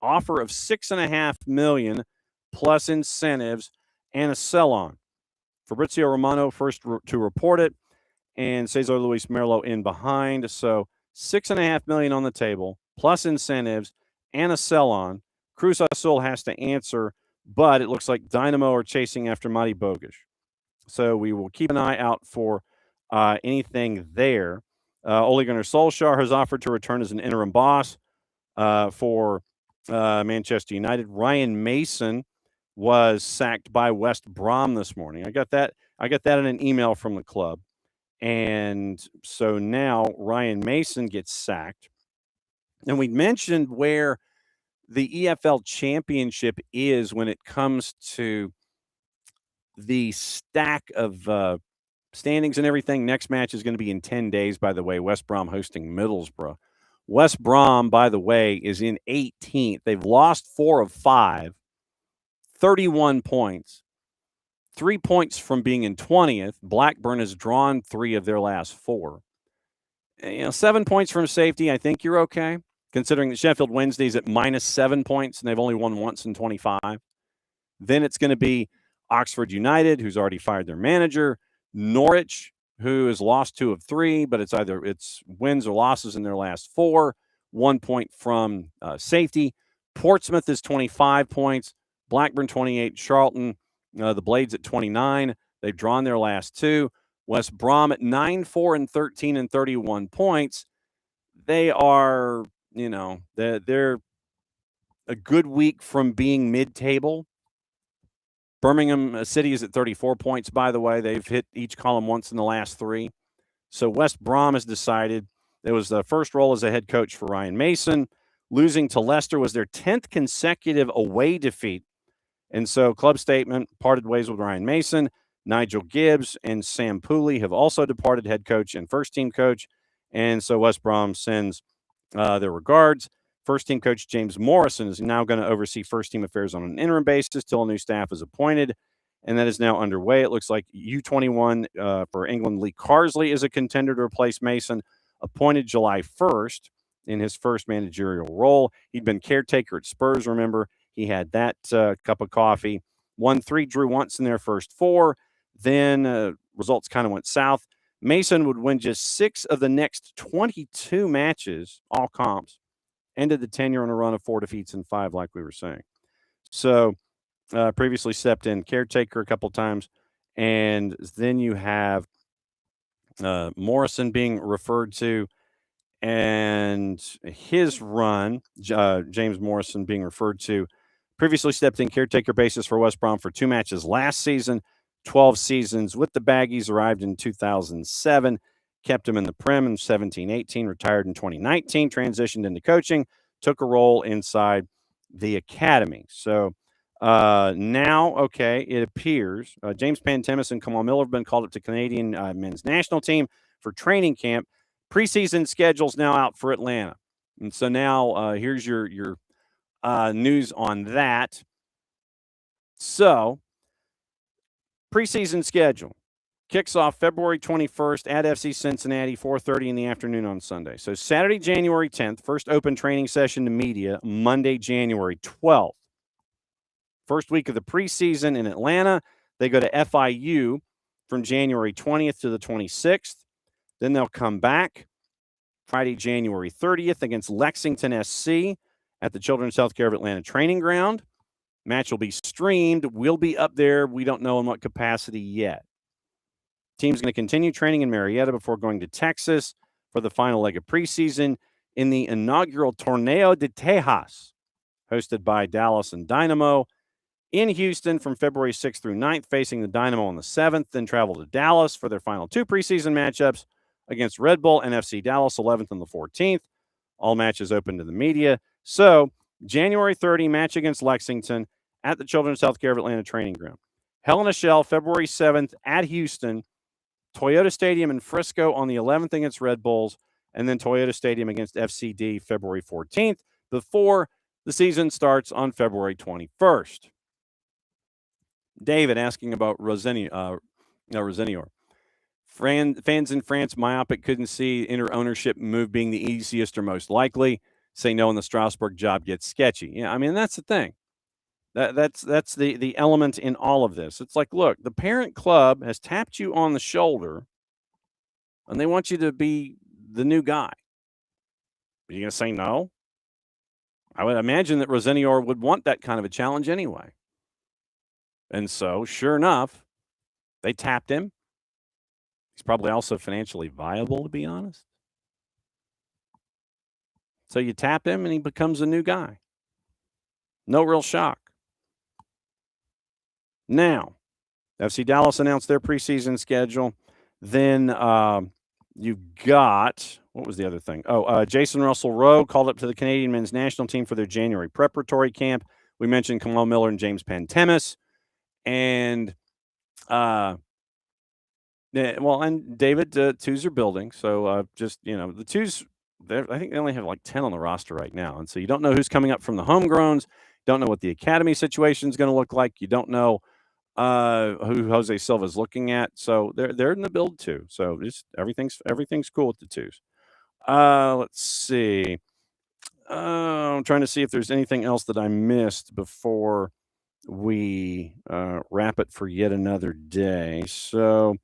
Offer of $6.5 million plus incentives and a sell-on. Fabrizio Romano first to report it, and Cesar Luis Merlo in behind. So $6.5 million on the table, plus incentives and a sell-on. Cruz Azul has to answer, but it looks like Dynamo are chasing after Mati Bogish. So we will keep an eye out for anything there. Ole Gunnar Solskjaer has offered to return as an interim boss for Manchester United. Ryan Mason was sacked by West Brom this morning. I got that in an email from the club. And so now Ryan Mason gets sacked. And we mentioned where the EFL Championship is when it comes to the stack of standings and everything. Next match is going to be in 10 days, by the way. West Brom hosting Middlesbrough. West Brom, by the way, is in 18th. They've lost 4 of 5, 31 points. 3 points from being in 20th. Blackburn has drawn 3 of their last 4. 7 points from safety. I think you're okay, considering that Sheffield Wednesday's at -7 points and they've only won once in 25. Then it's going to be Oxford United, who's already fired their manager. Norwich, who has lost 2 of 3, but it's wins or losses in their last 4. 1 point from safety. Portsmouth is 25 points. Blackburn 28. Charlton, the Blades at 29. They've drawn their last 2. West Brom at 9-4 and 13 and 31 points. They are, they're a good week from being mid-table. Birmingham City is at 34 points, by the way. They've hit each column once in the last 3. So West Brom has decided it was the first role as a head coach for Ryan Mason. Losing to Leicester was their 10th consecutive away defeat. And so club statement, parted ways with Ryan Mason. Nigel Gibbs and Sam Pooley have also departed head coach and first-team coach. And so West Brom sends their regards. First-team coach James Morrison is now going to oversee first-team affairs on an interim basis till a new staff is appointed, and that is now underway. It looks like U21 for England, Lee Carsley is a contender to replace Mason, appointed July 1st in his first managerial role. He'd been caretaker at Spurs, remember. He had that cup of coffee. Won 3, drew once in their first 4. Then results kind of went south. Mason would win just 6 of the next 22 matches, all comps. Ended the tenure on a run of 4 defeats and 5, like we were saying. So previously stepped in caretaker a couple times. And then you have Morrison being referred to, and his run, James Morrison being referred to, previously stepped in caretaker basis for West Brom for 2 matches last season. 12 seasons with the Baggies, arrived in 2007, kept him in the Prem in 17-18, retired in 2019, transitioned into coaching, took a role inside the academy. So now, okay, it appears James Pantemis and Kamal Miller have been called up to Canadian men's national team for training camp. Preseason schedule's now out for Atlanta. And so now here's your news on that. So preseason schedule kicks off February 21st at FC Cincinnati, 4:30 in the afternoon on Sunday. So Saturday, January 10th, first open training session to media, Monday, January 12th. First week of the preseason in Atlanta, they go to FIU from January 20th to the 26th. Then they'll come back Friday, January 30th against Lexington SC at the Children's Healthcare of Atlanta training ground. Match will be streamed. We'll be up there. We don't know in what capacity yet. Team's going to continue training in Marietta before going to Texas for the final leg of preseason in the inaugural Torneo de Tejas, hosted by Dallas and Dynamo. In Houston from February 6th through 9th, facing the Dynamo on the 7th, then travel to Dallas for their final 2 preseason matchups against Red Bull and FC Dallas, 11th and the 14th. All matches open to the media. So, January 30, match against Lexington at the Children's Healthcare of Atlanta Training Ground. Hell in a Shell, February 7th at Houston. Toyota Stadium in Frisco on the 11th against Red Bulls, and then Toyota Stadium against FCD February 14th before the season starts on February 21st. David asking about Rosenior. Fans in France myopic couldn't see inter-ownership move being the easiest or most likely. Say no, and the Strasbourg job gets sketchy. Yeah, I mean, that's the thing. That's the element in all of this. It's like, look, the parent club has tapped you on the shoulder, and they want you to be the new guy. Are you going to say no? I would imagine that Rosenior would want that kind of a challenge anyway. And so, sure enough, they tapped him. He's probably also financially viable, to be honest. So you tap him, and he becomes a new guy. No real shock. Now, FC Dallas announced their preseason schedule. Then you've got, what was the other thing? Jason Russell Rowe called up to the Canadian men's national team for their January preparatory camp. We mentioned Kamal Miller and James Pantemis. And, and David, twos are building. So the twos, I think they only have like 10 on the roster right now. And so you don't know who's coming up from the homegrowns. Don't know what the academy situation is going to look like. You don't know who Jose Silva is looking at. So they're in the build too. So just everything's cool with the twos. Let's see. I'm trying to see if there's anything else that I missed before we wrap it for yet another day. So,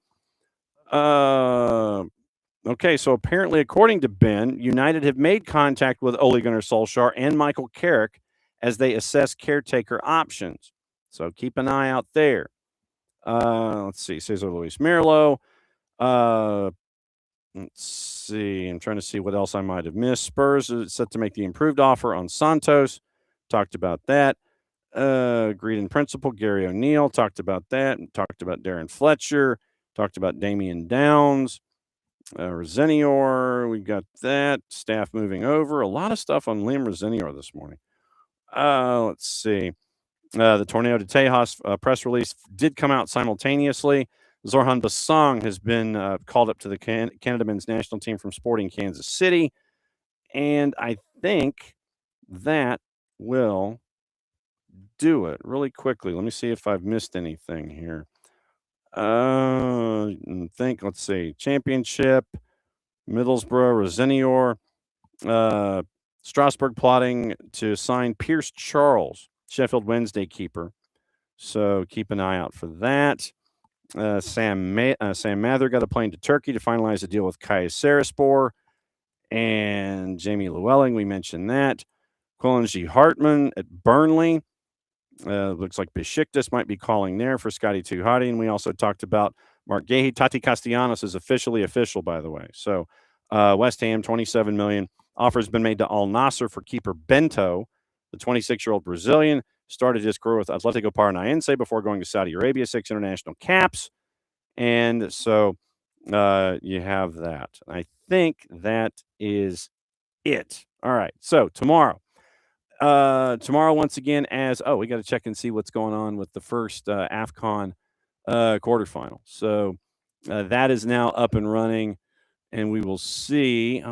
okay. So apparently, according to Ben, United have made contact with Ole Gunnar Solskjaer and Michael Carrick as they assess caretaker options. So keep an eye out there. Let's see. Cesar Luis Merlo. Let's see. I'm trying to see what else I might have missed. Spurs is set to make the improved offer on Santos. Talked about that. Agreed in principle. Gary O'Neill talked about that. And talked about Darren Fletcher. Talked about Damian Downs. Rosenior. We got that. Staff moving over. A lot of stuff on Liam Rosenior this morning. Let's see. The Torneo de Tejas press release did come out simultaneously. Zorhan Basong has been called up to the Canada men's national team from Sporting Kansas City. And I think that will do it really quickly. Let me see if I've missed anything here. Let's see. Championship, Middlesbrough, Rosenior, Strasbourg plotting to sign Pierce Charles, Sheffield Wednesday keeper. So keep an eye out for that. Sam Mather got a plane to Turkey to finalize a deal with Kayserispor. And Jamie Llewellyn, we mentioned that. Quillen G. Hartman at Burnley. Looks like Besiktas might be calling there for Scotty Tuhati. And we also talked about Mark Gahey. Tati Castellanos is officially official, by the way. So West Ham, $27 million. Offer has been made to Al Nassr for keeper Bento, the 26-year-old Brazilian. Started his career with Atletico Paranaense before going to Saudi Arabia, 6 international caps. And so you have that. I think that is it. All right. So tomorrow, once again, we got to check and see what's going on with the first AFCON quarterfinal. So that is now up and running, and we will see.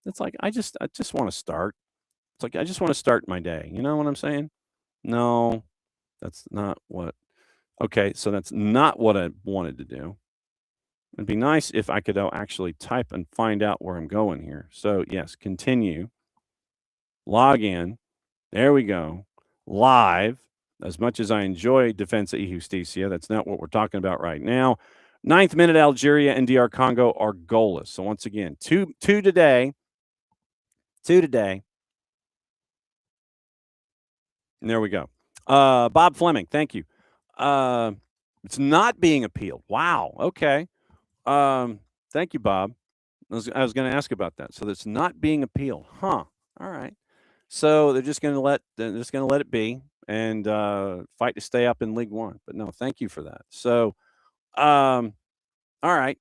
It's like I just want to start. It's like I just want to start my day. You know what I'm saying? No, that's not what. Okay, so that's not what I wanted to do. It'd be nice if I could actually type and find out where I'm going here. So yes, continue. Log in. There we go. Live. As much as I enjoy Defensa y Justicia, that's not what we're talking about right now. 9th minute, Algeria and DR Congo are goalless. So once again, two today. And there we go. Bob Fleming, thank you. It's not being appealed. Wow. Okay. Thank you, Bob. I was going to ask about that. So it's not being appealed. Huh. All right. So they're just going to let it be and fight to stay up in League One. But no, thank you for that. So, all right.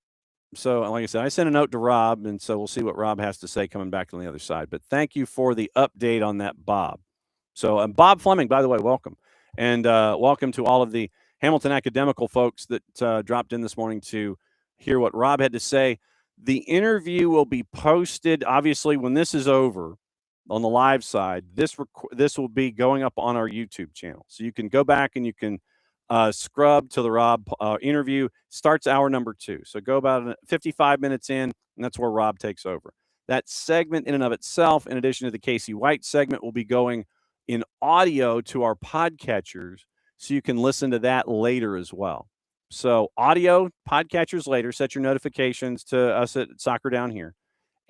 So, like I said, I sent a note to Rob, and so we'll see what Rob has to say coming back on the other side. But thank you for the update on that, Bob. So, Bob Fleming, by the way, welcome. And welcome to all of the Hamilton Academical folks that dropped in this morning to hear what Rob had to say. The interview will be posted, obviously, when this is over on the live side. This will be going up on our YouTube channel. So you can go back and you can scrub to the Rob interview. Starts hour number 2. So go about 55 minutes in, and that's where Rob takes over. That segment in and of itself, in addition to the Kacey White segment, will be going in audio to our podcatchers, so you can listen to that later as well. So audio, podcatchers later. Set your notifications to us at Soccer Down Here.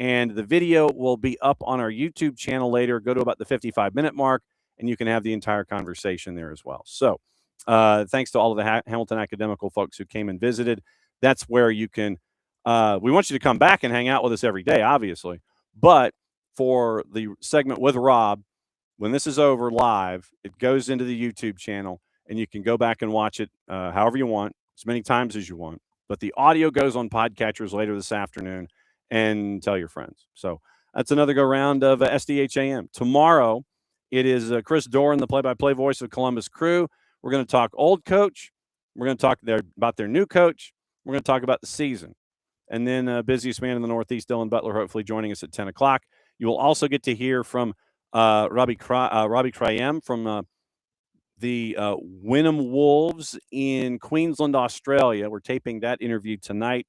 And the video will be up on our YouTube channel later. Go to about the 55-minute mark, and you can have the entire conversation there as well. So thanks to all of the Hamilton Academical folks who came and visited. That's where you can we want you to come back and hang out with us every day, obviously. But for the segment with Rob, when this is over live, it goes into the YouTube channel, and you can go back and watch it however you want, as many times as you want. But the audio goes on podcatchers later this afternoon, and tell your friends. So that's another go-round of SDH AM. Tomorrow, it is Chris Doran, the play-by-play voice of Columbus Crew. We're going to talk old coach. We're going to talk about their new coach. We're going to talk about the season. And then busiest man in the Northeast, Dylan Butler, hopefully joining us at 10 o'clock. You will also get to hear from Robbie Cryam from the Wynnum Wolves in Queensland, Australia. We're taping that interview tonight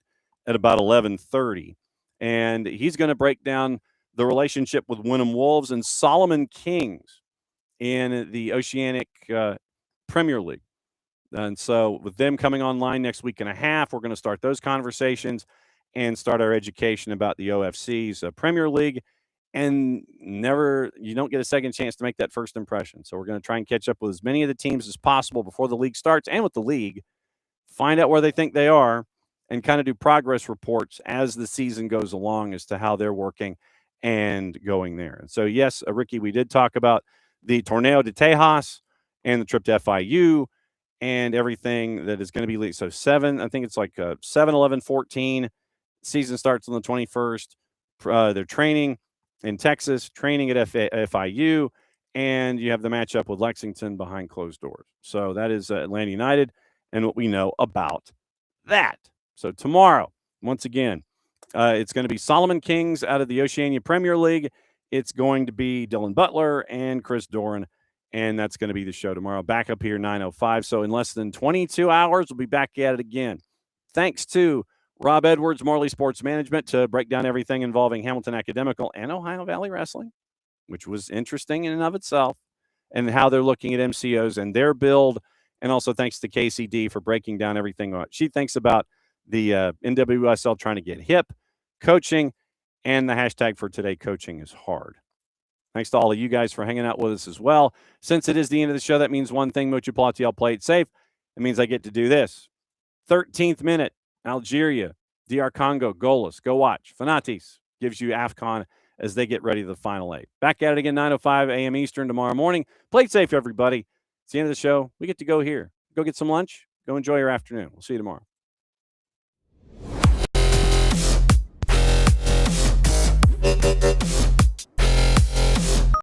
at about 11:30. And he's going to break down the relationship with Wynnum Wolves and Solomon Kings in the Oceanic Premier League. And so with them coming online next week and a half, we're going to start those conversations and start our education about the OFC's Premier League. And you don't get a second chance to make that first impression. So we're going to try and catch up with as many of the teams as possible before the league starts, and with the league, find out where they think they are, and kind of do progress reports as the season goes along as to how they're working and going there. And so, yes, Ricky, we did talk about the Torneo de Tejas and the trip to FIU and everything that is going to be leaked. So 7, I think it's like 7, 11, 14. Season starts on the 21st. They're training in Texas, training at FIU, and you have the matchup with Lexington behind closed doors. So that is Atlanta United and what we know about that. So tomorrow, once again, it's going to be Solomon Kings out of the Oceania Premier League. It's going to be Dylan Butler and Chris Doran, and that's going to be the show tomorrow. Back up here, 9:05. So in less than 22 hours, we'll be back at it again. Thanks to Rob Edwards, Morley Sports Management, to break down everything involving Hamilton Academical and Ohio Valley Wrestling, which was interesting in and of itself, and how they're looking at MCOs and their build. And also thanks to KCD for breaking down everything she thinks about the NWSL trying to get hip, coaching, and the hashtag for today, coaching is hard. Thanks to all of you guys for hanging out with us as well. Since it is the end of the show, that means one thing, Mucho Platiel, play it safe. It means I get to do this. 13th minute, Algeria, DR Congo, goalless. Go watch. Fanatis gives you AFCON as they get ready to the final 8. Back at it again, 9:05 a.m. Eastern tomorrow morning. Play it safe, everybody. It's the end of the show. We get to go here. Go get some lunch. Go enjoy your afternoon. We'll see you tomorrow.